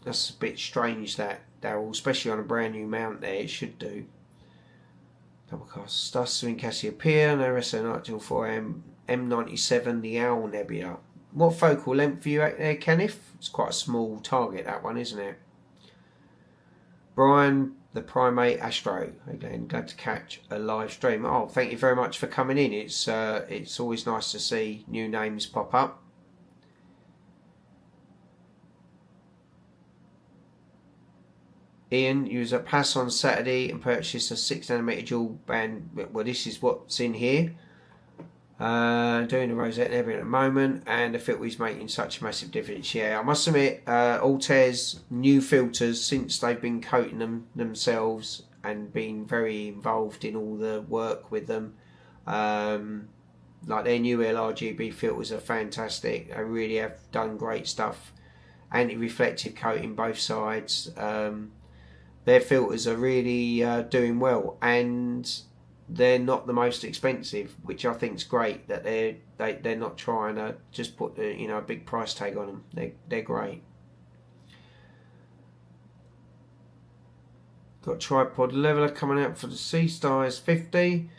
That's a bit strange, that, Daryl, especially on a brand new mount there. It should do. Doublecast Stus in Cassiopeia, no RSO 4 M97, the Owl Nebula. What focal length are you at there, Kenneth? It's quite a small target, that one, isn't it? Brian, the Primate Astro. Again, glad to catch a live stream. Oh, thank you very much for coming in. It's always nice to see new names pop up. Ian, you was at PASS on Saturday and purchased a 6nm dual band. Well, this is what's in here. Doing the Rosette Nebula at the moment, and the filter is making such a massive difference. Yeah, I must admit, Altair's new filters, since they've been coating them themselves and been very involved in all the work with them, like their new LRGB filters are fantastic. They really have done great stuff. Anti-reflective coating both sides. Their filters are really doing well, and they're not the most expensive, which I think is great. That they're not trying to just put a big price tag on them. They're great. Got tripod leveler coming out for the C-Star S50.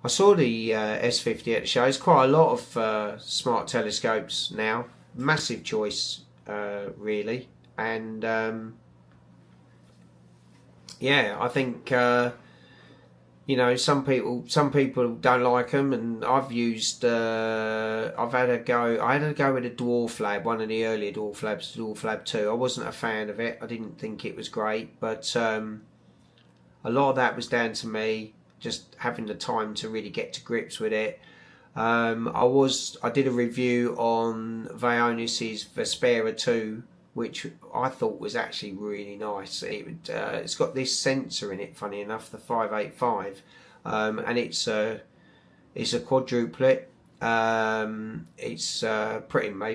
I saw the S50 at the show. There's quite a lot of smart telescopes now. Massive choice, really, and yeah, I think some people don't like them, and I've used I've had a go. I had a go with a Dwarf Lab, one of the earlier Dwarf Labs, Dwarf Lab 2. I wasn't a fan of it. I didn't think it was great, but a lot of that was down to me just having the time to really get to grips with it. I did a review on Vaonis's Vespera 2, which I thought was actually really nice. It's got this sensor in it, funny enough, the 585, and it's a quadruplet. It's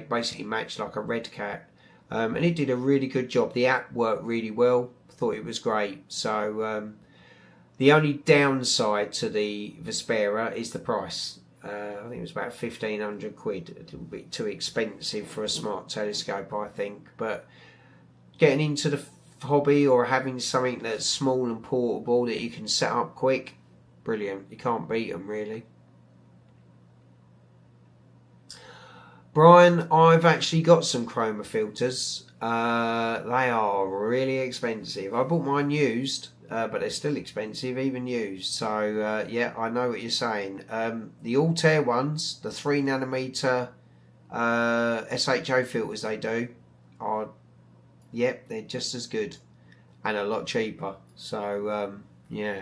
basically matched like a Red Cat, and it did a really good job. The app worked really well. Thought it was great. So the only downside to the Vespera is the price. I think it was about 1,500 quid. A little bit too expensive for a smart telescope, I think. But getting into the hobby, or having something that's small and portable that you can set up quick, brilliant. You can't beat them, really. Brian, I've actually got some chroma filters. They are really expensive. I bought mine used. But they're still expensive, even used. So yeah, I know what you're saying. The Altair ones, the 3nm SHO filters they do are, yep, they're just as good and a lot cheaper. So yeah,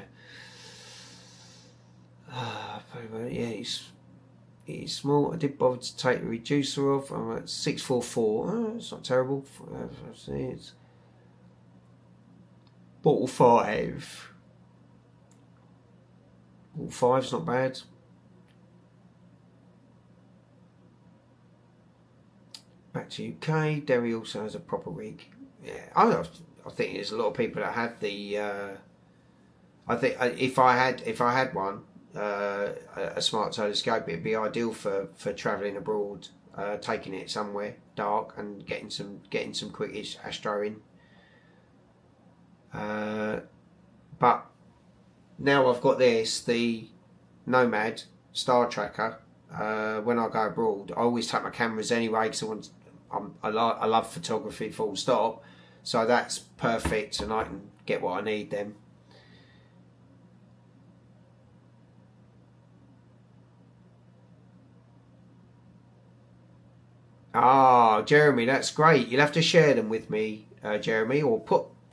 yeah, it's small. I did bother to take the reducer off. I'm at 644. Oh, it's not terrible. It's Bottle 5. Bottle 5's not bad. Back to UK. Derry also has a proper rig. Yeah, I think there's a lot of people that have the. I think if I had one, a smart telescope, it'd be ideal for travelling abroad, taking it somewhere dark and getting some quickish astro in. But now I've got the Nomad Star Tracker. When I go abroad, I always take my cameras anyway because I love photography, full stop. So that's perfect, and I can get what I need then. Ah, Jeremy, that's great. You'll have to share them with me, Jeremy, or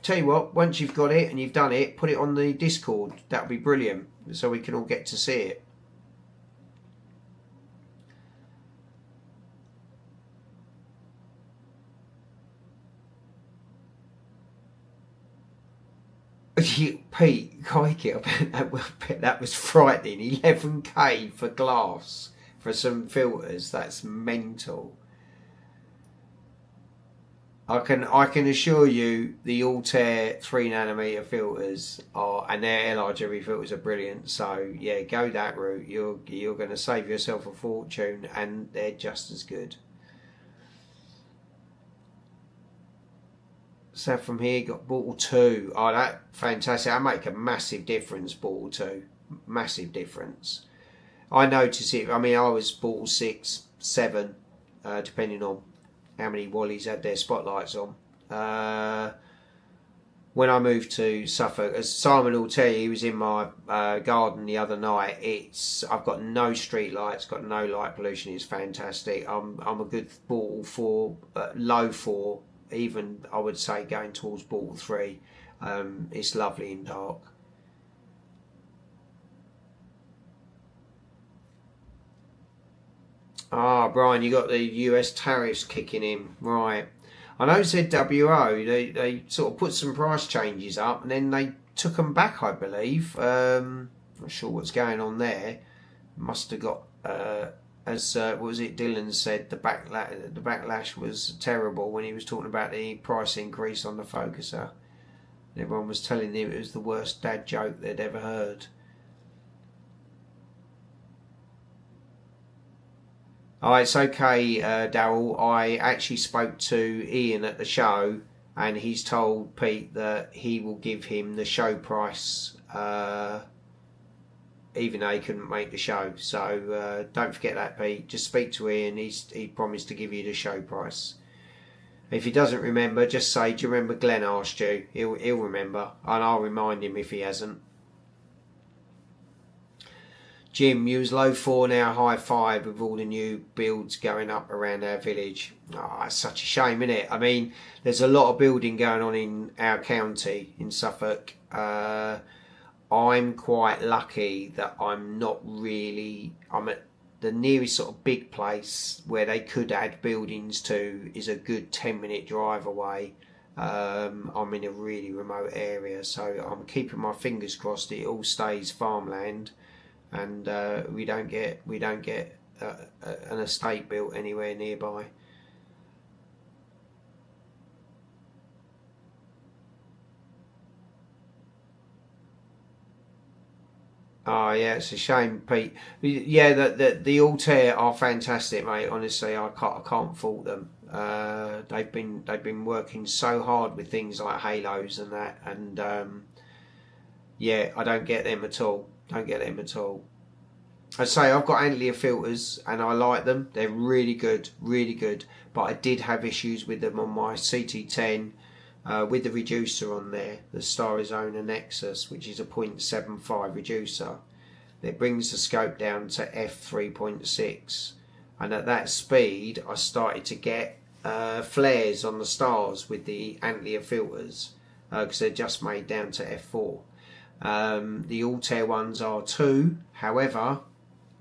tell you what, once you've got it and you've done it, put it on the Discord. That would be brilliant, so we can all get to see it. Pete, crikey, I bet that was frightening. 11k for glass for some filters. That's mental. I can assure you the Altair 3nm filters and their LRGB filters are brilliant. So yeah, go that route. You're going to save yourself a fortune, and they're just as good. So from here, got Bottle 2. Oh, that fantastic! That make a massive difference. Bottle 2, massive difference. I notice it. I mean, I was Bottle 6, 7, depending on how many Wallies had their spotlights on. When I moved to Suffolk, as Simon will tell you, he was in my garden the other night. I've got no street lights, got no light pollution. It's fantastic. I'm a good Bottle 4, low 4 even I would say going towards Ball 3. It's lovely in dark. Brian, you got the US tariffs kicking in, right? I know ZWO, they sort of put some price changes up and then they took them back, I believe. Not sure what's going on there. Must have got, as what was it? Dylan said the backlash was terrible when he was talking about the price increase on the focuser. Everyone was telling him it was the worst dad joke they'd ever heard. Oh, it's okay, Daryl. I actually spoke to Ian at the show, and he's told Pete that he will give him the show price, even though he couldn't make the show. So don't forget that, Pete. Just speak to Ian. He promised to give you the show price. If he doesn't remember, just say, "Do you remember Glenn asked you?" He'll remember, and I'll remind him if he hasn't. Jim, you was low 4 now, high 5 with all the new builds going up around our village. Oh, it's such a shame, isn't it? I mean, there's a lot of building going on in our county, in Suffolk. I'm quite lucky that I'm at the nearest sort of big place where they could add buildings to is a good 10-minute drive away. I'm in a really remote area, so I'm keeping my fingers crossed it all stays farmland. And we don't get an estate built anywhere nearby. Oh yeah, it's a shame, Pete. Yeah, the Altair are fantastic, mate. Honestly, I can't fault them. They've been working so hard with things like halos and that, and yeah, I don't get them at all. Don't get them at all. I say I've got Antlia filters and I like them. They're really good, really good. But I did have issues with them on my CT10 with the reducer on there, the Starizona Nexus, which is a 0.75 reducer. It brings the scope down to f3.6, and at that speed I started to get flares on the stars with the Antlia filters because they're just made down to f4. The Altair ones are 2, however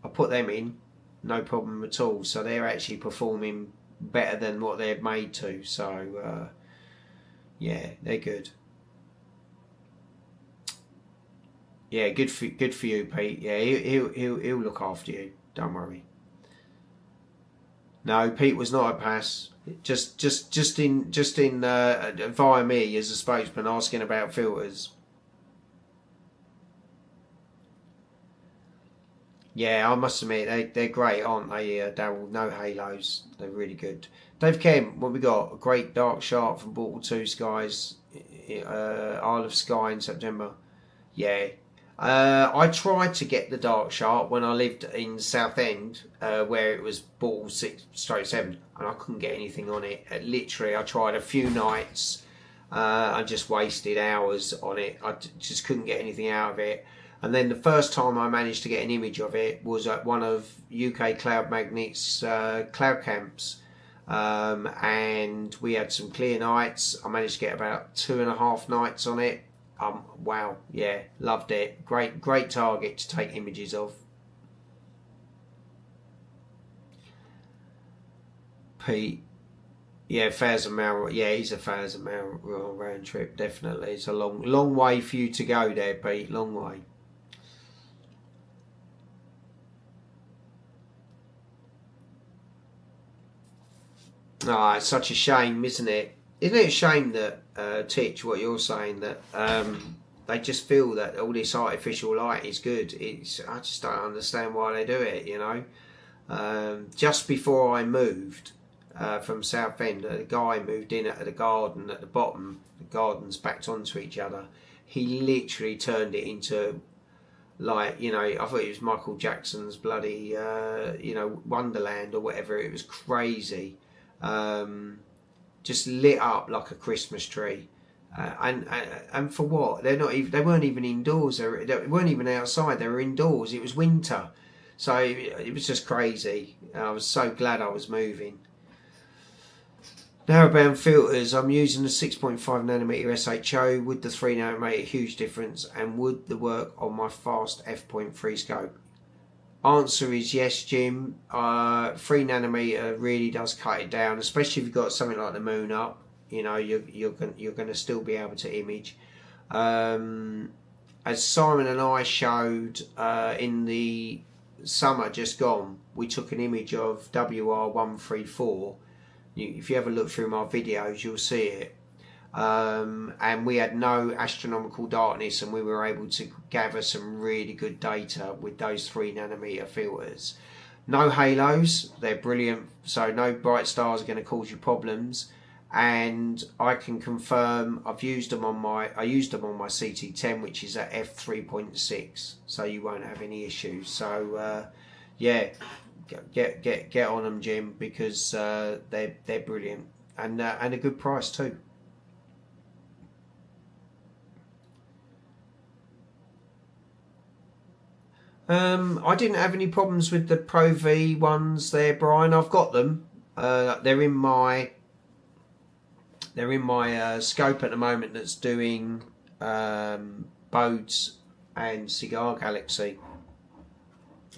I put them in, no problem at all, so they're actually performing better than what they're made to, so yeah, they're good. Yeah, good for you, Pete. Yeah, he'll look after you, don't worry. No, Pete was not a pass. Just in via me as a spokesman asking about filters. Yeah, I must admit they're great, aren't they? Daryl, no halos, they're really good. Dave Kemp, what we got? A great dark shark from Portal 2 Skies, Isle of Skye in September. Yeah, I tried to get the dark shark when I lived in Southend, where it was Portal 6/7, and I couldn't get anything on it. Literally, I tried a few nights. I just wasted hours on it. I just couldn't get anything out of it. And then the first time I managed to get an image of it was at one of UK Cloud Magnet's cloud camps. And we had some clear nights. I managed to get about 2.5 nights on it. Wow, yeah, loved it. Great target to take images of. Pete. Yeah, Thousand Mile. Yeah, he's a 1,000 mile round trip, definitely. It's a long way for you to go there, Pete. Long way. Ah, it's such a shame, isn't it? Isn't it a shame that, Titch, what you're saying, that they just feel that all this artificial light is good? I just don't understand why they do it, you know. Just before I moved from Southend, a guy moved in at the garden at the bottom. The gardens backed onto each other. He literally turned it into, like, you know, I thought it was Michael Jackson's bloody, you know, Wonderland or whatever. It was crazy. Just lit up like a Christmas tree, and for what? They weren't even indoors. They weren't even outside. They were indoors. It was winter, so it was just crazy. I was so glad I was moving. Narrowband filters, I'm using the 6.5nm SHO. Would the 3nm make a huge difference, and would the work on my fast f.3 scope? Answer is yes, Jim. 3nm really does cut it down, especially if you've got something like the moon up. You know, you're going to still be able to image. As Simon and I showed in the summer just gone, we took an image of WR134. If you ever look through my videos, you'll see it. And we had no astronomical darkness, and we were able to gather some really good data with those 3nm filters. No halos, they're brilliant, so no bright stars are going to cause you problems. And I can confirm I used them on my CT10, which is at f3.6, so you won't have any issues. So yeah, get on them, Jim, because they're brilliant, and a good price too. I didn't have any problems with the Pro V ones there, Brian. I've got them. They're in my scope at the moment that's doing Bodes and Cigar Galaxy,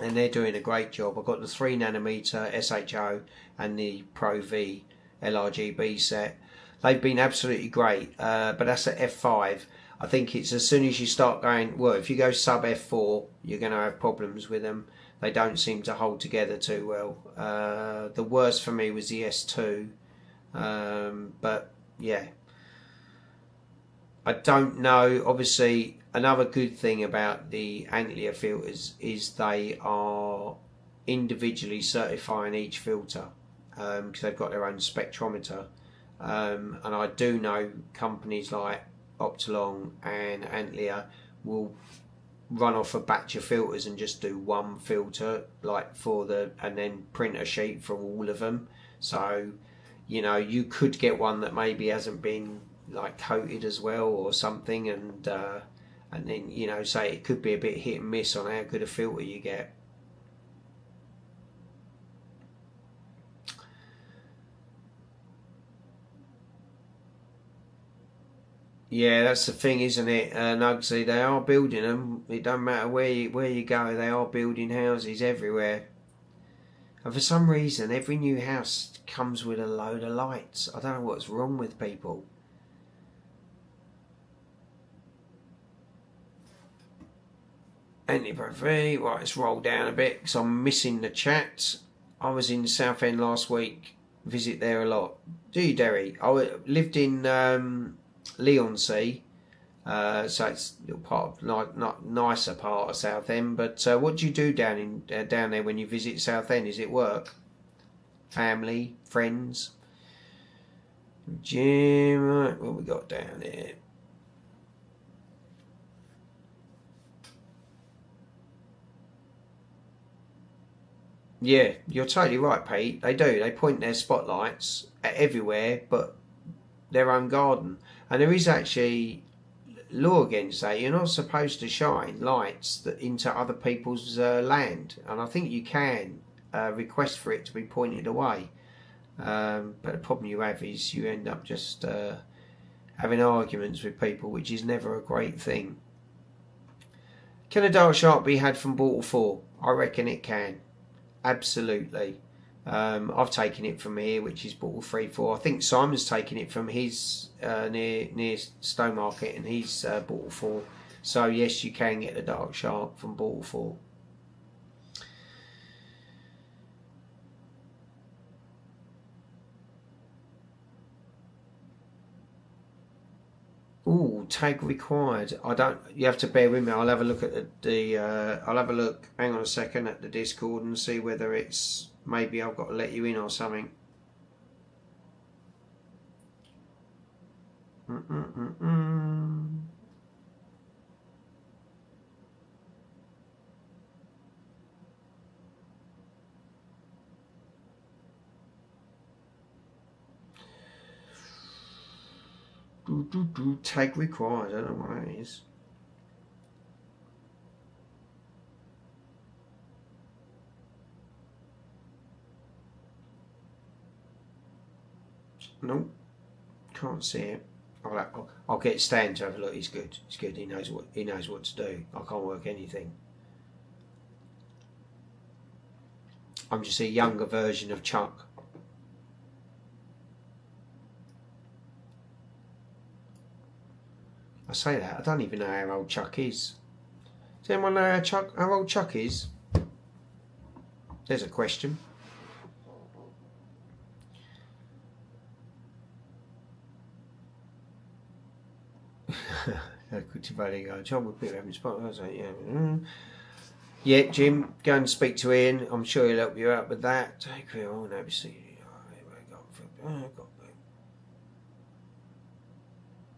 and they're doing a great job. I've got the 3nm SHO and the Pro V LRGB set. They've been absolutely great, but that's at f5. I think it's as soon as you start going, well, if you go sub f4, you're going to have problems with them. They don't seem to hold together too well. The worst for me was the S2, but yeah, I don't know. Obviously, another good thing about the Antlia filters is they are individually certifying each filter, because they've got their own spectrometer, and I do know companies like Optolong and Antlia will run off a batch of filters and just do one filter, like and then print a sheet for all of them. So, you know, you could get one that maybe hasn't been like coated as well or something, and then, you know, say it could be a bit hit and miss on how good a filter you get. Yeah, that's the thing, isn't it, Nugsy? They are building them. It don't matter where you go, they are building houses everywhere. And for some reason, every new house comes with a load of lights. I don't know what's wrong with people. Antibody, right, let's roll down a bit because I'm missing the chat. I was in Southend last week. Visit there a lot. Do you, Derry? I lived in Leonsea, so it's a little part of not nicer part of Southend. But what do you do down there when you visit Southend? Is it work, family, friends, gym? Right, what we got down here? Yeah, you're totally right, Pete. They do. They point their spotlights at everywhere, but their own garden. And there is actually law against that. You're not supposed to shine lights into other people's land, and I think you can request for it to be pointed away. But the problem you have is you end up just having arguments with people, which is never a great thing. Can a dark shark be had from Bottle 4? I reckon it can. Absolutely. I've taken it from here, which is Bottle 3-4. I think Simon's taken it from his near Stowmarket, and he's Bottle 4. So yes, you can get the dark shark from Bottle 4. Ooh, tag required. I don't. You have to bear with me. I'll have a look at I'll have a look. Hang on a second at the Discord and see whether it's maybe I've got to let you in or something. Tag required. I don't know what that is. Nope, can't see it. I'll get Stan to have a look. He's good. He's good. He knows what to do. I can't work anything. I'm just a younger version of Chuck. I say that, I don't even know how old Chuck is. Does anyone know how old Chuck is? There's a question. Yeah, Jim, go and speak to Ian. I'm sure he'll help you out with that.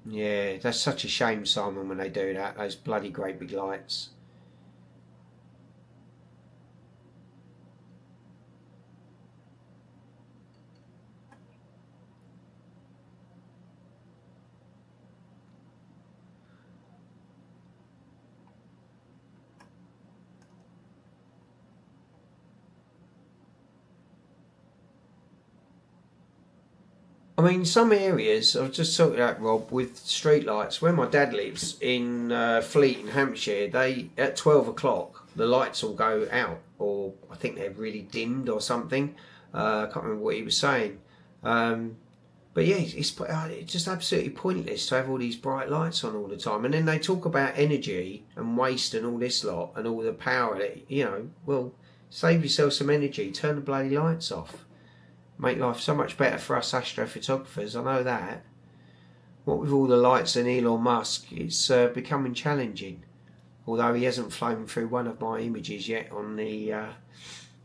Yeah, that's such a shame, Simon, when they do that. Those bloody great big lights. I mean, some areas, I've just talked about, Rob, with street lights. Where my dad lives, in Fleet in Hampshire, at 12 o'clock, the lights all go out. Or I think they're really dimmed or something. I can't remember what he was saying. But yeah, it's just absolutely pointless to have all these bright lights on all the time. And then they talk about energy and waste and all this lot and all the power that, well, save yourself some energy, turn the bloody lights off. Make life so much better for us astrophotographers, I know that. What with all the lights and Elon Musk, it's becoming challenging. Although he hasn't flown through one of my images yet on the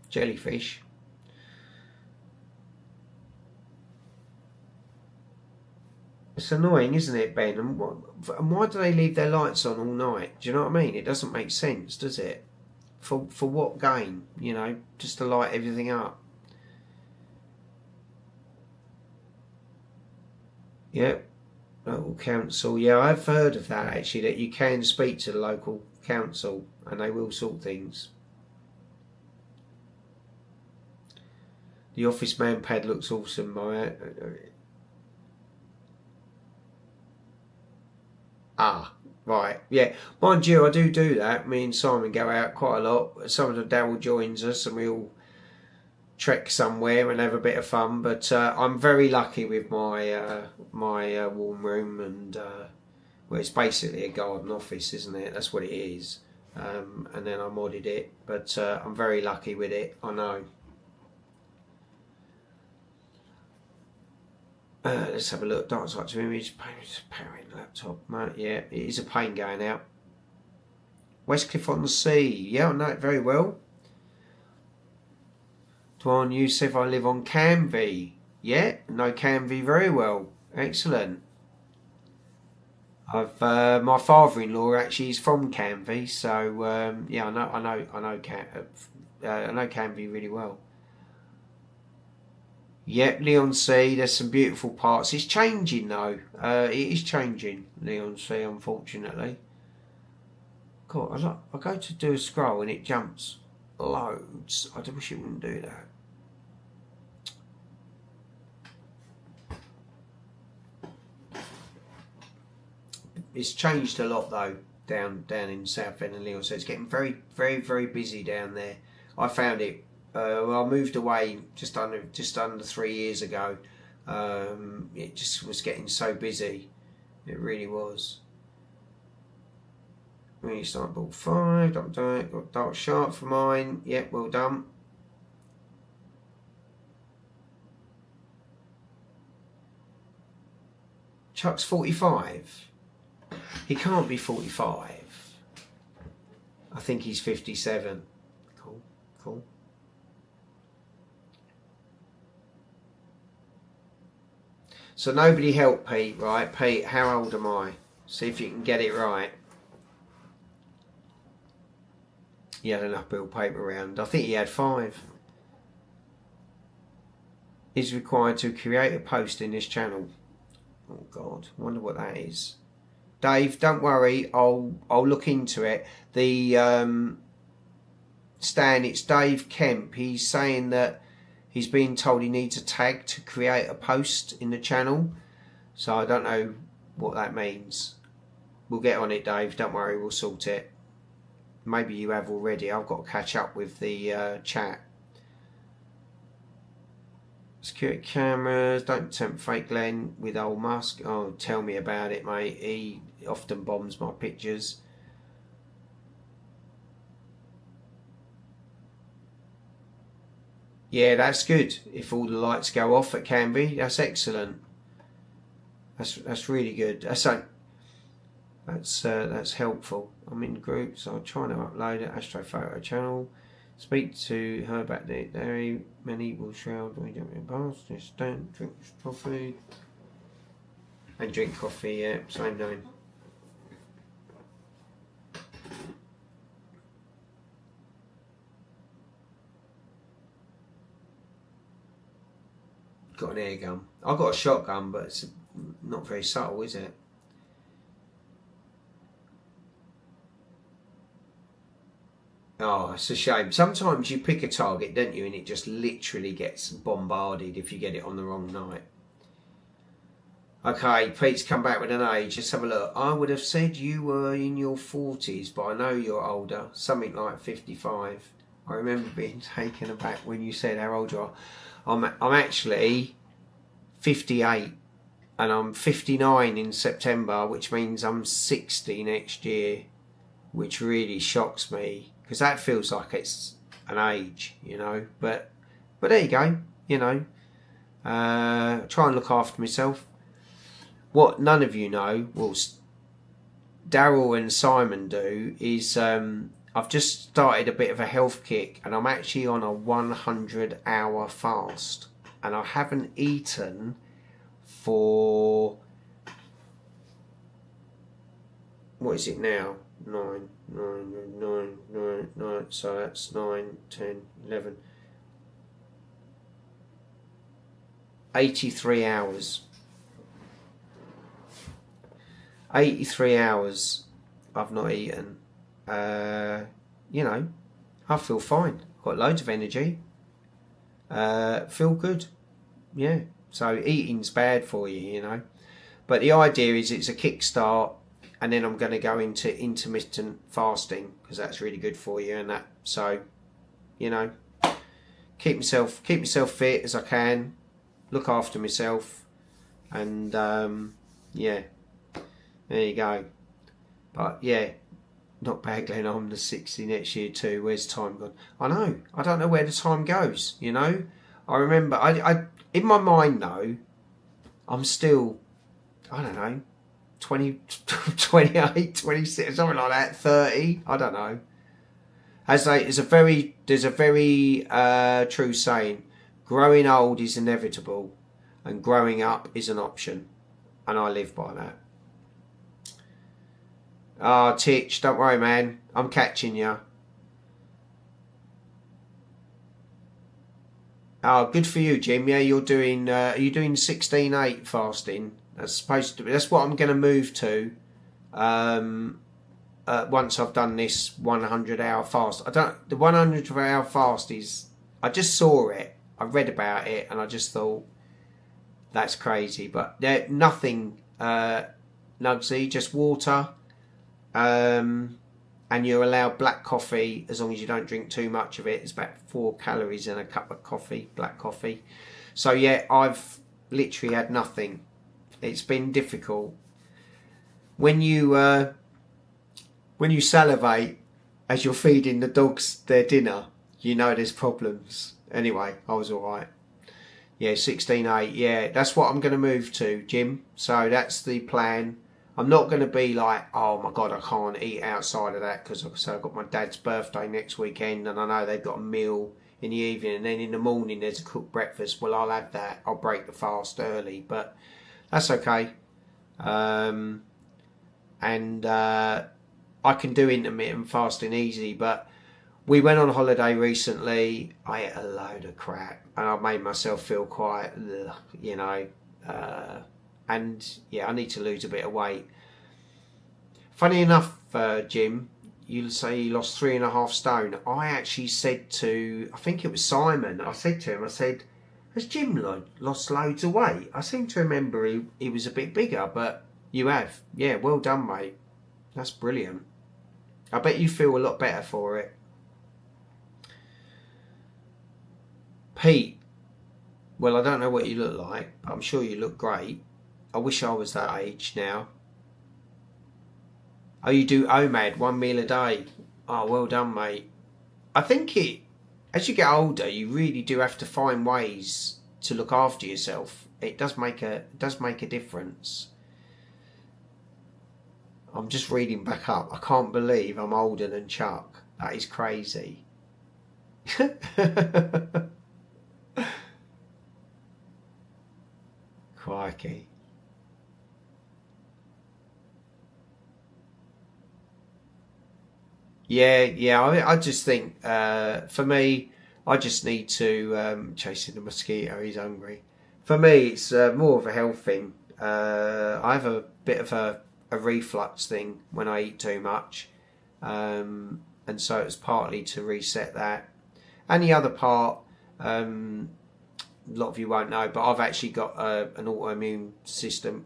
jellyfish. It's annoying, isn't it, Ben? And why do they leave their lights on all night? Do you know what I mean? It doesn't make sense, does it? For what gain? Just to light everything up. Yep, local council. Yeah, I've heard of that actually, that you can speak to the local council and they will sort things. The office man pad looks awesome, Maya. Right, yeah. Mind you, I do that. Me and Simon go out quite a lot. Some of the Daryl joins us and we all trek somewhere and have a bit of fun, but I'm very lucky with my my warm room, and well, it's basically a garden office, isn't it? That's what it is. And then I modded it, but I'm very lucky with it, I know. Let's have a look. Dark side to image, powering laptop. Yeah, it is a pain going out. Westcliff on the Sea. Yeah, I know it very well. Dwan Youssef, I live on Canvey. Yeah, know Canvey very well. Excellent. I've my father-in-law actually is from Canvey, so yeah, I know Canvey really well. Yep, Leon Sea. There's some beautiful parts. It's changing though. It is changing, Leon Sea, unfortunately. God, I go to do a scroll and it jumps loads. I wish it wouldn't do that. It's changed a lot though down in South End and Leon, so it's getting very, very, very busy down there. I found it. I moved away just under 3 years ago. It just was getting so busy. It really was. We start ball 5. Got dark sharp for mine. Yep, well done. Chuck's 45. He can't be 45. I think he's 57. Cool. So nobody help Pete, right? Pete, how old am I? See if you can get it right. He had enough bill paper around. I think he had 5. Is required to create a post in this channel. Oh God, I wonder what that is. Dave, don't worry, I'll look into it. The Stan, it's Dave Kemp. He's saying that He's being told he needs a tag to create a post in the channel. So I don't know what that means. We'll get on it, Dave. Don't worry, we'll sort it. Maybe you have already. I've got to catch up with the chat. Security cameras. Don't tempt fake Glenn with old Musk. Oh, tell me about it, mate. He often bombs my pictures. Yeah, that's good. If all the lights go off, it can be. That's excellent. That's really good. That's helpful. I'm in groups. So I'm trying to upload an Astrophoto channel. Speak to her about the very many will shroud. We don't get past. Just don't drink coffee. And drink coffee. Yeah, same name. Got an air gun. I've got a shotgun, but it's not very subtle, is it? Oh, it's a shame. Sometimes you pick a target, don't you, and it just literally gets bombarded if you get it on the wrong night. Okay, Pete's come back with an age. Let's have a look. I would have said you were in your 40s, but I know you're older. Something like 55. I remember being taken aback when you said how old you are. I'm actually 58 and I'm 59 in September, which means I'm 60 next year, which really shocks me because that feels like it's an age, you know. But there you go, you know. Try and look after myself. What none of you know, well, Daryl and Simon do, is I've just started a bit of a health kick and I'm actually on a 100-hour fast and I haven't eaten for, what is it now? 9, so that's 9, 10, 11, 83 hours. 83 hours I've not eaten. You know, I feel fine. Got loads of energy. Feel good. Yeah. So eating's bad for you, you know. But the idea is it's a kickstart, and then I'm going to go into intermittent fasting because that's really good for you, and that. So, you know, keep myself fit as I can, look after myself, and yeah, there you go. But yeah. Not bad, Glenn. I'm the 60 next year too. Where's time gone? I know. I don't know where the time goes. You know. I remember. I in my mind though, I'm still. I don't know. 20, 28, 26, something like that. 30. I don't know. There's a very true saying. Growing old is inevitable, and growing up is an option, and I live by that. Oh, Titch, don't worry, man. I'm catching you. Oh, good for you, Jim. Yeah, you're doing. Are you doing 16/8 fasting? That's supposed to be. That's what I'm going to move to. Once I've done this 100-hour fast. The 100-hour fast is. I just saw it. I read about it, and I just thought that's crazy. But nothing, Nugsy. Just water. And you're allowed black coffee as long as you don't drink too much of it. It's about 4 calories in a cup of coffee, black coffee. So yeah, I've literally had nothing. It's been difficult. When you salivate as you're feeding the dogs their dinner, you know there's problems. Anyway, I was all right. Yeah, 16/8. Yeah, that's what I'm going to move to, Jim. So that's the plan. I'm not going to be like, oh my God, I can't eat outside of that because I've got my dad's birthday next weekend and I know they've got a meal in the evening and then in the morning there's a cooked breakfast. Well, I'll have that. I'll break the fast early, but that's okay. And I can do intermittent fasting easy, but we went on holiday recently. I ate a load of crap and I made myself feel quite, you know, and yeah, I need to lose a bit of weight. Funny enough, Jim, you say you lost 3.5 stone. I actually said to, I think it was Simon, I said to him, I said, has Jim lost loads of weight? I seem to remember he was a bit bigger, but you have. Yeah, well done, mate. That's brilliant. I bet you feel a lot better for it. Pete, well, I don't know what you look like, but I'm sure you look great. I wish I was that age now. Oh, you do OMAD, 1 meal a day. Oh, well done, mate. I think as you get older, you really do have to find ways to look after yourself. It does make a difference. I'm just reading back up. I can't believe I'm older than Chuck. That is crazy. Crikey. Yeah. I just think for me, I just need to chasing the mosquito. He's hungry. For me, it's more of a health thing. I have a bit of a reflux thing when I eat too much, and so it's partly to reset that. And the other part, a lot of you won't know, but I've actually got an autoimmune system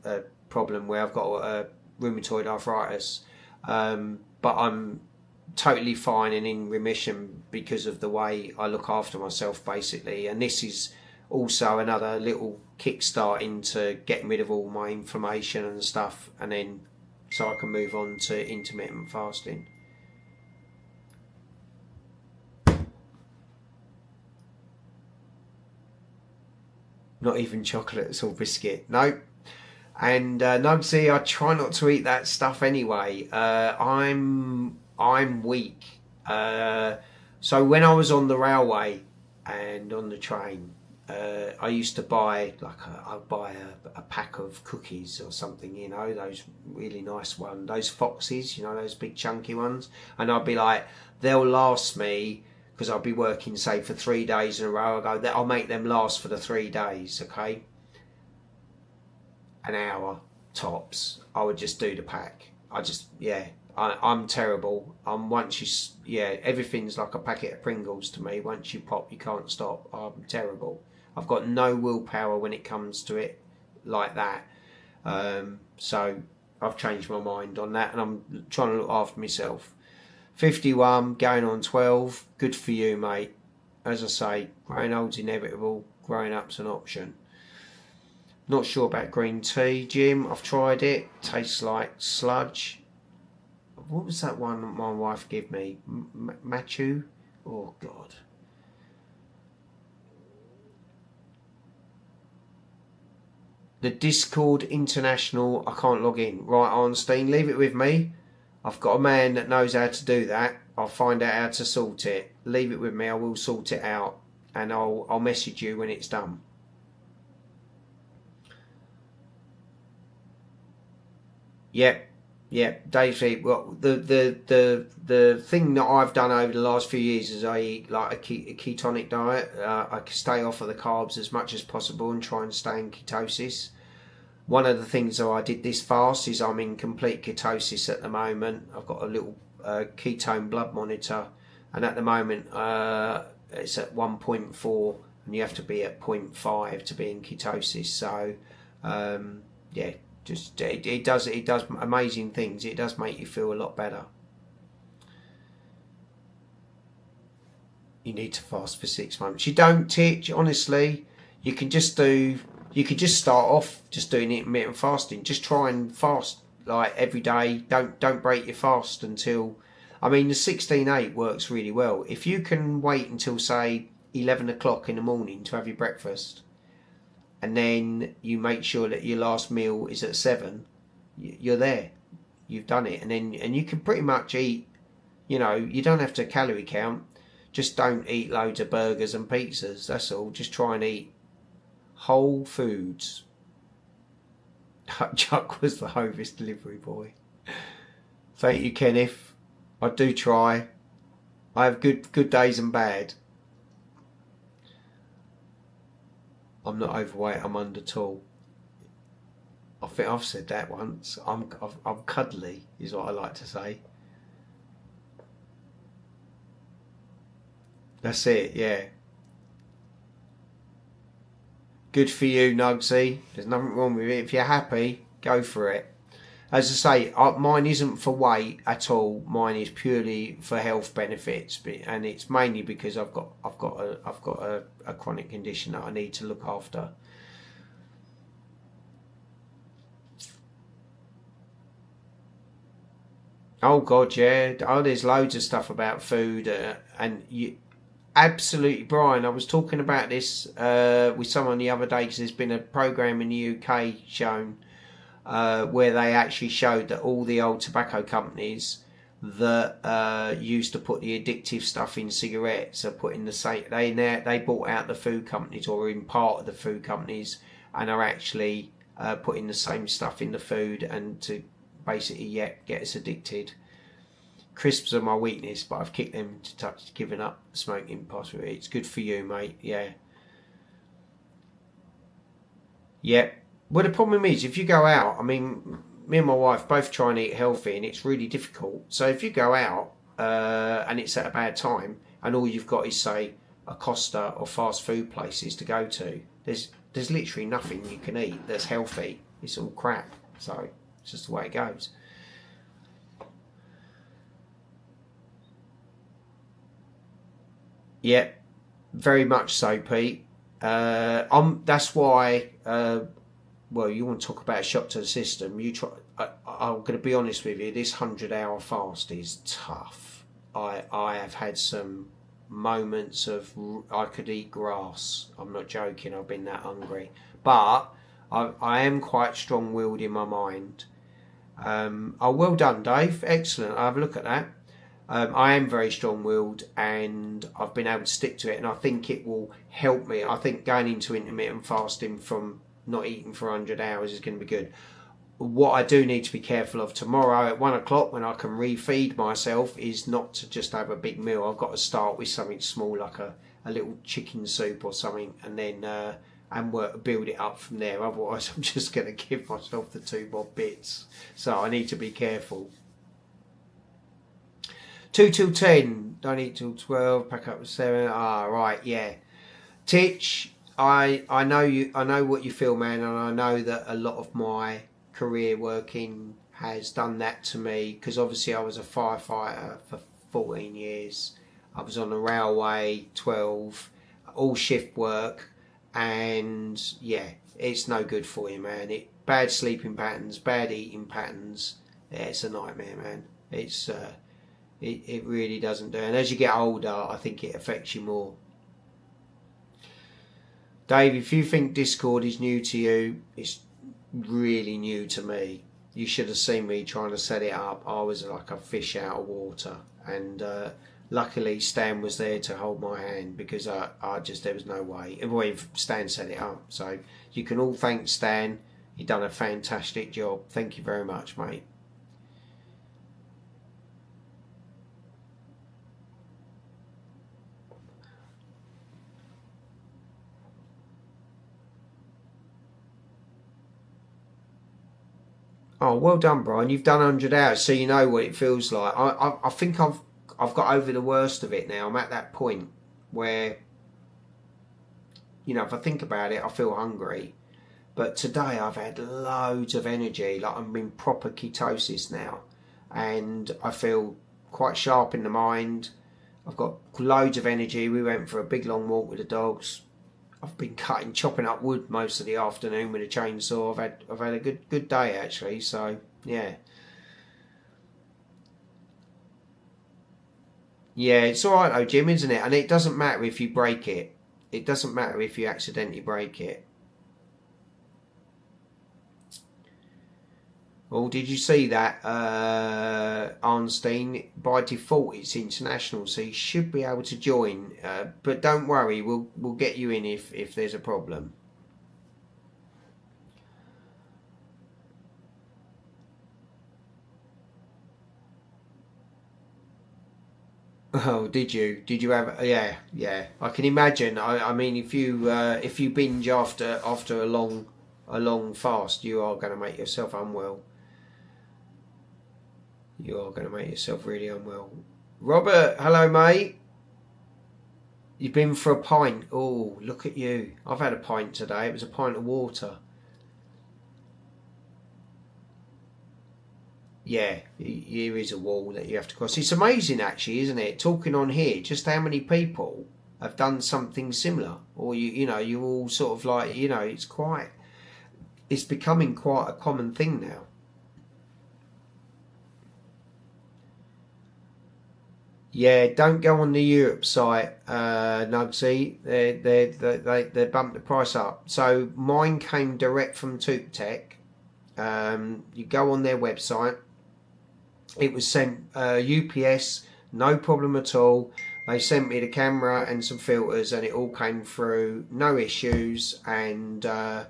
problem where I've got rheumatoid arthritis, but I'm totally fine and in remission because of the way I look after myself, basically. And this is also another little kickstart into getting rid of all my inflammation and stuff, and then so I can move on to intermittent fasting. Not even chocolate, it's all biscuit. No. And Nugsy, I try not to eat that stuff anyway. I'm weak. So when I was on the railway and on the train, I used to buy a pack of cookies or something, you know, those really nice ones, those Foxes, you know, those big chunky ones. And I'd be like, they'll last me, because I'll be working, say, for 3 days in a row. I go, I'll make them last for the 3 days, okay? An hour tops. I would just do the pack. I'm terrible. Everything's like a packet of Pringles to me. Once you pop, you can't stop. I'm terrible. I've got no willpower when it comes to it like that. So I've changed my mind on that, and I'm trying to look after myself. 51, going on 12. Good for you, mate. As I say, growing old's inevitable. Growing up's an option. Not sure about green tea, Jim. I've tried it. Tastes like sludge. What was that one my wife gave me? Machu? Oh, God. The Discord International, I can't log in. Right, Arnstein, leave it with me. I've got a man that knows how to do that. I'll find out how to sort it. Leave it with me. I will sort it out, and I'll message you when it's done. Yep, Dave. Well, the thing that I've done over the last few years is I eat like a ketonic diet. I stay off of the carbs as much as possible and try and stay in ketosis. One of the things that I did this fast is I'm in complete ketosis at the moment. I've got a little ketone blood monitor, and at the moment it's at 1.4, and you have to be at 0.5 to be in ketosis. So just it does amazing things. It does make you feel a lot better. You need to fast for 6 months. You don't, Titch, honestly. You can just start off just doing intermittent fasting. Just try and fast like every day. Don't break your fast until, I mean, the 16/8 works really well. If you can wait until, say, 11 o'clock in the morning to have your breakfast, and then you make sure that your last meal is at 7, you're there. You've done it. And you can pretty much eat, you know, you don't have to calorie count. Just don't eat loads of burgers and pizzas. That's all. Just try and eat whole foods. Chuck was the Hovis delivery boy. Thank you, Kenneth. I do try. I have good days and bad. I'm not overweight, I'm under tall. I think I've said that once. I'm cuddly, is what I like to say. That's it, yeah. Good for you, Nugsy. There's nothing wrong with it. If you're happy, go for it. As I say, mine isn't for weight at all. Mine is purely for health benefits, and it's mainly because I've got a chronic condition that I need to look after. Oh God, yeah. Oh, there's loads of stuff about food, and you absolutely, Brian. I was talking about this with someone the other day because there's been a program in the UK shown. Where they actually showed that all the old tobacco companies that used to put the addictive stuff in cigarettes are putting the same. They bought out the food companies, or in part of the food companies, and are actually putting the same stuff in the food, and to basically get us addicted. Crisps are my weakness, but I've kicked them to touch, giving up smoking possibly. It's good for you, mate. Yeah. Yep. Well, the problem is, if you go out, I mean, me and my wife both try and eat healthy, and it's really difficult. So if you go out and it's at a bad time, and all you've got is, say, a Costa or fast food places to go to, there's literally nothing you can eat that's healthy. It's all crap. So it's just the way it goes. Yeah, very much so, Pete. That's why. Well, you want to talk about a shock to the system. I'm going to be honest with you. This 100-hour fast is tough. I have had some moments of I could eat grass. I'm not joking. I've been that hungry, but I am quite strong-willed in my mind. Oh, well done, Dave. Excellent. I'll have a look at that. I am very strong-willed, and I've been able to stick to it, and I think it will help me. I think going into intermittent fasting from not eating for 100 hours is going to be good. What I do need to be careful of tomorrow at 1 o'clock, when I can refeed myself, is not to just have a big meal. I've got to start with something small, like a little chicken soup or something, and then build it up from there. Otherwise, I'm just going to give myself the 2 more bits. So I need to be careful. 2 till 10, don't eat till 12, pack up at 7. Right, yeah. Titch, I know you. I know what you feel, man, and I know that a lot of my career working has done that to me, because obviously I was a firefighter for 14 years. I was on the railway 12, all shift work, and yeah, it's no good for you, man. Bad sleeping patterns, bad eating patterns. Yeah, it's a nightmare, man. It's it really doesn't do. And as you get older, I think it affects you more. Dave, if you think Discord is new to you, it's really new to me. You should have seen me trying to set it up. I was like a fish out of water, and luckily Stan was there to hold my hand, because there was no way. Well, Stan set it up, so you can all thank Stan. He done a fantastic job. Thank you very much, mate. Oh, well done, Brian. You've done 100 hours, so you know what it feels like. I think I've got over the worst of it now. I'm at that point where, if I think about it, I feel hungry. But today I've had loads of energy. Like, I'm in proper ketosis now. And I feel quite sharp in the mind. I've got loads of energy. We went for a big long walk with the dogs. I've been chopping up wood most of the afternoon with a chainsaw. I've had a good day, actually. So yeah, it's all right though, Jim, isn't it? And it doesn't matter if you break it. It doesn't matter if you accidentally break it. Well, did you see that, Arnstein? By default, it's international, so you should be able to join. But don't worry, we'll get you in if there's a problem. Oh, did you? Did you have? Yeah. I can imagine. I mean, if you binge after a long fast, you are going to make yourself unwell. You are going to make yourself really unwell. Robert, hello, mate. You've been for a pint. Oh, look at you. I've had a pint today. It was a pint of water. Yeah, here is a wall that you have to cross. It's amazing actually, isn't it? Talking on here, just how many people have done something similar. Or you know, you're all sort of like, you know, it's becoming quite a common thing now. Yeah, don't go on the Europe site, Nugsy. They bumped the price up. So mine came direct from Touptek. You go on their website. It was sent UPS, no problem at all. They sent me the camera and some filters, and it all came through, no issues. And yeah,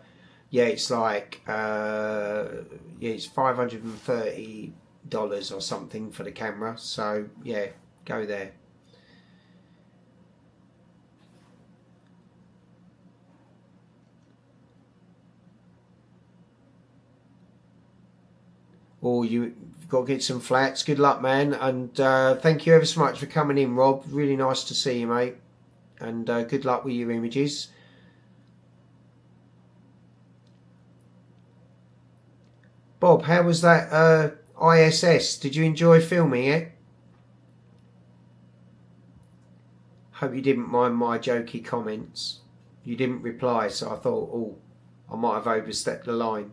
it's like yeah, it's $530 or something for the camera. So yeah. Go there. Or you've got to get some flats. Good luck, man. And thank you ever so much for coming in, Rob. Really nice to see you, mate. And good luck with your images. Bob, how was that ISS? Did you enjoy filming it? Hope you didn't mind my jokey comments. You didn't reply, so I thought, oh, I might have overstepped the line.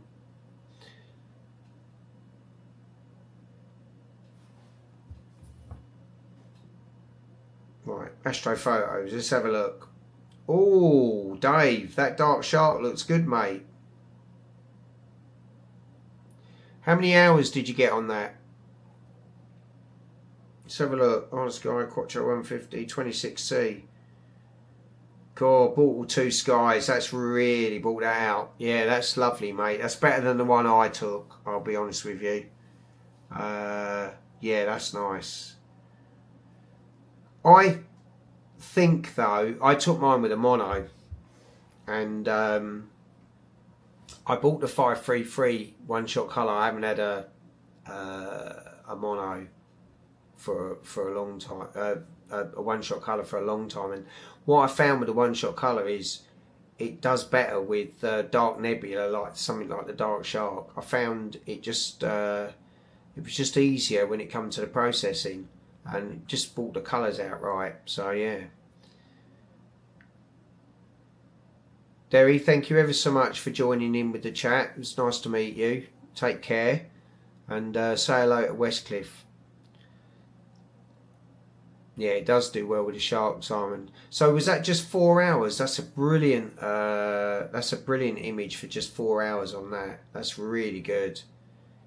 Right, astrophotos, let's have a look. Oh, Dave, that dark shark looks good, mate. How many hours did you get on that? Let's have a look. On Sky, Quattro 150, 26C. God, bought all 2 skies. That's really brought that out. Yeah, that's lovely, mate. That's better than the one I took, I'll be honest with you. Yeah, that's nice. I think, though, I took mine with a mono. And I bought the 533 one-shot colour. I haven't had a mono for a long time, a one-shot colour for a long time. And what I found with the one-shot colour is it does better with dark nebula, like something like the dark shark. I found it just it was just easier when it comes to the processing, and it just brought the colours out right. So yeah. Derry, thank you ever so much for joining in with the chat. It's nice to meet you. Take care, and say hello to Westcliff. Yeah, it does do well with the shark, Simon. So was that just 4 hours? That's a brilliant image for just 4 hours on that. That's really good.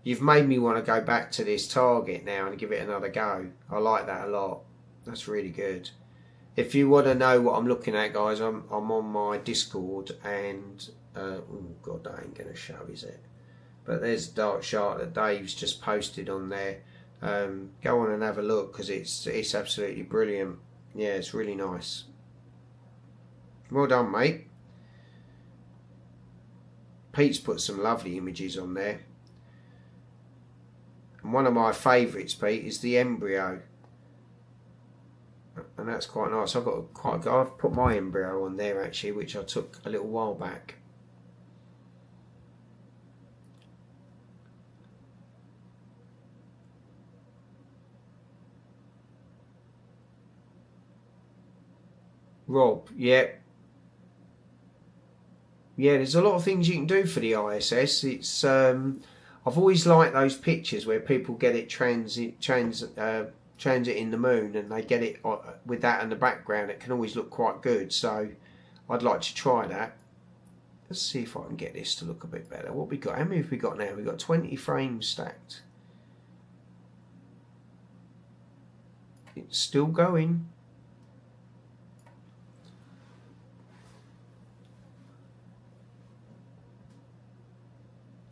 You've made me want to go back to this target now and give it another go. I like that a lot. That's really good. If you want to know what I'm looking at, guys, I'm on my Discord, and oh god, that ain't gonna show, is it? But there's a dark shark that Dave's just posted on there. Go on and have a look, because it's absolutely brilliant. Yeah, it's really nice. Well done, mate. Pete's put some lovely images on there. And one of my favourites, Pete, is the embryo. And that's quite nice. I've put my embryo on there actually, which I took a little while back. Rob, yeah. Yeah, there's a lot of things you can do for the ISS. It's I've always liked those pictures where people get it transit in the moon, and they get it with that in the background. It can always look quite good, so I'd like to try that. Let's see if I can get this to look a bit better. What we got? How many have we got now? We've got 20 frames stacked. It's still going.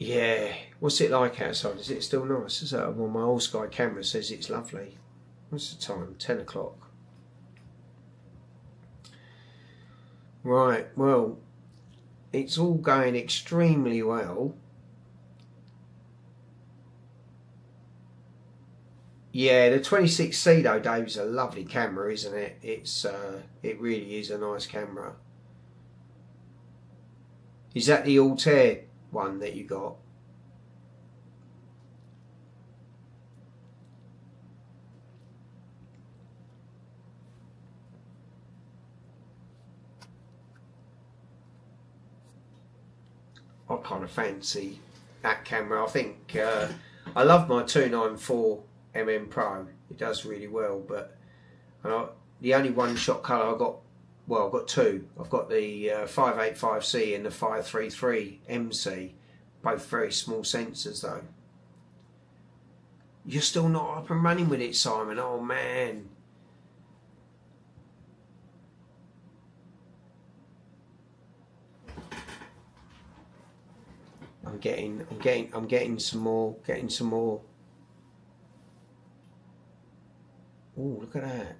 Yeah, what's it like outside? Is it still nice? Is that? Well, my old Sky camera says it's lovely. What's the time? 10 o'clock. Right, well, it's all going extremely well. Yeah, the 26C though, Dave, is a lovely camera, isn't it? It really is a nice camera. Is that the Altair one that you got? I kind of fancy that camera. I think I love my 294mm Pro. It does really well, but the only one-shot colour I got, well, I've got two. I've got the 585C and the 533MC, both very small sensors though. You're still not up and running with it, Simon. Oh man. I'm getting some more. Oh, look at that.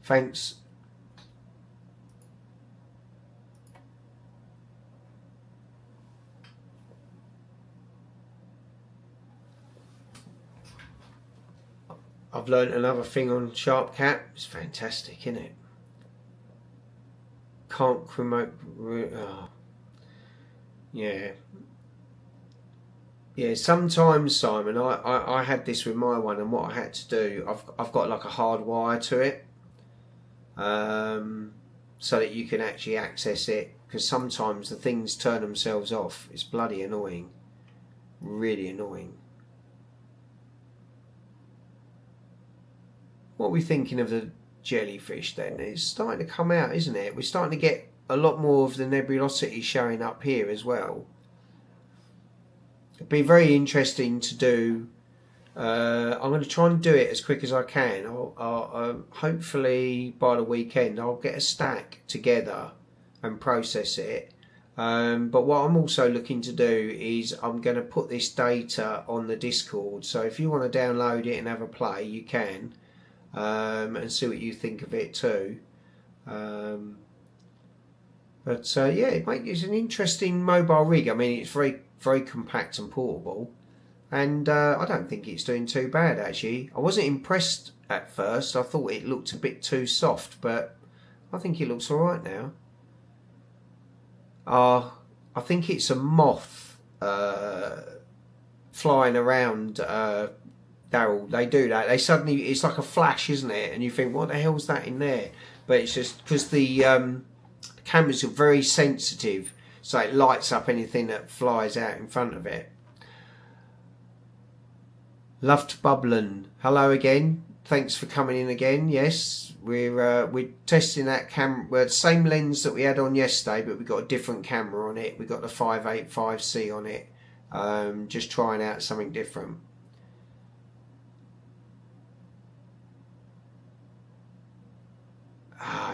Thanks. I've learned another thing on Sharp Cap. It's fantastic, isn't it? Can't remote. Oh. Yeah. Yeah. Sometimes, Simon, I had this with my one, and what I had to do, I've got like a hard wire to it, so that you can actually access it. Because sometimes the things turn themselves off. It's bloody annoying. Really annoying. What are we thinking of the jellyfish then? It's starting to come out, isn't it? We're starting to get a lot more of the nebulosity showing up here as well. It'd be very interesting to do. I'm going to try and do it as quick as I can. I'll hopefully by the weekend I'll get a stack together and process it. But what I'm also looking to do is I'm going to put this data on the Discord. So if you want to download it and have a play, you can. And see what you think of it too. Yeah, it's an interesting mobile rig. I mean, it's very, very compact and portable, and I don't think it's doing too bad actually. I wasn't impressed at first. I thought it looked a bit too soft, but I think it looks all right now. I think it's a moth flying around. Daryl, they do that. They suddenly, it's like a flash, isn't it? And you think, what the hell's that in there? But it's just because the cameras are very sensitive, so it lights up anything that flies out in front of it. Loved Bubbling. Hello again. Thanks for coming in again. Yes, we're testing that camera. Well, the same lens that we had on yesterday, but we've got a different camera on it. We've got the 585C on it. Just trying out something different.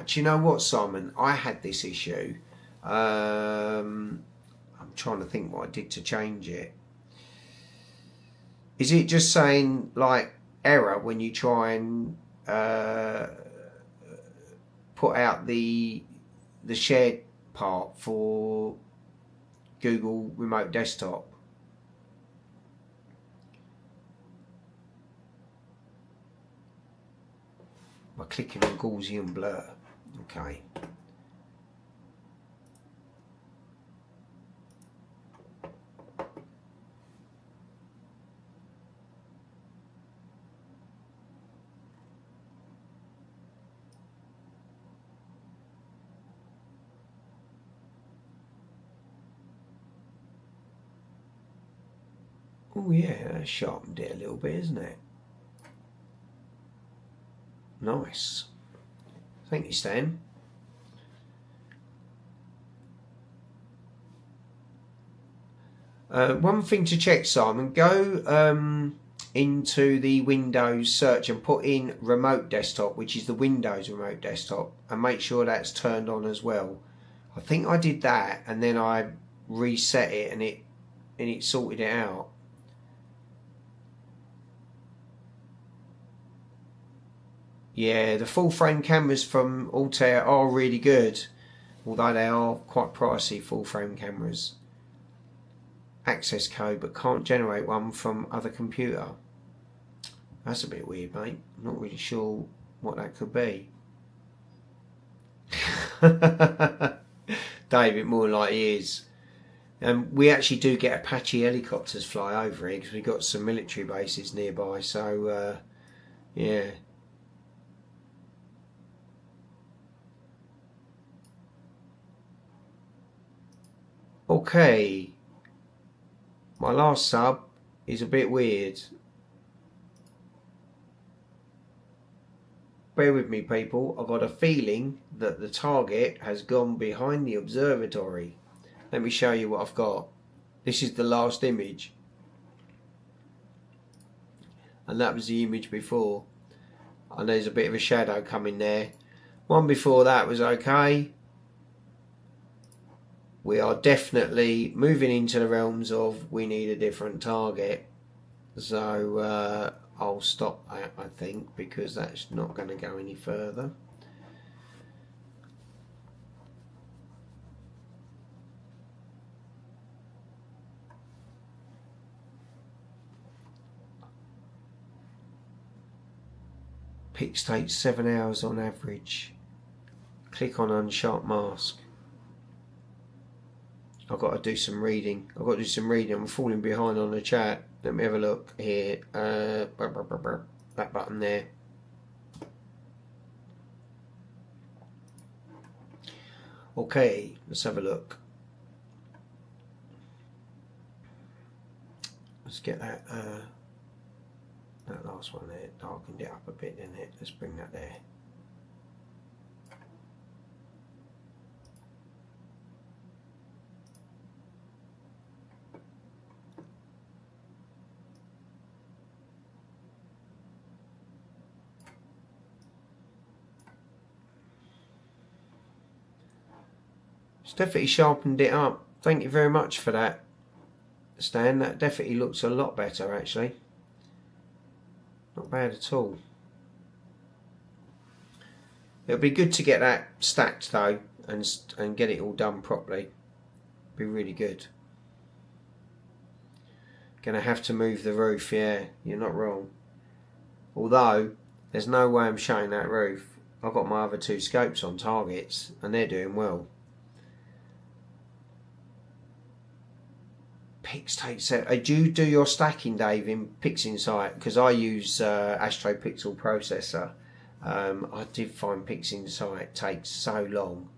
Do you know what, Simon? I had this issue. I'm trying to think what I did to change it. Is it just saying like error when you try and put out the shared part for Google Remote Desktop? By clicking on Gaussian blur. Okay. Oh yeah, that sharpened it a little bit, isn't it? Nice. Thank you, Stan. One thing to check, Simon, go into the Windows search and put in Remote Desktop, which is the Windows Remote Desktop, and make sure that's turned on as well. I think I did that, and then I reset it, and it sorted it out. Yeah, the full frame cameras from Altair are really good, although they are quite pricey, full frame cameras. Access code, but can't generate one from other computer. That's a bit weird, mate. I'm not really sure what that could be. David, more like he is. We actually do get Apache helicopters fly over here because we've got some military bases nearby, so yeah. Okay, my last sub is a bit weird. Bear with me, people. I've got a feeling that the target has gone behind the observatory. Let me show you what I've got. This is the last image. And that was the image before. And there's a bit of a shadow coming there. One before that was okay. We are definitely moving into the realms of we need a different target. So I'll stop that, I think, because that's not going to go any further. Pics take 7 hours on average. Click on unsharp mask. I've got to do some reading. I'm falling behind on the chat. Let me have a look here. That button there. Okay, let's have a look. Let's get that last one there. Darkened it up a bit, didn't it? Let's bring that there. It's definitely sharpened it up. Thank you very much for that, Stan. That definitely looks a lot better, actually. Not bad at all. It'll be good to get that stacked though, and get it all done properly. Be really good. Gonna have to move the roof, yeah, you're not wrong. Although, there's no way I'm showing that roof. I've got my other two scopes on targets, and they're doing well. Pics take set. Do you do your stacking, Dave, in PixInsight? Because I use AstroPixel processor. I did find PixInsight takes so long.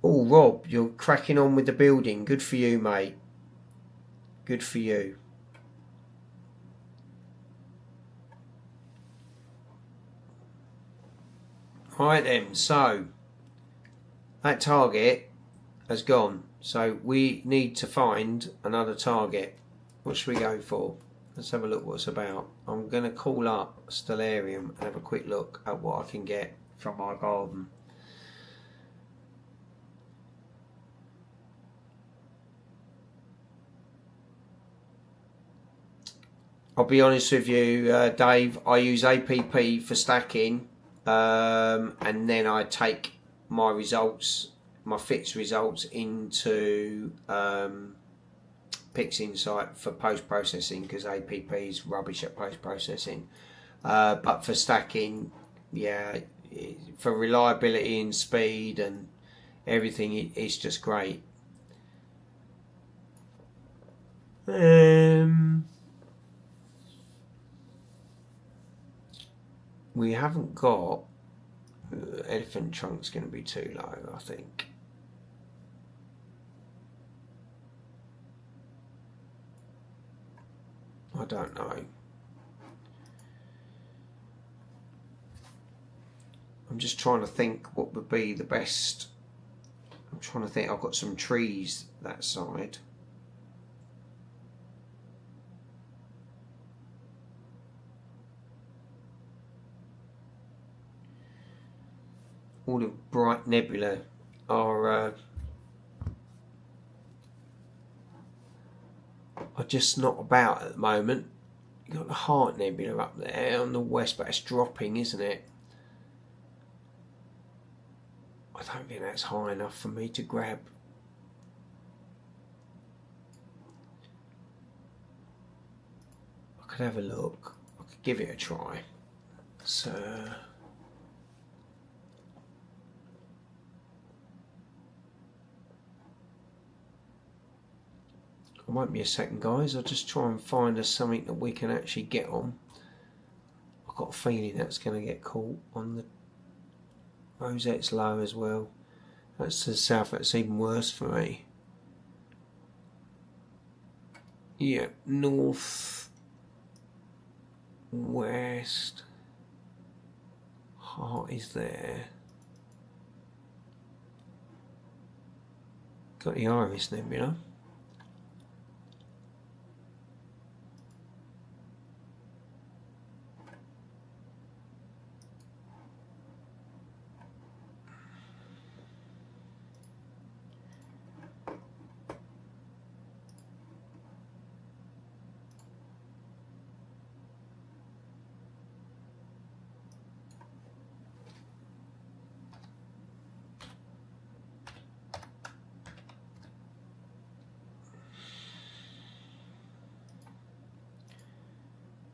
Oh, Rob, you're cracking on with the building. Good for you, mate. Good for you. Right then, so that target has gone. So we need to find another target. What should we go for? Let's have a look what it's about. I'm going to call up Stellarium and have a quick look at what I can get from my garden. I'll be honest with you, Dave, I use APP for stacking, and then I take my results, my fits results, into PixInsight for post-processing, because APP is rubbish at post-processing. But for stacking, yeah, for reliability and speed and everything, it's just great. We haven't got elephant trunk's going to be too low, I think. I don't know. I'm just trying to think what would be the best. I'm trying to think. I've got some trees that side. All the bright nebula are are just not about at the moment. You've got the Heart Nebula up there on the west, but it's dropping, isn't it? I don't think that's high enough for me to grab. I could have a look. I could give it a try. So it won't be a second, guys. I'll just try and find us something that we can actually get on. I've got a feeling that's going to get caught on the rosette's low as well. That's to the south. That's even worse for me. Yeah, north, west. Heart is there. Got the Iris Nebula.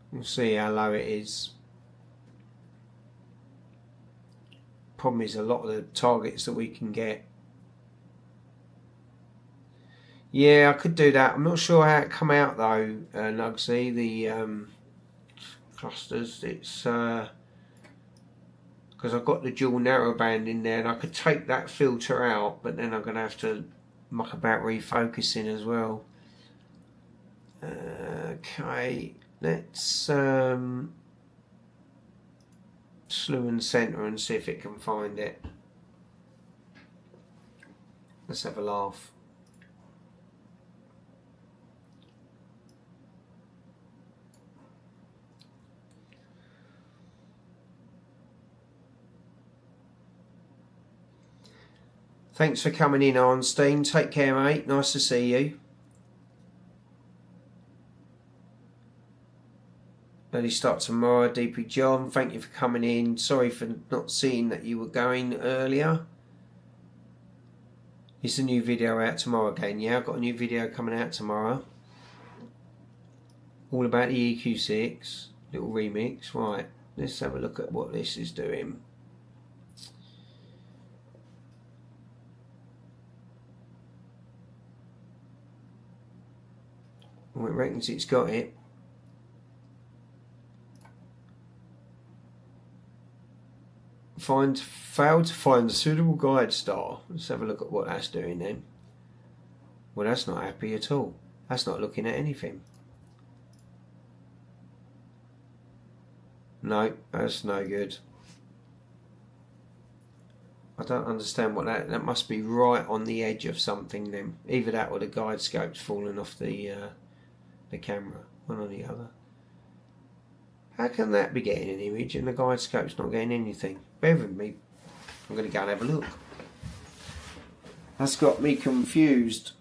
We'll see how low it is. Problem is a lot of the targets that we can get. Yeah, I could do that. I'm not sure how it come out though, Nugsy, the clusters. It's because I've got the dual narrowband in there and I could take that filter out, but then I'm going to have to muck about refocusing as well. Okay. Let's slew and centre and see if it can find it. Let's have a laugh. Thanks for coming in, Arnstein. Take care, mate. Nice to see you. Early start tomorrow, DP John. Thank you for coming in. Sorry for not seeing that you were going earlier. Is a new video out tomorrow again? Yeah, I've got a new video coming out tomorrow. All about the EQ6. Little remix. Right, let's have a look at what this is doing. Well, it reckons it's got it. Failed to find a suitable guide star. Let's have a look at what that's doing then. Well, that's not happy at all. That's not looking at anything. No, that's no good. I don't understand what that must be right on the edge of something then. Either that or the guide scope's fallen off the camera. One or the other. How can that be getting an image and the guide scope's not getting anything? Bear with me. I'm going to go and have a look. That's got me confused.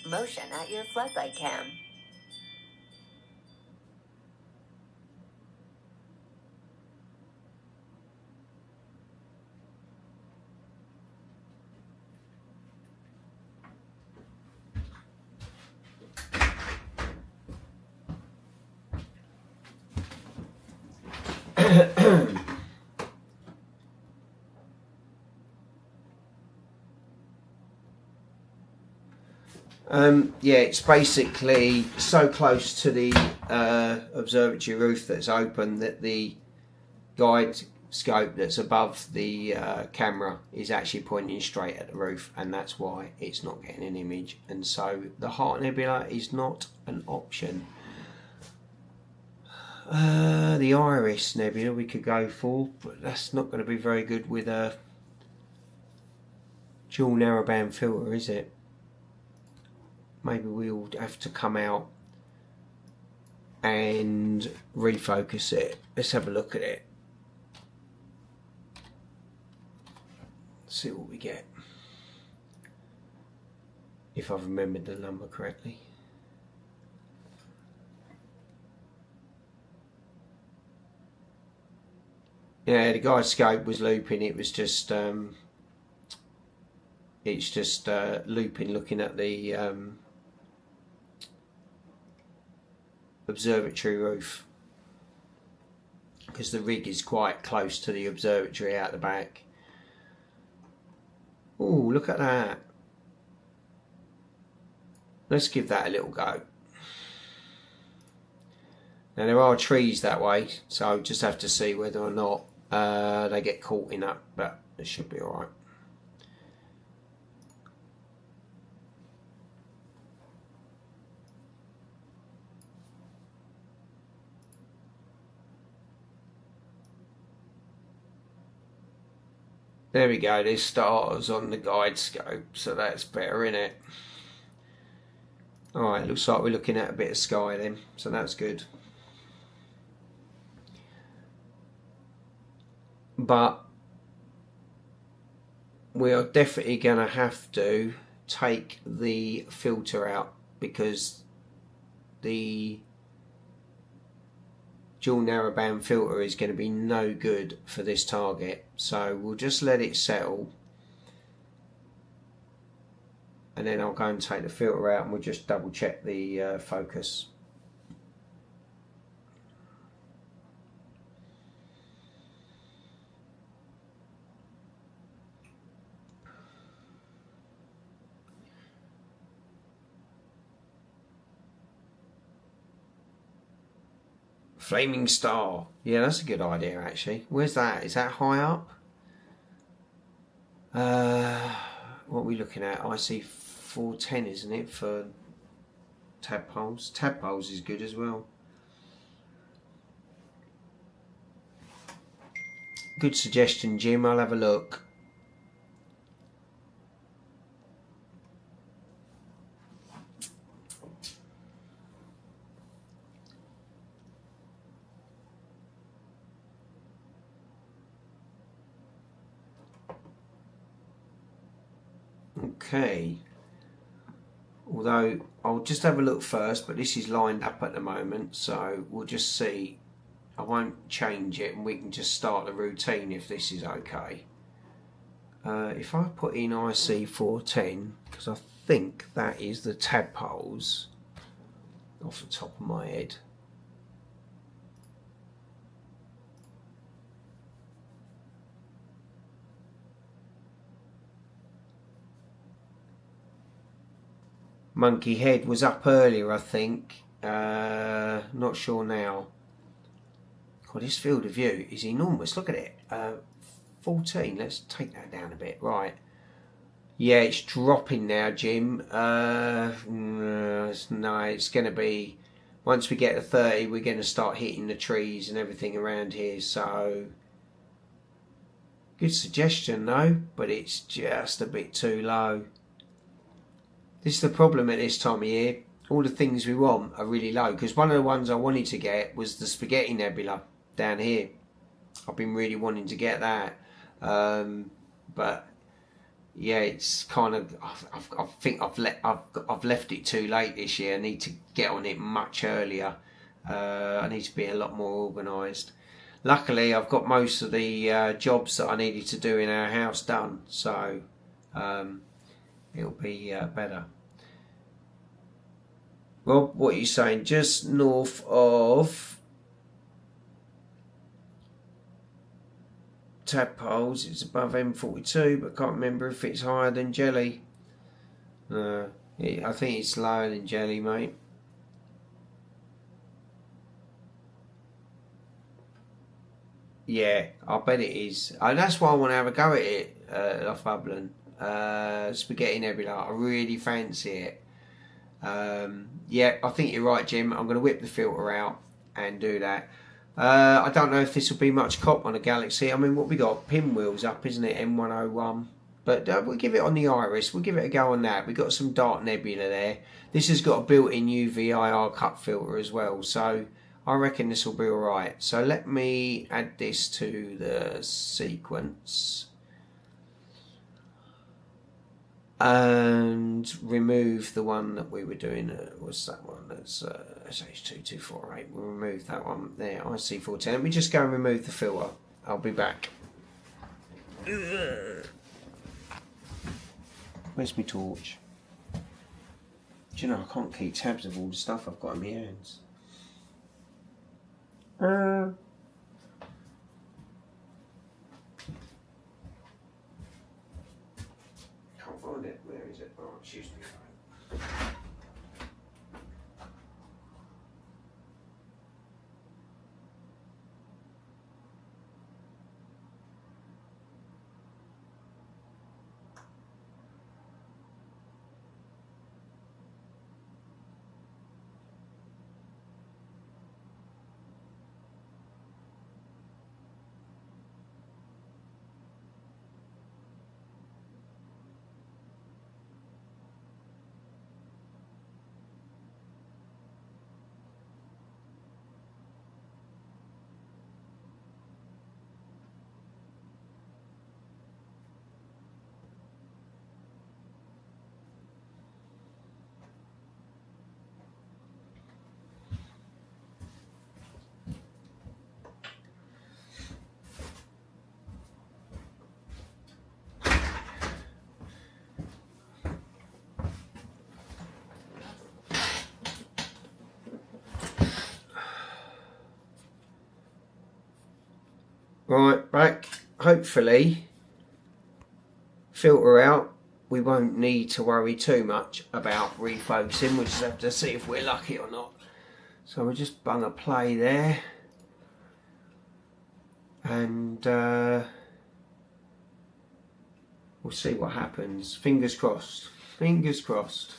Motion at your floodlight cam. Yeah, it's basically so close to the observatory roof that's open that the guide scope that's above the camera is actually pointing straight at the roof, and that's why it's not getting an image. And so the Heart Nebula is not an option. The Iris Nebula we could go for, but that's not going to be very good with a dual narrowband filter, is it? Maybe we'll have to come out and refocus it. Let's have a look at it. See what we get. If I've remembered the number correctly. Yeah, the guy's scope was looping. It was just it's just looping, looking at the observatory roof, because the rig is quite close to the observatory out the back. Oh, look at that. Let's give that a little go. Now there are trees that way, so just have to see whether or not they get caught in that, but it should be alright. There we go, there's stars on the guide scope, so that's better, innit? Alright, looks like we're looking at a bit of sky then, so that's good. But we are definitely going to have to take the filter out, because the dual narrowband filter is going to be no good for this target. So we'll just let it settle, and then I'll go and take the filter out and we'll just double check the focus. Flaming star. Yeah, that's a good idea actually. Where's that? Is that high up? What are we looking at? IC 410, isn't it, for tadpoles? Tadpoles is good as well. Good suggestion, Jim. I'll have a look. Okay, although I'll just have a look first, but this is lined up at the moment, so we'll just see. I won't change it, and we can just start the routine if this is okay. If I put in IC 410, because I think that is the tadpoles off the top of my head. Monkey head was up earlier, I think. Not sure now. God, this field of view is enormous. Look at it. 14. Let's take that down a bit. Right. Yeah, it's dropping now, Jim. No, it's going to be... Once we get to 30, we're going to start hitting the trees and everything around here. So... Good suggestion, though. But it's just a bit too low. This is the problem at this time of year. All the things we want are really low, because one of the ones I wanted to get was the Spaghetti Nebula down here. I've been really wanting to get that, but yeah, it's kind of I think I've left it too late this year. I need to get on it much earlier. I need to be a lot more organised. Luckily, I've got most of the jobs that I needed to do in our house done, so it'll be better. Well, what are you saying? Just north of tadpoles, it's above M42, but can't remember if it's higher than Jelly. I think it's lower than Jelly, mate. Yeah, I bet it is. That's why I want to have a go at it, Loch Bubbling. Spaghetti Nebula, I really fancy it. Yeah, I think you're right, Jim. I'm going to whip the filter out and do that. I don't know if this will be much cop on a Galaxy. I mean, what we got? Pinwheels up, isn't it? M101. But we'll give it on the Iris. We'll give it a go on that. We've got some dark nebula there. This has got a built-in UV-IR cut filter as well, so I reckon this will be alright. So let me add this to the sequence and remove the one that we were doing. What's that one? That's SH2248. We'll remove that one there, IC410. Let me just go and remove the filter. I'll be back. Where's my torch? Do you know, I can't keep tabs of all the stuff I've got in my hands. Can't find it. Where is it? Oh, it's used to be fine. Right, back. Hopefully, filter out. We won't need to worry too much about refocusing. We'll just have to see if we're lucky or not. So we'll just bung a play there. And we'll see what happens. Fingers crossed. Fingers crossed.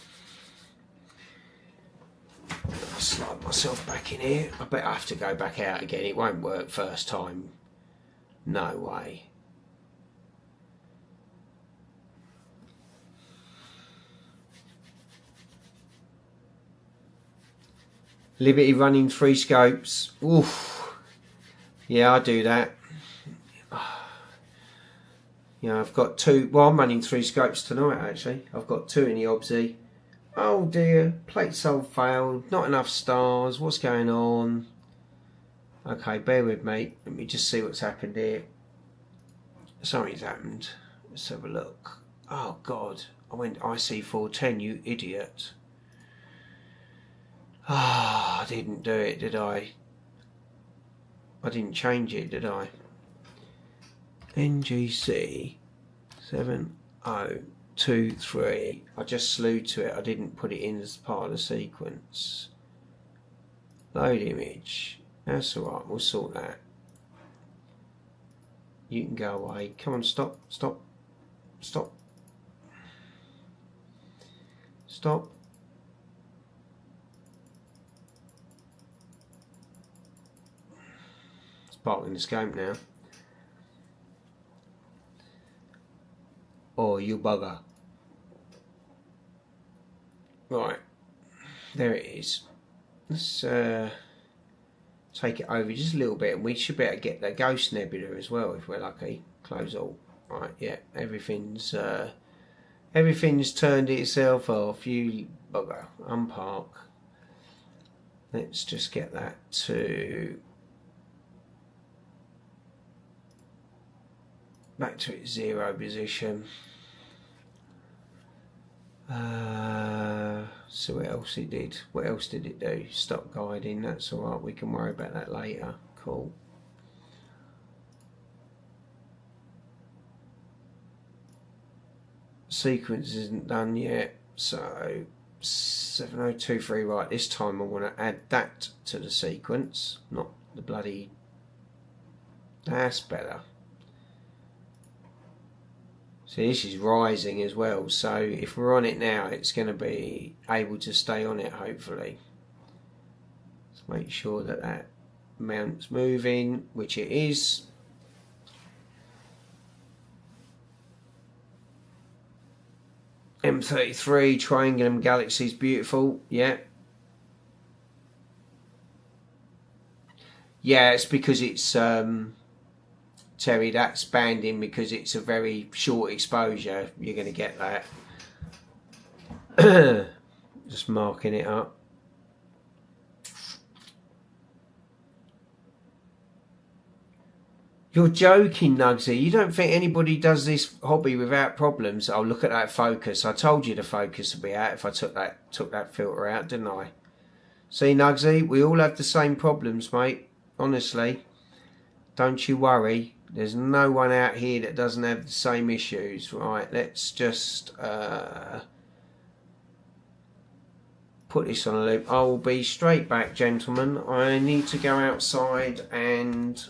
I'll slide myself back in here. I bet I have to go back out again. It won't work first time. No way. Liberty running 3 scopes. Oof. Yeah, I do that. Yeah, I've got 2. Well, I'm running 3 scopes tonight actually. I've got 2 in the obsy. Oh dear, plate soul failed. Not enough stars. What's going on? Okay, bear with me. Let me just see what's happened here. Something's happened. Let's have a look. Oh God, I went IC410, you idiot. Ah, I didn't do it, did I? I didn't change it, did I? NGC 7023. I just slewed to it. I didn't put it in as part of the sequence. Load image. That's alright, we'll sort that. You can go away. Come on, stop, stop, stop. Stop. Sparkling the scope now. Oh, you bugger. Right. There it is. Let's take it over just a little bit, and we should be able to get the Ghost Nebula as well if we're lucky. Close all. Right, yeah, everything's turned itself off. You bugger. Unpark. Let's just get that to back to its 0 position. So what else it did? What else did it do? Stop guiding. That's alright. We can worry about that later. Cool. Sequence isn't done yet. So 7023. Right. This time I want to add that to the sequence, not the bloody. That's better. See, this is rising as well, so if we're on it now, it's going to be able to stay on it, hopefully. Let's make sure that that mount's moving, which it is. M33 Triangulum Galaxies, beautiful. Yeah. Yeah, it's because it's Terry, that's banding because it's a very short exposure. You're going to get that. Just marking it up. You're joking, Nugsy. You don't think anybody does this hobby without problems? Oh, look at that focus. I told you the focus would be out if I took that filter out, didn't I? See, Nugsy, we all have the same problems, mate. Honestly. Don't you worry. There's no one out here that doesn't have the same issues. Right, let's just put this on a loop. I will be straight back, gentlemen. I need to go outside and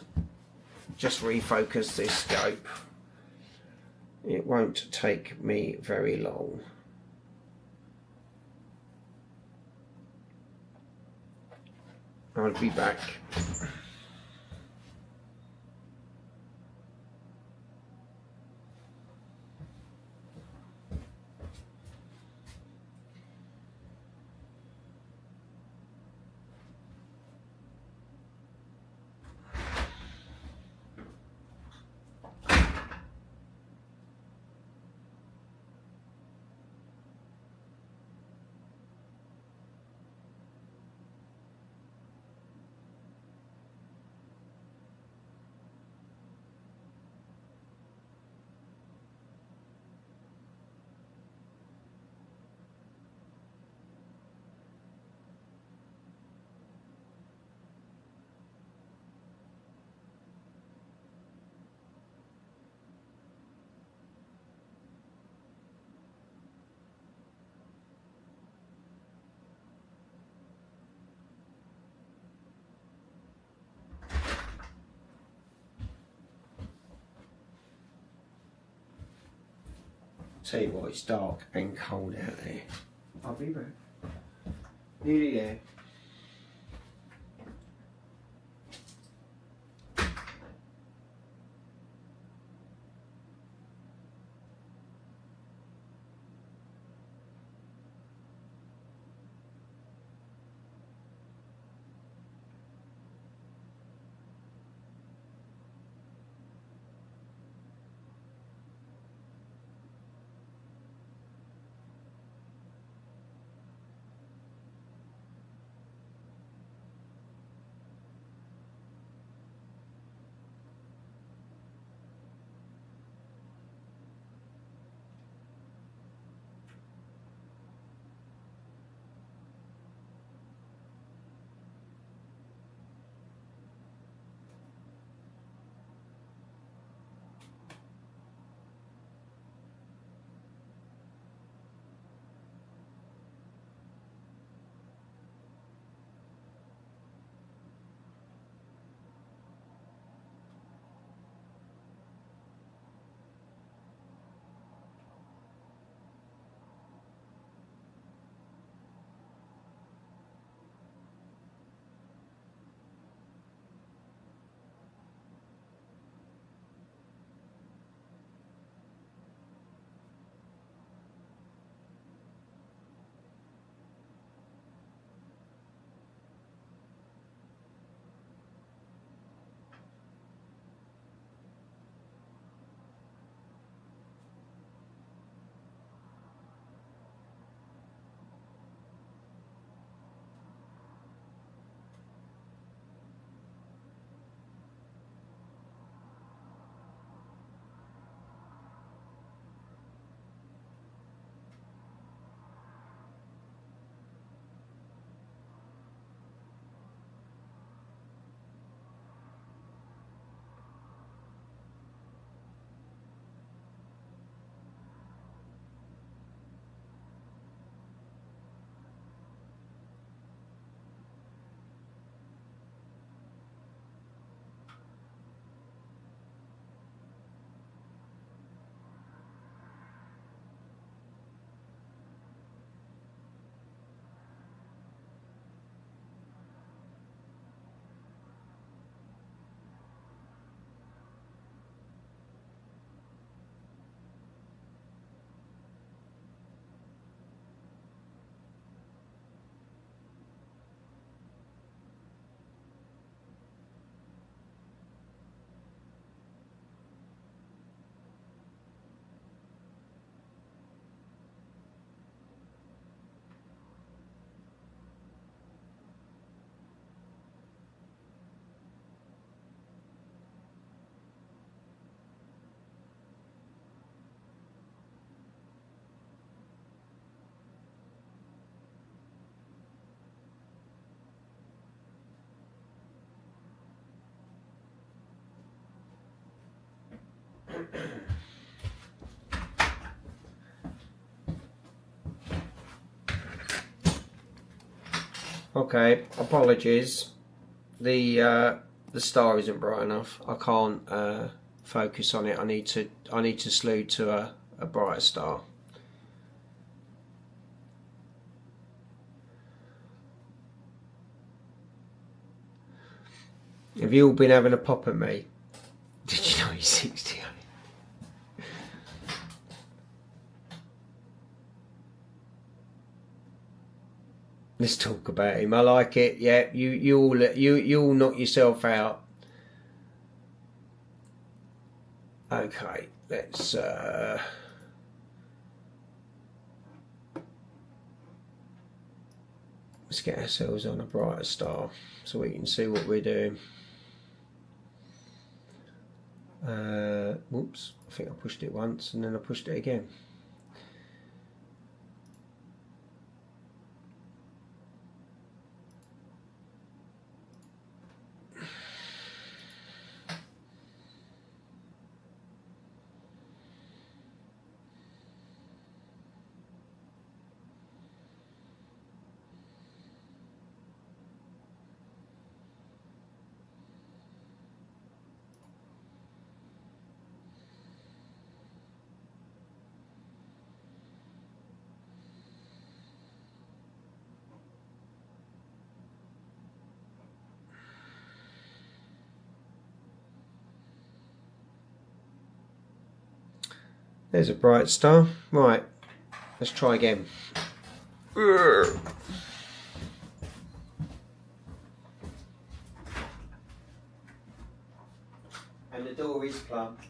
just refocus this scope. It won't take me very long. I'll be back. Tell you what, it's dark and cold out there. I'll be back. Nearly there. Okay, apologies. The star isn't bright enough. I can't focus on it. I need to slew to a brighter star. Have you all been having a pop at me? Did you know he's 60? Let's talk about him. I like it. Yeah, you all knock yourself out. Okay, let's get ourselves on a brighter star so we can see what we're doing. Whoops, I think I pushed it once and then I pushed it again. There's a bright star. Right, let's try again. And the door is plugged.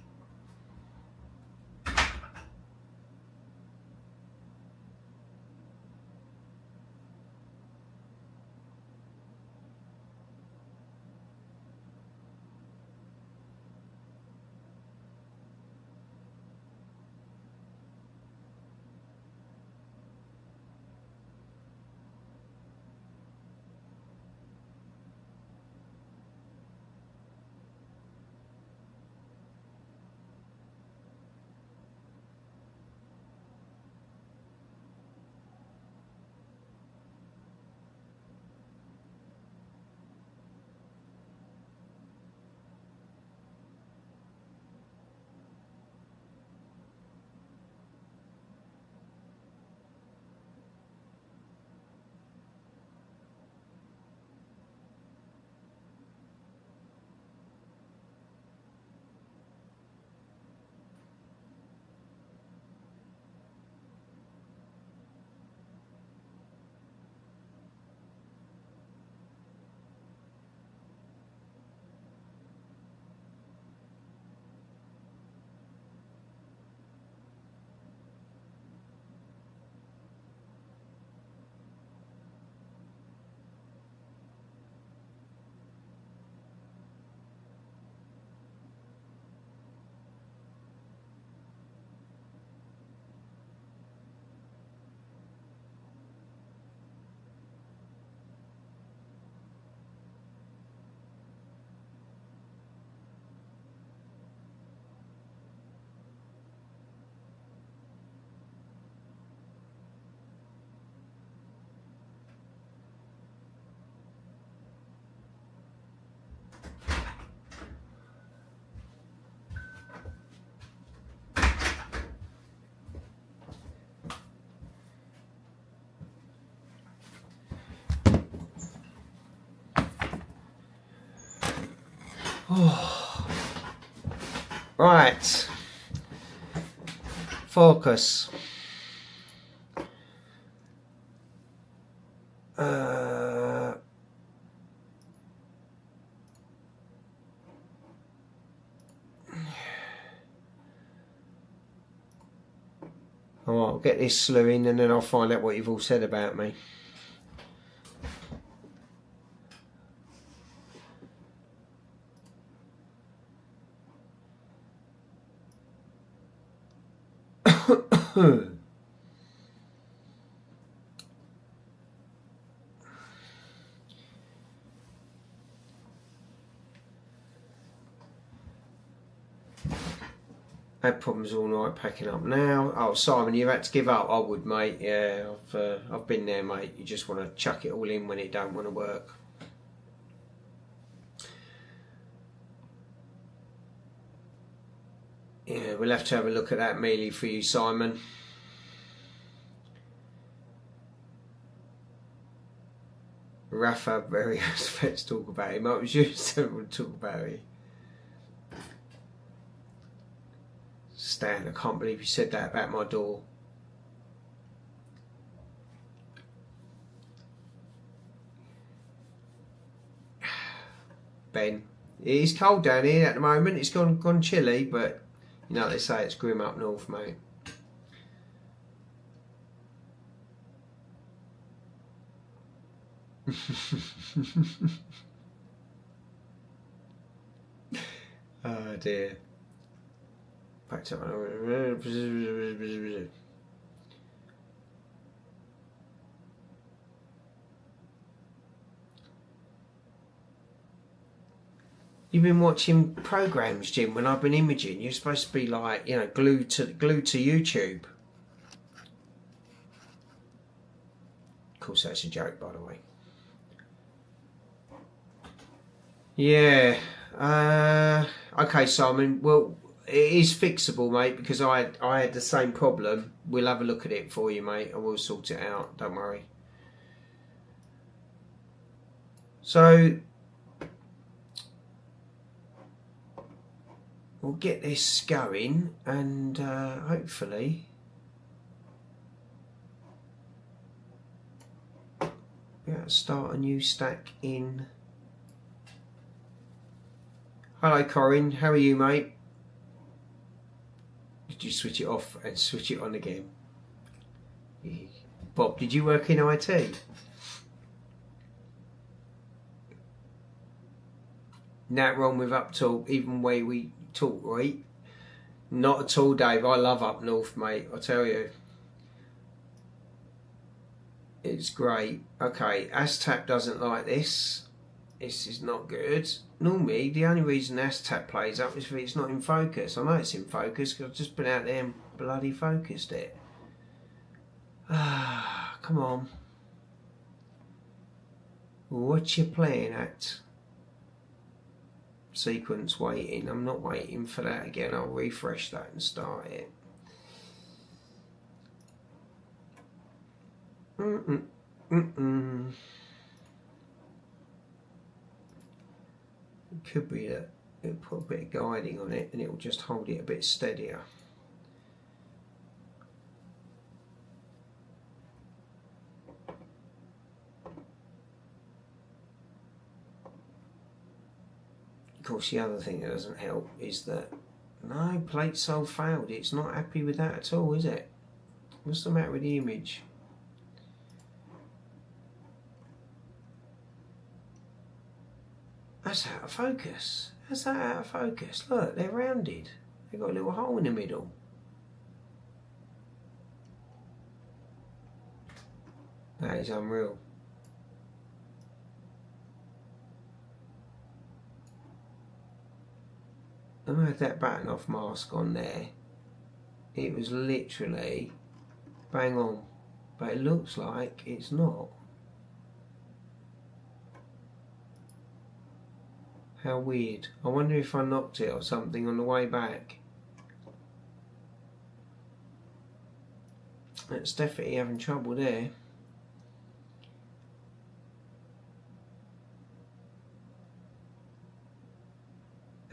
Oh. Right. Focus. I'll get this slewing and then I'll find out what you've all said about me. Had problems all night packing up now. Oh, Simon, you had to give up. I would, mate. Yeah, I've been there, mate. You just want to chuck it all in when it don't want to work. Yeah, we'll have to have a look at that mealy for you, Simon. Rafa, very let's talk about him. I was used to talk about him. Stan, I can't believe you said that about my door. Ben, it's cold down here at the moment. It's gone chilly, but you know what they say, it's grim up north, mate. Oh dear. Back to You've been watching programs, Jim, when I've been imaging. You're supposed to be like, you know, glued to YouTube. Of course, that's a joke, by the way. Yeah. Okay, Simon. Well, it is fixable, mate, because I had the same problem. We'll have a look at it for you, mate. I will sort it out. Don't worry. So we'll get this going, and hopefully start a new stack in. Hello, Corin. How are you, mate? Did you switch it off and switch it on again? Bob, did you work in IT? Not wrong with up till even way we talk, right? Not at all, Dave. I love up north, mate. I tell you. It's great. Okay, ASTAP doesn't like this. This is not good. Normally, the only reason ASTAP plays up is if it's not in focus. I know it's in focus because I've just been out there and bloody focused it. Ah, come on. What you playing at? Sequence waiting. I'm not waiting for that again. I'll refresh that and start it. It could be that it'll put a bit of guiding on it and it will just hold it a bit steadier. Of course, the other thing that doesn't help is that no, plate cell failed. It's not happy with that at all, is it? What's the matter with the image? That's out of focus. How's that out of focus? Look, they're rounded. They've got a little hole in the middle. That is unreal. When I had that button off mask on there, it was literally bang on. But it looks like it's not. How weird. I wonder if I knocked it or something on the way back. It's definitely having trouble there.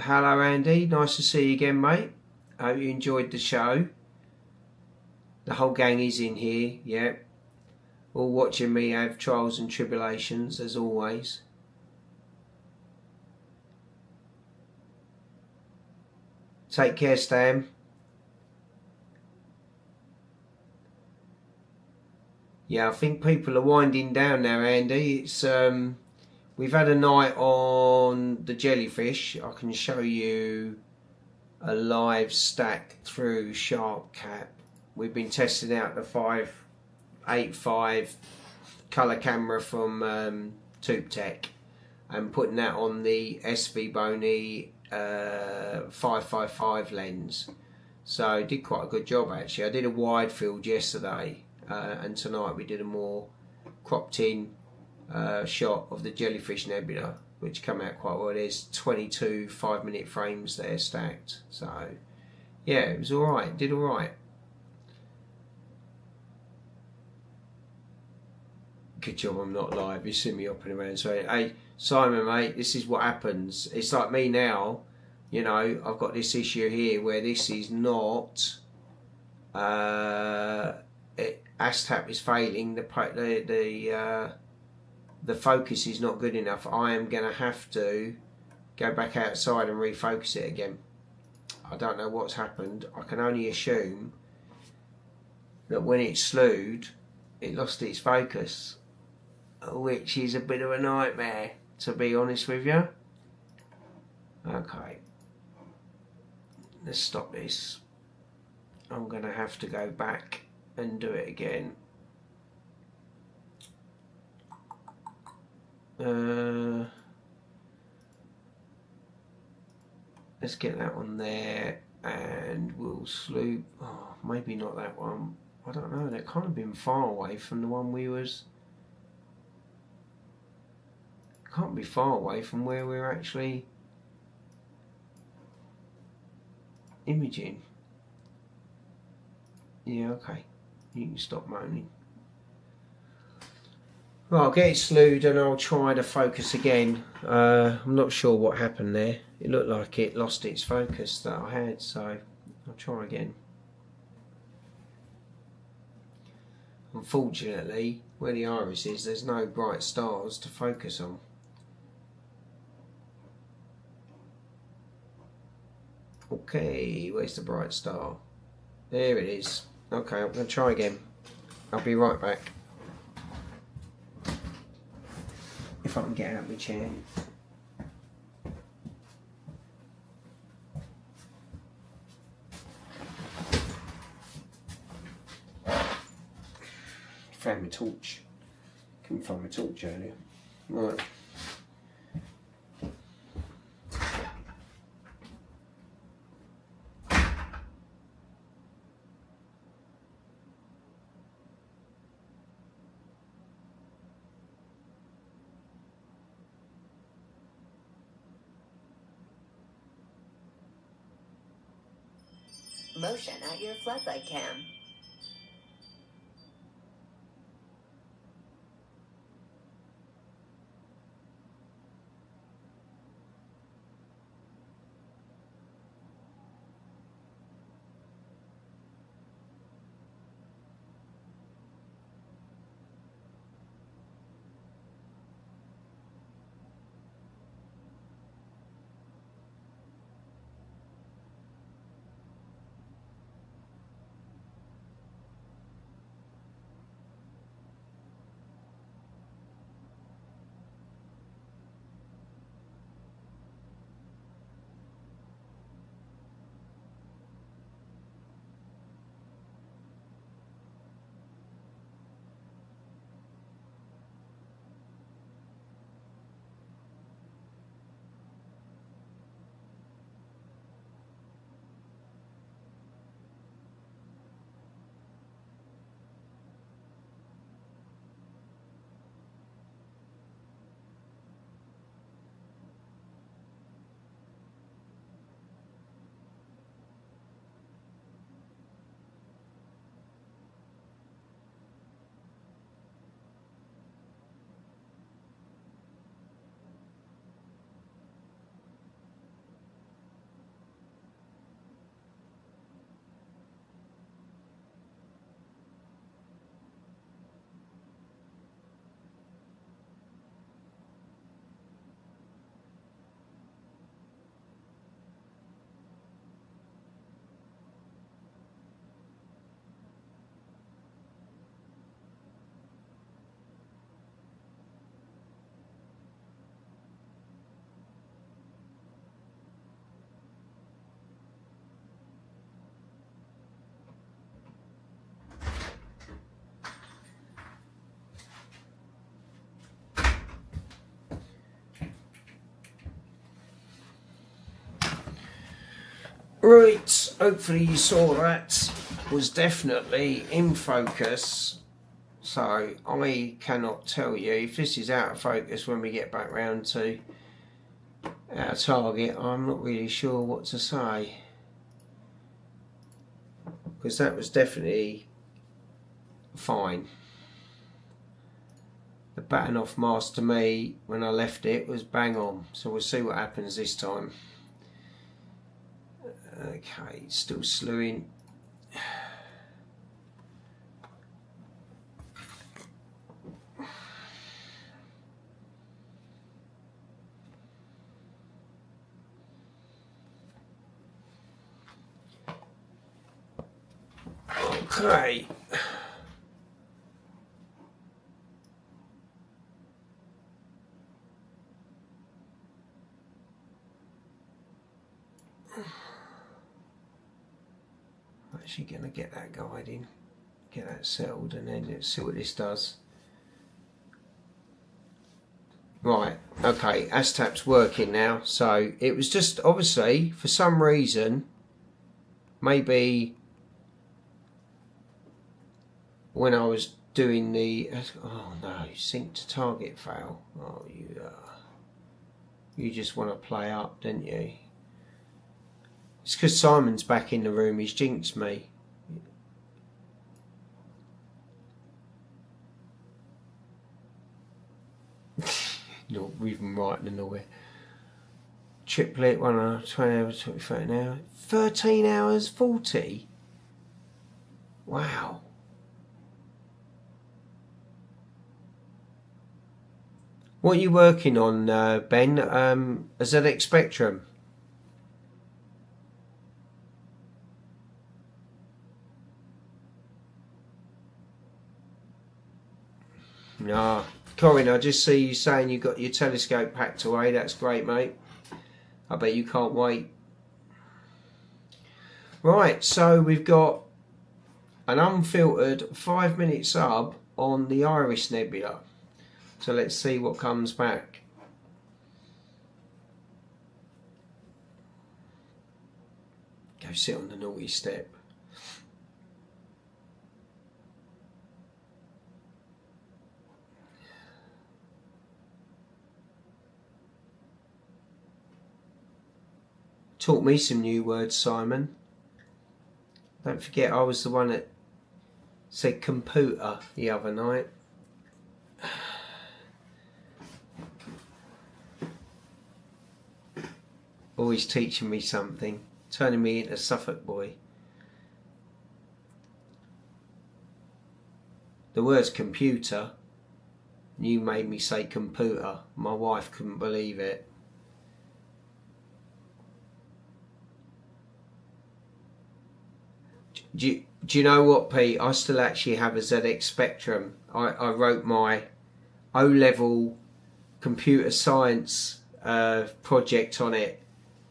Hello Andy, nice to see you again, mate. I hope you enjoyed the show. The whole gang is in here, yeah. All watching me have trials and tribulations as always. Take care, Stan. Yeah, I think people are winding down now, Andy. It's we've had a night on the Jellyfish. I can show you a live stack through Sharp Cap. We've been testing out the 585 colour camera from Touptek and putting that on the SV Boney 555 lens. So did quite a good job actually. I did a wide field yesterday, and tonight we did a more cropped in shot of the Jellyfish Nebula, which come out quite well. There's 22 5-minute frames there stacked. So yeah, it was alright, did alright. Good job I'm not live, you see me hopping around. So hey Simon mate, this is what happens. It's like me now, you know, I've got this issue here where this is not ASTAP is failing, the focus is not good enough. I am going to have to go back outside and refocus it again. I don't know what's happened. I can only assume that when it slewed, it lost its focus, which is a bit of a nightmare, to be honest with you. Okay, let's stop this. I'm going to have to go back and do it again. Let's get that one there, and we'll slew. Oh, maybe not that one. I don't know. That can't have been far away from the one we was. Can't be far away from where we're actually imaging. Yeah, okay. You can stop moaning. Right, I'll get it slewed and I'll try to focus again. I'm not sure what happened there. It looked like it lost its focus that I had, so I'll try again. Unfortunately, where the iris is, there's no bright stars to focus on. Okay, where's the bright star? There it is. Okay, I'm going to try again. I'll be right back. If I can get out of my chair. Found my torch. Couldn't find my torch earlier. Right. Motion at your floodlight cam. Right, hopefully you saw that. Was definitely in focus. So I cannot tell you if this is out of focus when we get back round to our target. I'm not really sure what to say, because that was definitely fine. The baton off mask to me when I left it was bang on, so we'll see what happens this time. Okay, still slewing. Okay. Actually going to get that guide in, get that settled, and then let's see what this does. Right, okay, ASTAP's working now. So it was just obviously for some reason, maybe when I was doing the, oh no, sync to target fail. Oh, you just want to play up, don't you? It's because Simon's back in the room. He's jinxed me. Not even right in nowhere. Triplet, 1 hour, 20 hours, 24 an hour. 13 hours, 40? Wow. What are you working on, Ben? A ZX Spectrum? Nah. Corin, I just see you saying you got your telescope packed away. That's great, mate. I bet you can't wait. Right, so we've got an unfiltered 5-minute sub on the Iris Nebula. So let's see what comes back. Go sit on the naughty step. Taught me some new words, Simon. Don't forget I was the one that said computer the other night. Always teaching me something, turning me into Suffolk boy. The word's computer, and you made me say computer. My wife couldn't believe it. Do you know what, Pete? I still actually have a ZX Spectrum. I wrote my O-level computer science project on it.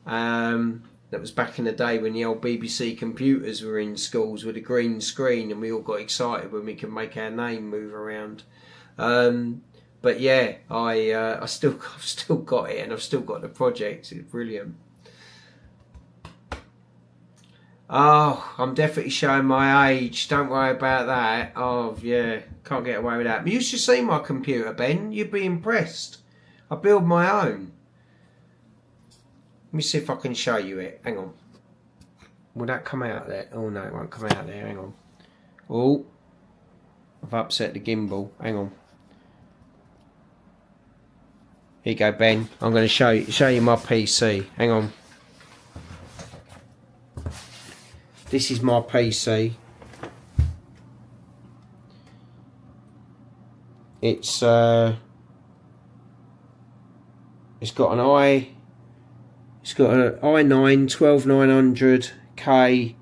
That was back in the day when the old BBC computers were in schools with a green screen, and we all got excited when we could make our name move around. But yeah, I've still got it, and I've still got the project. It's brilliant. Oh, I'm definitely showing my age. Don't worry about that. Oh, yeah. Can't get away with that. But you should see my computer, Ben. You'd be impressed. I build my own. Let me see if I can show you it. Hang on. Will that come out there? Oh, no, it won't come out there. Hang on. Oh. I've upset the gimbal. Hang on. Here you go, Ben. I'm going to show you my PC. Hang on. This is my PC. It's got an i9 12900K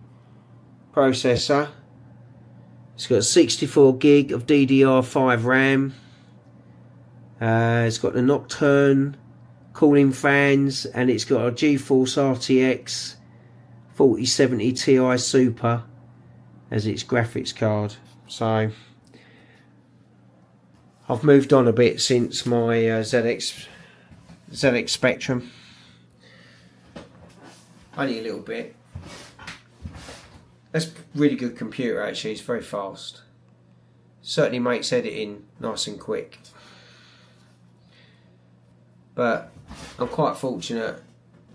processor. It's got 64 gig of DDR5 RAM. It's got the Nocturne cooling fans, and it's got a GeForce RTX 4070 Ti Super as its graphics card. So I've moved on a bit since my ZX Spectrum. Only a little bit. That's a really good computer actually, it's very fast. Certainly makes editing nice and quick. But I'm quite fortunate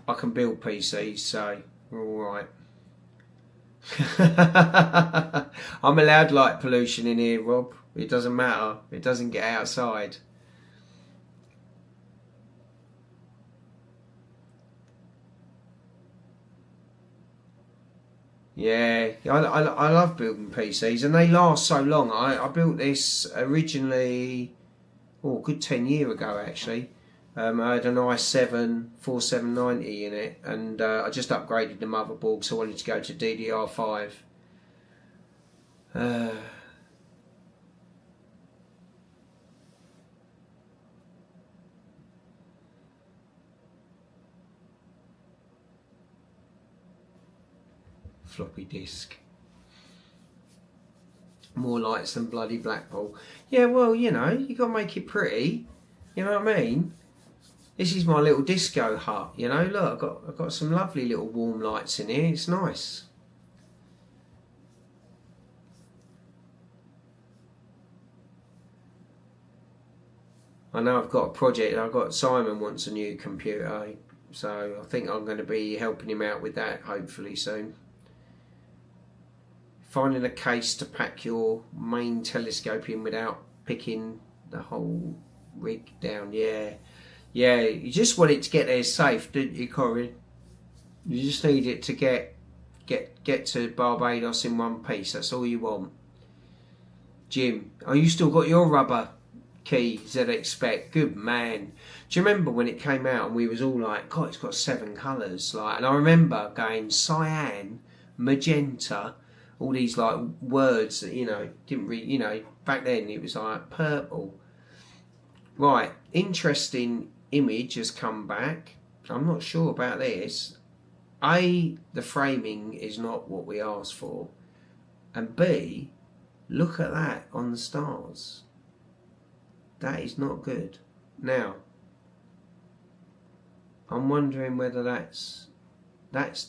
I can build PCs, so we're alright. I'm allowed light pollution in here, Rob. It doesn't matter. It doesn't get outside. Yeah, I love building PCs, and they last so long. I built this originally, a good 10 years ago actually. I had an i7 4790 in it, and I just upgraded the motherboard because I wanted to go to DDR5. Floppy disk. More lights than bloody Blackpool. Yeah, well, you know, you got to make it pretty. You know what I mean? This is my little disco hut. You know, look, I've got some lovely little warm lights in here. It's nice. I know I've got a project. Simon wants a new computer, so I think I'm going to be helping him out with that hopefully soon. Finding a case to pack your main telescope in without picking the whole rig down. Yeah, you just want it to get there safe, don't you, Corinne? You just need it to get to Barbados in one piece. That's all you want. Jim, oh, you still got your rubber key ZX Spec? Good man. Do you remember when it came out and we was all like, God, it's got 7 colours, like, and I remember going cyan, magenta, all these like words that, you know, didn't really, you know, back then it was like purple. Right, interesting image has come back. I'm not sure about this. A, the framing is not what we asked for, and B, look at that on the stars. That is not good. Now, I'm wondering whether that's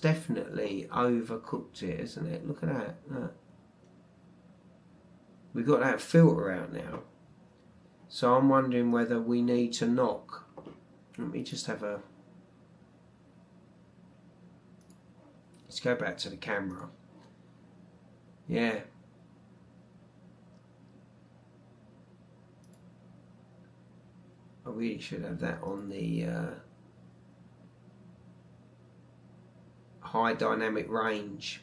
definitely overcooked it, isn't it? Look at that. Look. We've got that filter out now. So I'm wondering whether we need to knock. Let me just have a... Let's go back to the camera. Yeah. I really should have that on the high dynamic range.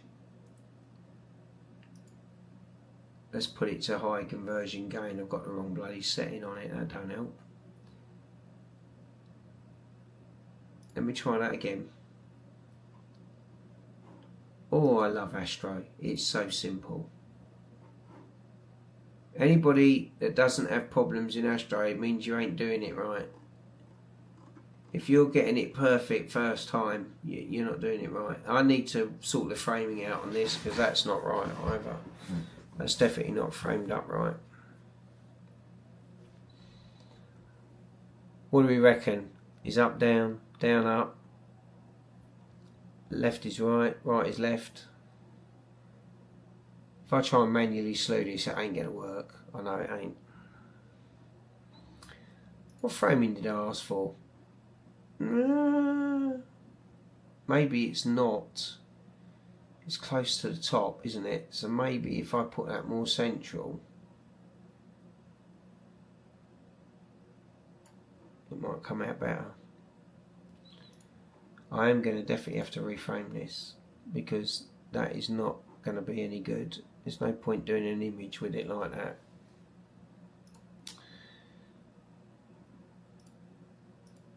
Let's put it to high conversion gain. I've got the wrong bloody setting on it. That don't help. Let me try that again. Oh, I love Astro. It's so simple. Anybody that doesn't have problems in Astro, it means you ain't doing it right. If you're getting it perfect first time, you're not doing it right. I need to sort the framing out on this because that's not right either. That's definitely not framed up right. What do we reckon? Is up, down, down, up? Left is right, right is left. If I try and manually slew this, it ain't going to work. I know it ain't. What framing did I ask for? Maybe it's not. It's close to the top, isn't it? So maybe if I put that more central, it might come out better. I am going to definitely have to reframe this because that is not going to be any good. There's no point doing an image with it like that.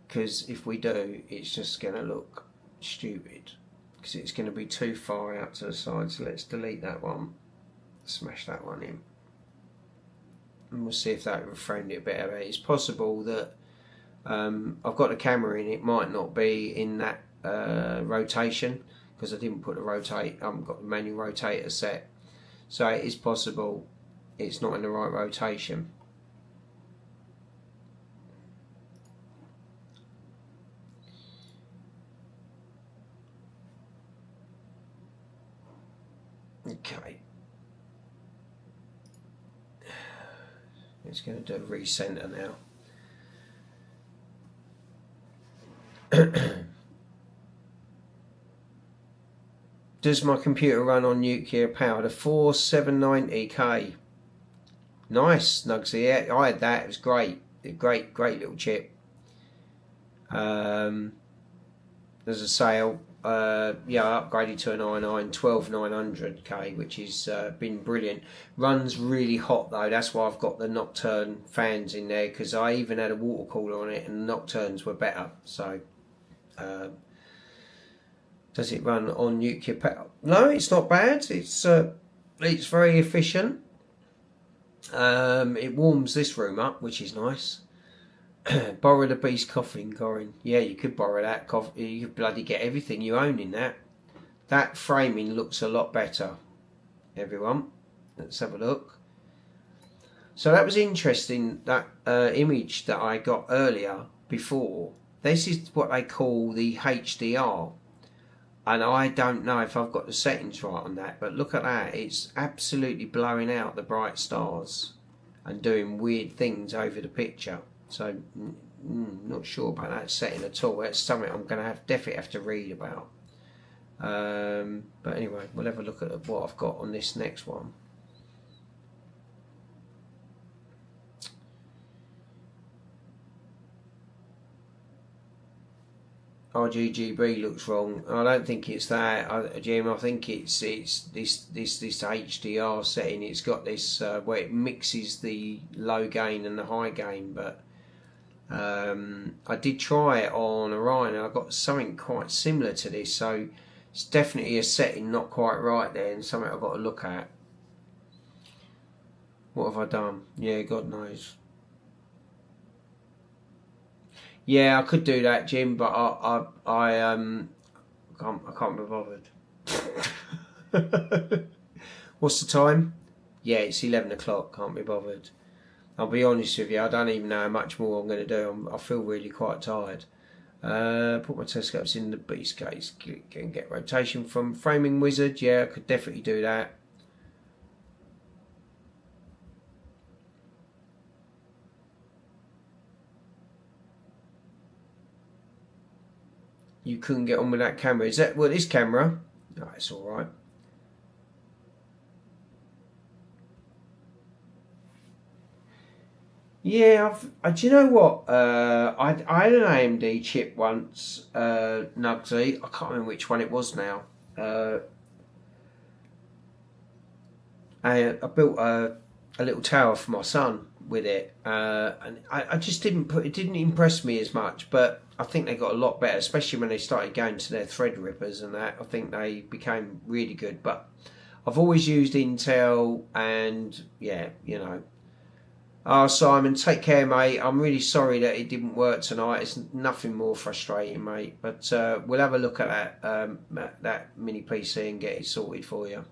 Because if we do, it's just going to look stupid. Because it's going to be too far out to the side. So let's delete that one. Smash that one in. And we'll see if that framed it better. It's possible that I've got the camera in. It might not be in that rotation. Because I didn't put the rotate. I haven't got the manual rotator set. So it is possible it's not in the right rotation. Okay. It's going to do a recenter now. Does my computer run on nuclear power? The 4790K. Nice, Nugsy. Yeah, I had that. It was great. Great little chip. There's a sale. Yeah, I upgraded to an i9 12900K, which has been brilliant. Runs really hot though. That's why I've got the nocturne fans in there, because I even had a water cooler on it, and the nocturnes were better. So, does it run on nuclear power? No, it's not bad. It's very efficient. It warms this room up, which is nice. Borrow the beast coffin, Corin. Yeah, you could borrow that. You could bloody get everything you own in that. That framing looks a lot better, everyone. Let's have a look. So that was interesting, that image that I got earlier before. This is what they call the HDR. And I don't know if I've got the settings right on that, but look at that. It's absolutely blowing out the bright stars and doing weird things over the picture. So, not sure about that setting at all. That's something I'm going to definitely have to read about. But anyway, we'll have a look at what I've got on this next one. RGGB looks wrong. I don't think it's that, Jim. I think it's this HDR setting. It's got this where it mixes the low gain and the high gain, but I did try it on Orion and I got something quite similar to this, so it's definitely a setting not quite right there and something I've got to look at. What have I done? Yeah, God knows. Yeah, I could do that, Jim, but I can't be bothered. What's the time? Yeah, it's 11 o'clock. Can't be bothered. I'll be honest with you, I don't even know how much more I'm going to do. I feel really quite tired. Put my telescopes in the beast case. Can get rotation from Framing Wizard. Yeah, I could definitely do that. You couldn't get on with that camera. Is that, well, this camera? No, it's all right. Yeah, do you know what? I had an AMD chip once, Nugsy. I can't remember which one it was now. I built a little tower for my son with it, and I just didn't put. It didn't impress me as much, but I think they got a lot better, especially when they started going to their thread rippers and that. I think they became really good. But I've always used Intel, and yeah, you know. Oh, Simon, take care, mate. I'm really sorry that it didn't work tonight. It's nothing more frustrating, mate. But we'll have a look at that mini PC and get it sorted for you.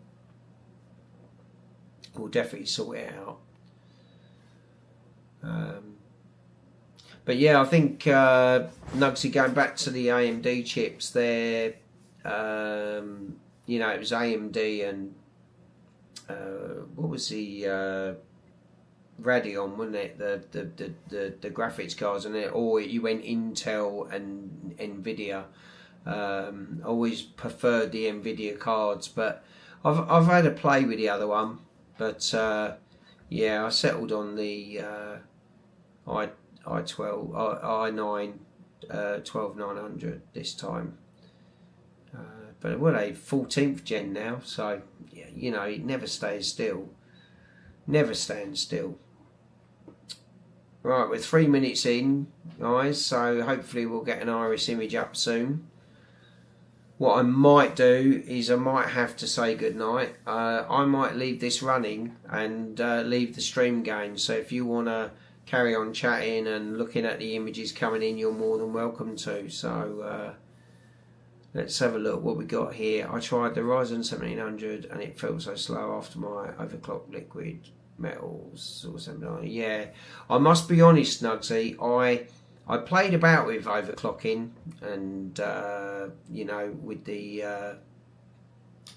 We'll definitely sort it out. But yeah, I think Nugsy, going back to the AMD chips, there, you know, it was AMD and what was the Radeon, wasn't it? The graphics cards, and or you went Intel and Nvidia. Always preferred the Nvidia cards, but I've had a play with the other one, but yeah, I settled on the i9 12900 this time. But we're a 14th gen now, so yeah, you know, it never stays still. Never stands still. Right, we're 3 minutes in, guys, so hopefully we'll get an Iris image up soon. What I might do is I might have to say goodnight. I might leave this running and leave the stream going, so if you want to carry on chatting and looking at the images coming in, you're more than welcome to. So let's have a look what we got here. I tried the Ryzen 1700 and it felt so slow after my overclocked liquid metals or something. Yeah, I must be honest, Nugsy, I played about with overclocking and you know, with the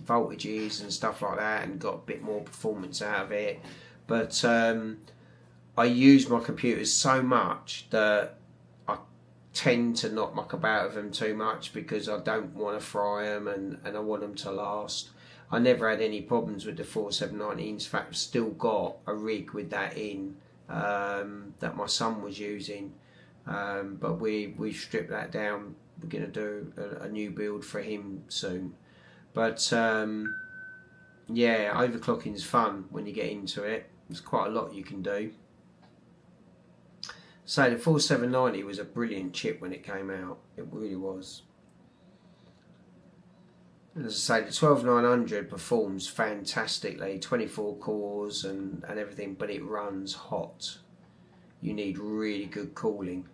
voltages and stuff like that, and got a bit more performance out of it. But I use my computers so much that I tend to not muck about with them too much, because I don't want to fry them, and I want them to last. I never had any problems with the 4790. In fact, I've still got a rig with that in that my son was using, but we stripped that down. We're going to do a new build for him soon. But yeah, overclocking is fun when you get into it. There's quite a lot you can do. So the 4790 was a brilliant chip when it came out. It really was. As I say, the 12900 performs fantastically, 24 cores and everything, but it runs hot. You need really good cooling.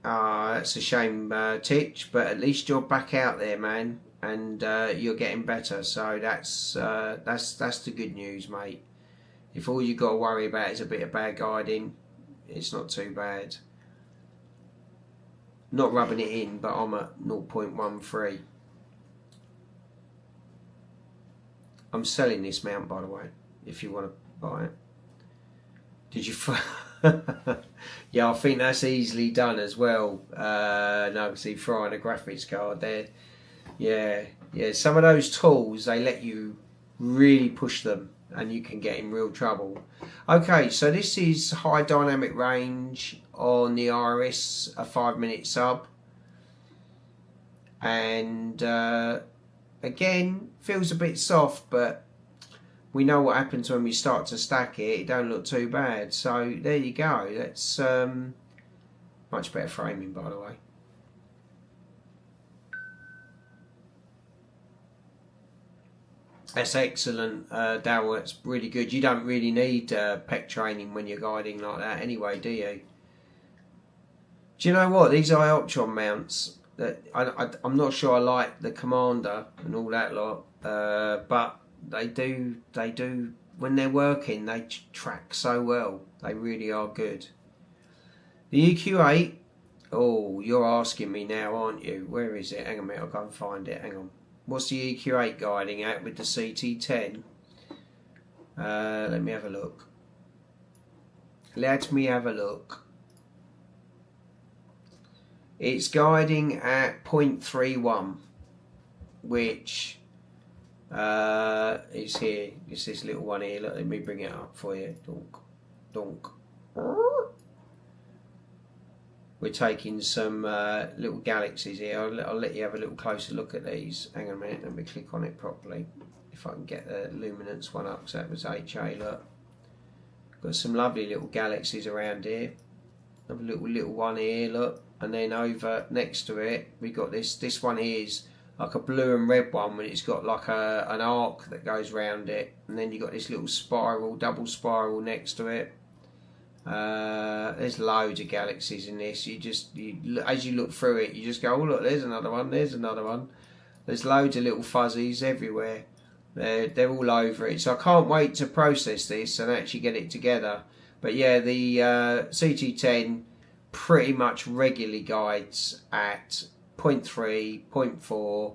That's a shame, Titch, but at least you're back out there, man, and you're getting better. So that's the good news, mate. If all you got to worry about is a bit of bad guiding, it's not too bad. Not rubbing it in, but I'm at 0.13. I'm selling this mount, by the way, if you want to buy it. Did you? Yeah, I think that's easily done as well. No, see, frying a graphics card there. Yeah. Some of those tools, they let you really push them, and you can get in real trouble. Okay, so this is high dynamic range on the Iris, a 5-minute sub, and again, feels a bit soft, but we know what happens when we start to stack it. It don't look too bad. So there you go. That's much better framing, by the way. That's excellent, Darryl. That's really good. You don't really need PEC training when you're guiding like that anyway, do you? Do you know what? These Ioptron mounts, I'm not sure I like the Commander and all that lot, but they do, when they're working, they track so well. They really are good. The EQ8, oh, you're asking me now, aren't you? Where is it? Hang on a minute, I'll go and find it. Hang on. What's the EQ8 guiding at with the CT10? Let me have a look. It's guiding at 0.31, which is here. It's this little one here. Look, let me bring it up for you. Donk. We're taking some little galaxies here. I'll let you have a little closer look at these. Hang on a minute, let me click on it properly. If I can get the luminance one up, because that was HA, look. Got some lovely little galaxies around here. Have a little one here, look. And then over next to it, we got this one here is like a blue and red one, when it's got like an arc that goes round it. And then you got this little spiral, double spiral next to it. There's loads of galaxies in this. As you look through it, you just go, oh look, there's another one, there's another one. There's loads of little fuzzies everywhere. They're all over it. So I can't wait to process this and actually get it together. But yeah, the CT10 pretty much regularly guides at 0.3, 0.4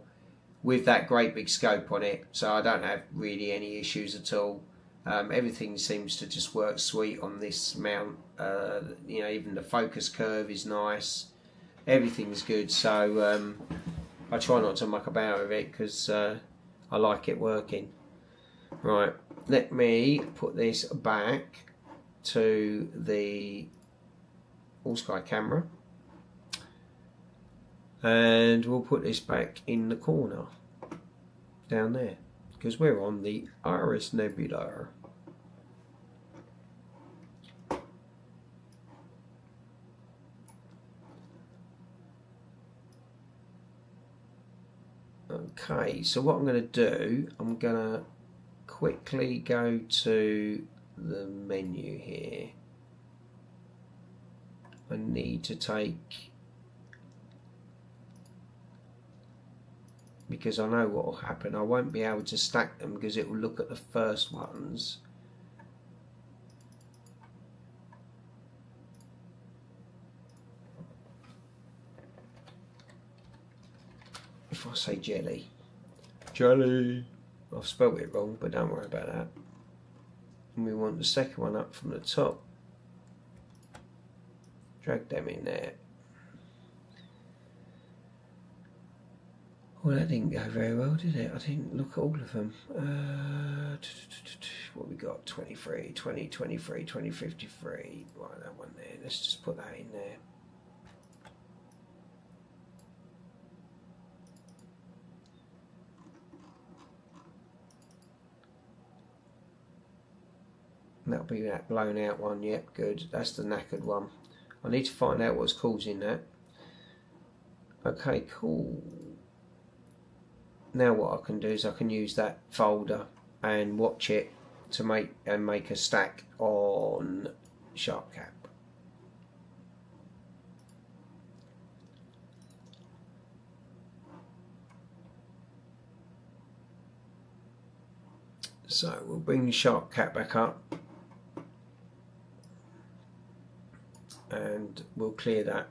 with that great big scope on it. So I don't have really any issues at all. Everything seems to just work sweet on this mount. You know, even the focus curve is nice. Everything's good. So I try not to muck about with it, because I like it working. Right, let me put this back to the all-sky camera, and we'll put this back in the corner down there, because we're on the Iris Nebula. Okay, so what I'm going to do, I'm going to quickly go to the menu here. I need to take, because I know what will happen, I won't be able to stack them because it will look at the first ones. if I say jelly. Jelly. I've spelled it wrong, but don't worry about that. And we want the second one up from the top. Drag them in there. Well, that didn't go very well, did it? I didn't look at all of them. What we got? 23, 20, 23, 20, 53. Right, that one there. Let's just put that in there. That'll be that blown out one. Yep, good. That's the knackered one. I need to find out what's causing that. Okay, cool. Now what I can do is I can use that folder and watch it to make a stack on Sharp Cap. So we'll bring the Sharp Cap back up and we'll clear that.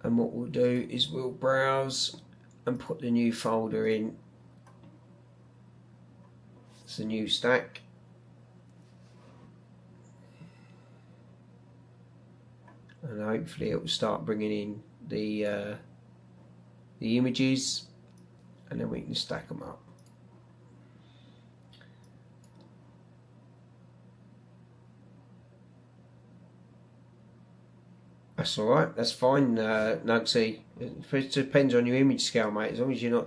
And what we'll do is we'll browse and put the new folder in. It's a new stack. And hopefully it will start bringing in the images, and then we can stack them up. That's alright, that's fine, Nugsy. It depends on your image scale, mate. As long as you're not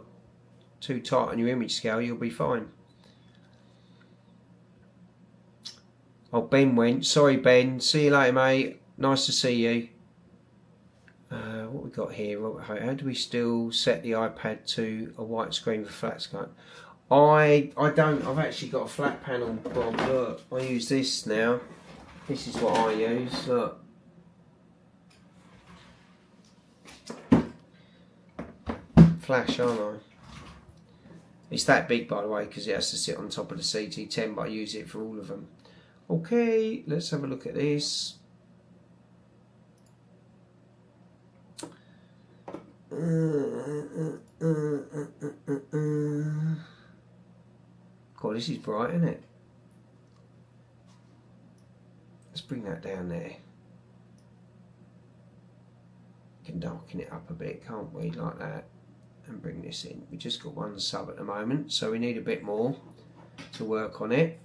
too tight on your image scale, you'll be fine. Oh, Ben went. Sorry, Ben. See you later, mate. Nice to see you. What we got here? How do we still set the iPad to a white screen for flat screen? I don't. I've actually got a flat panel, Bob. Look, I use this now. This is what I use. Look. Flash, aren't I? It's that big, by the way, because it has to sit on top of the CT10, but I use it for all of them. Okay, let's have a look at this. God, this is bright, isn't it? Let's bring that down there. We can darken it up a bit, can't we? Like that. And bring this in. We just got one sub at the moment, so we need a bit more to work on it.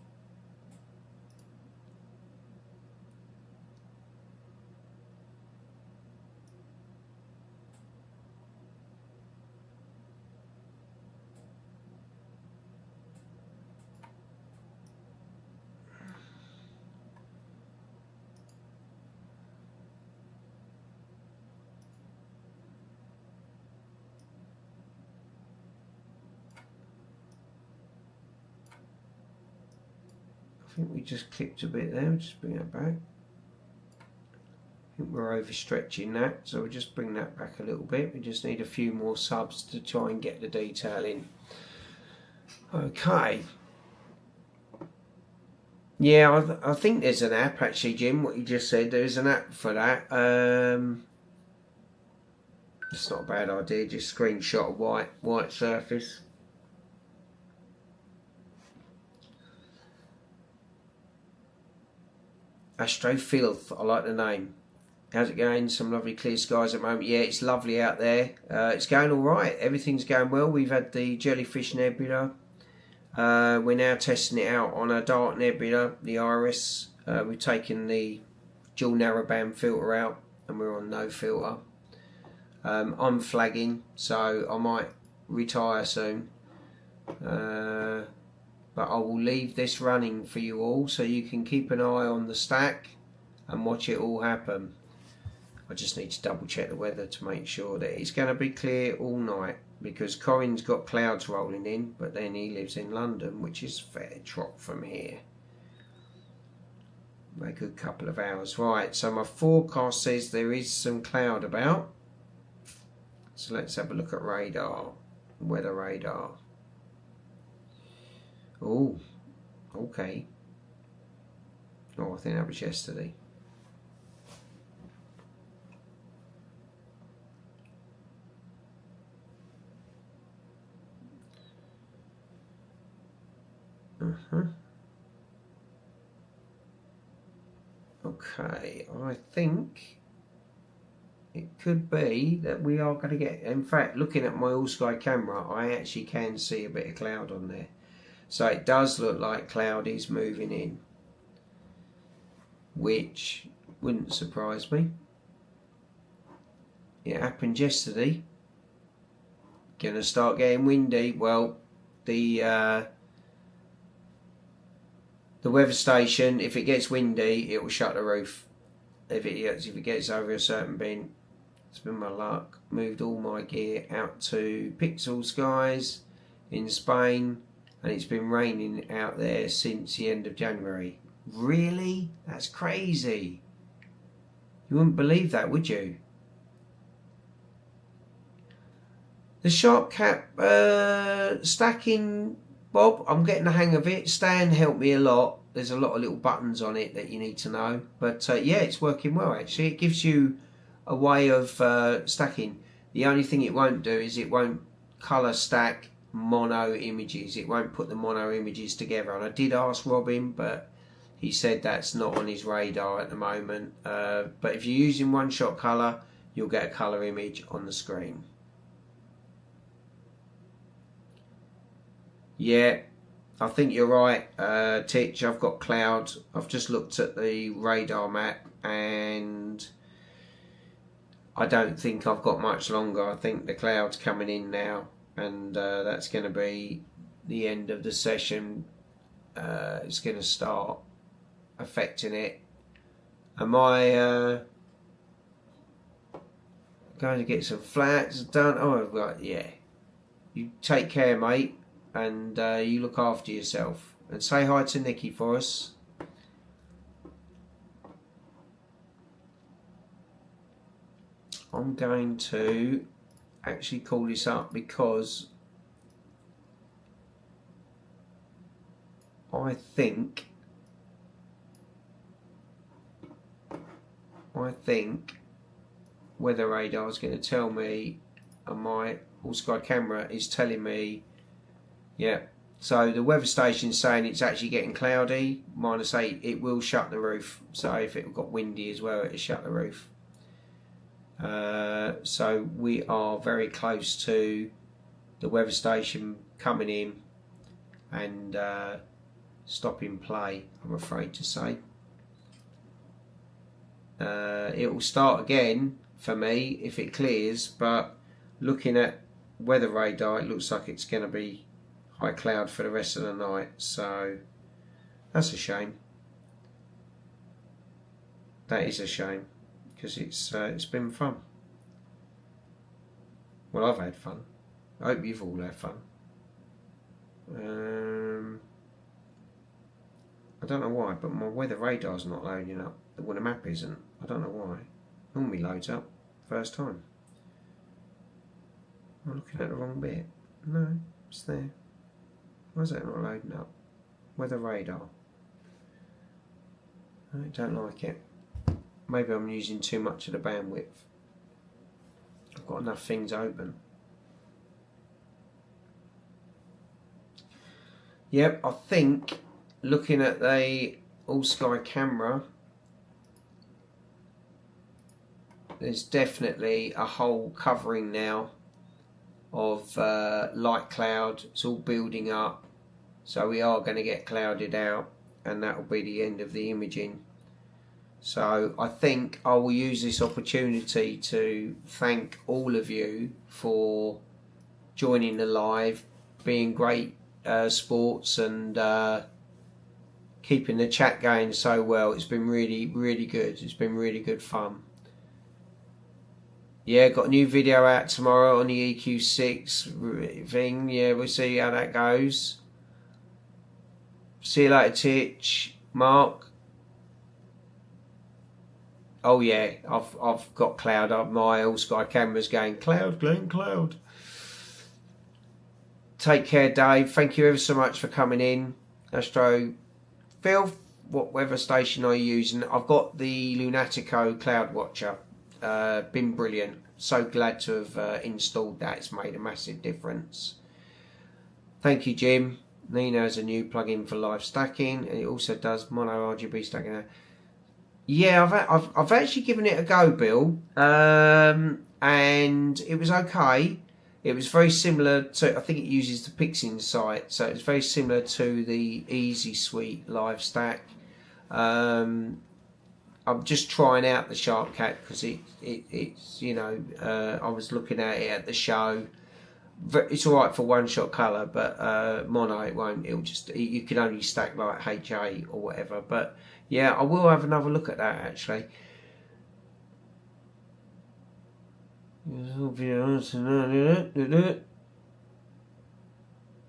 I think we just clipped a bit there. We'll just bring that back. I think we're overstretching that, so we'll just bring that back a little bit. We just need a few more subs to try and get the detail in. Okay. Yeah, I think there's an app actually, Jim. What you just said, there's an app for that. It's not a bad idea. Just screenshot a white surface. Astrofilth, I like the name. How's it going? Some lovely clear skies at the moment. Yeah, it's lovely out there. It's going all right. Everything's going well. We've had the Jellyfish Nebula. We're now testing it out on a dark nebula, the Iris. We've taken the dual narrowband filter out and we're on no filter. I'm flagging, so I might retire soon. But I will leave this running for you all so you can keep an eye on the stack and watch it all happen. I just need to double check the weather to make sure that it's going to be clear all night, because Corin's got clouds rolling in, but then he lives in London, which is a fair trot from here. A good couple of hours. Right, so my forecast says there is some cloud about. So let's have a look at radar, weather radar. Oh, okay. Oh, I think that was yesterday. Okay, I think it could be that we are going to get, in fact, looking at my all sky camera, I actually can see a bit of cloud on there. So it does look like cloud is moving in, which wouldn't surprise me. It happened yesterday. Gonna start getting windy. Well, the weather station, if it gets windy, it will shut the roof. If it gets over a certain bin, it's been my luck. Moved all my gear out to Pixel Skies in Spain, and it's been raining out there since the end of January. Really? That's crazy. You wouldn't believe that, would you? The sharp cap stacking, Bob, I'm getting the hang of it. Stan helped me a lot. There's a lot of little buttons on it that you need to know. But yeah, it's working well actually. It gives you a way of stacking. The only thing it won't do is it won't colour stack mono images. It won't put the mono images together. And I did ask Robin, but he said that's not on his radar at the moment. But if you're using one shot colour, you'll get a colour image on the screen. Yeah, I think you're right, Titch. I've got cloud. I've just looked at the radar map and I don't think I've got much longer. I think the cloud's coming in now, and that's going to be the end of the session. It's going to start affecting it. Am I going to get some flats done? Oh, right, yeah. You take care, mate. And you look after yourself. And say hi to Nikki for us. I'm going to actually call this up because I think weather radar is going to tell me, and my all sky camera is telling me. Yeah, so the weather station's saying it's actually getting cloudy, -8, it will shut the roof. So if it got windy as well, it'll shut the roof. So we are very close to the weather station coming in and stopping play, I'm afraid to say. It will start again for me if it clears, but looking at weather radar, it looks like it's going to be high cloud for the rest of the night, so that's a shame. That is a shame because it's been fun. Well, I've had fun. I hope you've all had fun. I don't know why, but my weather radar's not loading up. Well, the map isn't. I don't know why. Normally loads up first time. I'm looking at the wrong bit. No, it's there. Why is that not loading up? Weather radar. I don't like it. Maybe I'm using too much of the bandwidth. I've got enough things open. Yep, I think looking at the all sky camera, there's definitely a whole covering now of light cloud. It's all building up. So we are going to get clouded out, and that will be the end of the imaging. So I think I will use this opportunity to thank all of you for joining the live, being great sports, and keeping the chat going so well. It's been really, really good. It's been really good fun. Yeah, got a new video out tomorrow on the EQ6 thing. Yeah, we'll see how that goes. See you later, Titch. Mark. Oh yeah, I've got cloud up. My all sky camera's going cloud, Glenn, cloud. Take care, Dave. Thank you ever so much for coming in. Astro, Phil, what weather station are you using? I've got the Lunatico Cloud Watcher. Been brilliant. So glad to have installed that. It's made a massive difference. Thank you, Jim. Nina has a new plugin for live stacking, and it also does mono RGB stacking. Yeah, I've actually given it a go, Bill, and it was okay. It was very similar to, I think it uses the Pixin site, so it's very similar to the Easy Suite live stack. I'm just trying out the Sharpcat because it's you know, I was looking at it at the show. It's alright for one shot colour, but mono it won't. It'll just, you can only stack like HA or whatever. But yeah, I will have another look at that actually. The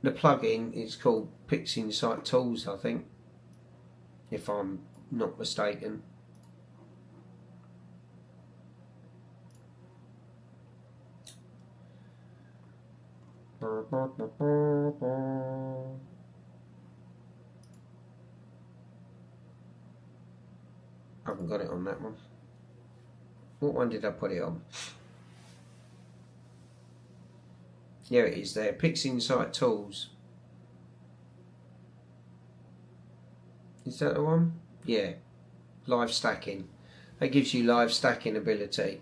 plugin is called Pixin Site Tools, I think, if I'm not mistaken. I haven't got it on that one. What one did I put it on? Yeah, it is there. Pixin Site Tools. Is that the one? Yeah. Live stacking. That gives you live stacking ability.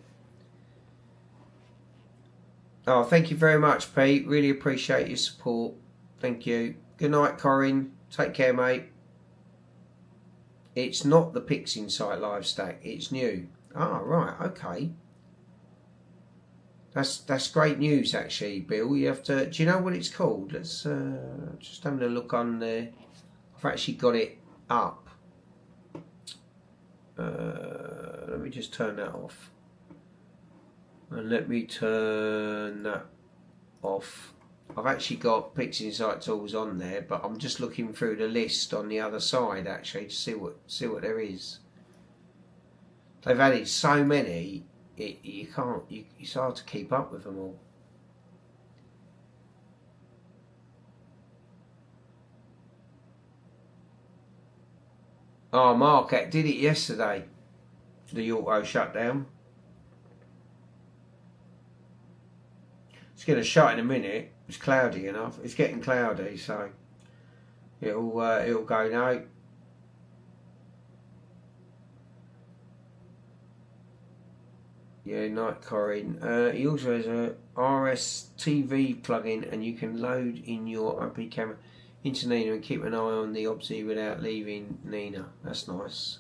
Oh, thank you very much, Pete. Really appreciate your support. Thank you. Good night, Corinne. Take care, mate. It's not the Pixin Site live stack. It's new. Ah, right. Okay. That's great news, actually, Bill. You have to. Do you know what it's called? Let's just having a look on there. I've actually got it up. Let me just turn that off. And let me turn that off. I've actually got Pixin Site Tools on there, but I'm just looking through the list on the other side actually to see what there is. They've added so many, it's hard to keep up with them all. Oh, Mark did it yesterday. The auto shutdown. It's going to shut in a minute. It's cloudy enough. It's getting cloudy, so it'll go now. Yeah, night, Corinne. He also has a RSTV plugin, and you can load in your IP camera into Nina and keep an eye on the Obsi without leaving Nina. That's nice.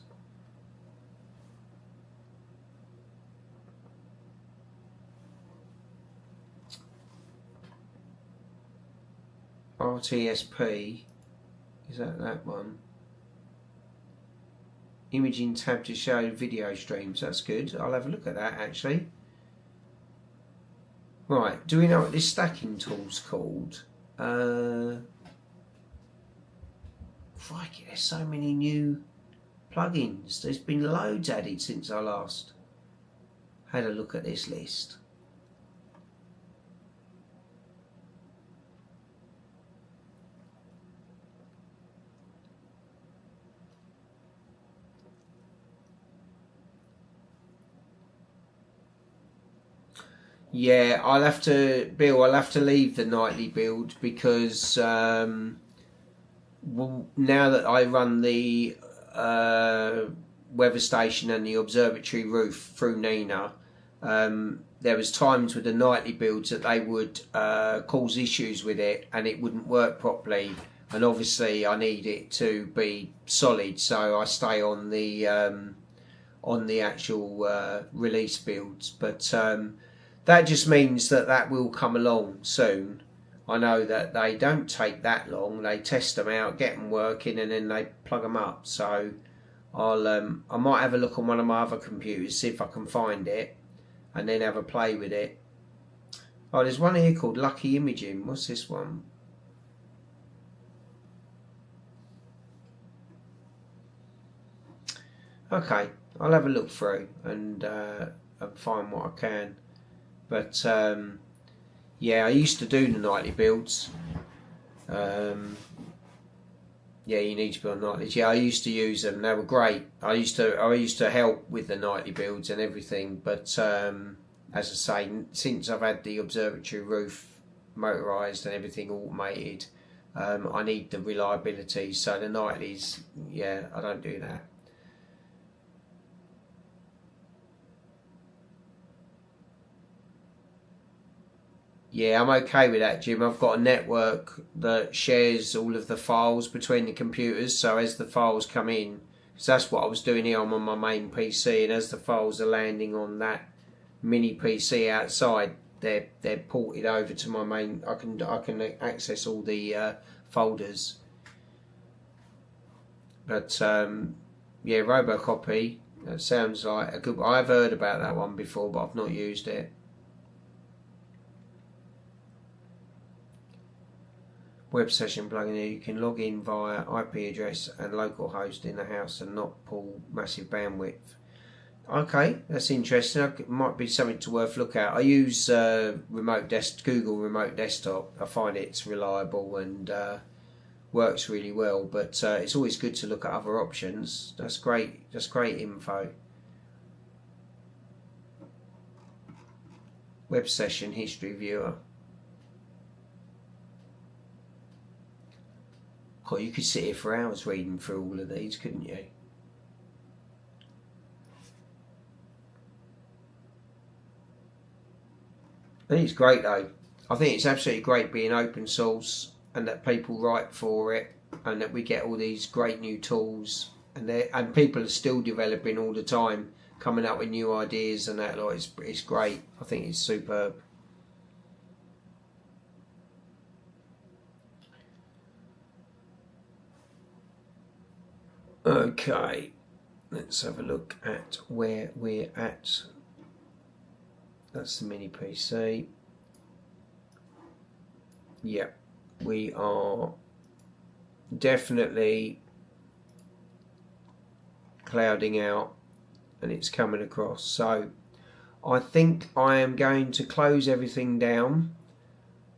RTSP, is that one? Imaging tab to show video streams. That's good. I'll have a look at that actually. Right, do we know what this stacking tool's called? Crikey, there's so many new plugins. There's been loads added since I last had a look at this list. Yeah, I'll have to leave the nightly build because now that I run the weather station and the observatory roof through Nina, there was times with the nightly builds that they would cause issues with it and it wouldn't work properly. And obviously I need it to be solid, so I stay on the actual release builds. But that just means that will come along soon. I know that they don't take that long. They test them out, get them working, and then they plug them up. So I might have a look on one of my other computers, see if I can find it, and then have a play with it. Oh, there's one here called Lucky Imaging. What's this one? Okay, I'll have a look through and find what I can. But yeah, I used to do the nightly builds. Yeah, you need to be on nightlies. Yeah, I used to use them. They were great. I used to help with the nightly builds and everything. But as I say, since I've had the observatory roof motorised and everything automated, I need the reliability. So the nightlies, yeah, I don't do that. Yeah, I'm okay with that, Jim. I've got a network that shares all of the files between the computers. So as the files come in, because that's what I was doing here. I'm on my main PC, and as the files are landing on that mini PC outside, they're ported over to my main. I can access all the folders. But yeah, Robocopy. That sounds like a good. I've heard about that one before, but I've not used it. Web session plugin here, you can log in via IP address and local host in the house and not pull massive bandwidth. Okay, that's interesting. It might be something to worth look at. I use Google Remote Desktop. I find it's reliable and works really well, but it's always good to look at other options. That's great. That's great info. Web session history viewer. Oh, you could sit here for hours reading through all of these, couldn't you? I think it's great though. I think it's absolutely great being open source and that people write for it and that we get all these great new tools and people are still developing all the time, coming up with new ideas and that. Like, it's great. I think it's superb. Okay, let's have a look at where we're at. That's the mini PC. Yeah, we are definitely clouding out and it's coming across. So I think I am going to close everything down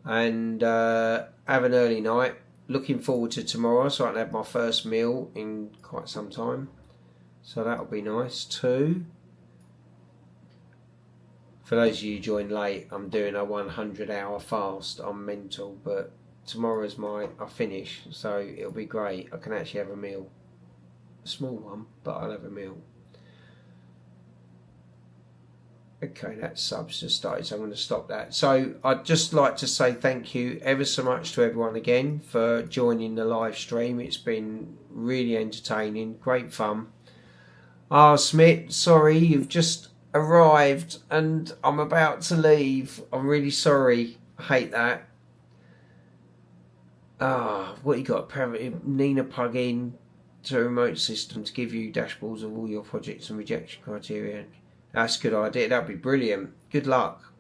and have an early night. Looking forward to tomorrow so I can have my first meal in quite some time. So that'll be nice too. For those of you who joined late, I'm doing a 100-hour fast. I'm mental, but tomorrow's I finish, so it'll be great. I can actually have a meal. A small one, but I'll have a meal. Okay, that sub's just started, so I'm going to stop that. So I'd just like to say thank you ever so much to everyone again for joining the live stream. It's been really entertaining, great fun. Smith, sorry, you've just arrived and I'm about to leave. I'm really sorry. I hate that. What you got? Nina plug-in to a remote system to give you dashboards of all your projects and rejection criteria. That's a good idea. That'd be brilliant. Good luck.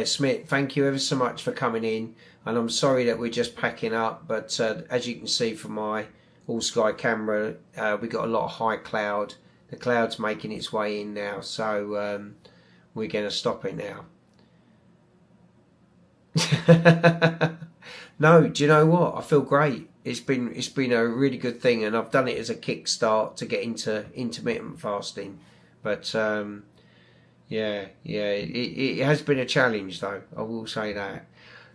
Smith, thank you ever so much for coming in. And I'm sorry that we're just packing up, but as you can see from my all-sky camera, we got a lot of high cloud. The cloud's making its way in now, so we're going to stop it now. No, do you know what? I feel great. It's been a really good thing, and I've done it as a kickstart to get into intermittent fasting. But yeah, it has been a challenge, though. I will say that.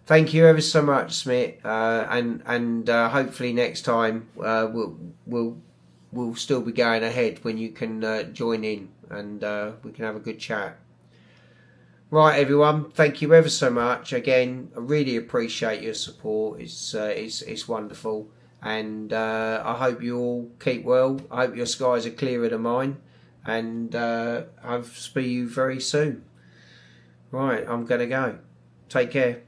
Thank you ever so much, Smith, and hopefully next time we'll still be going ahead when you can join in, and we can have a good chat. Right, everyone, thank you ever so much. Again, I really appreciate your support. It's wonderful. And I hope you all keep well. I hope your skies are clearer than mine. And I'll see you very soon. Right, I'm going to go. Take care.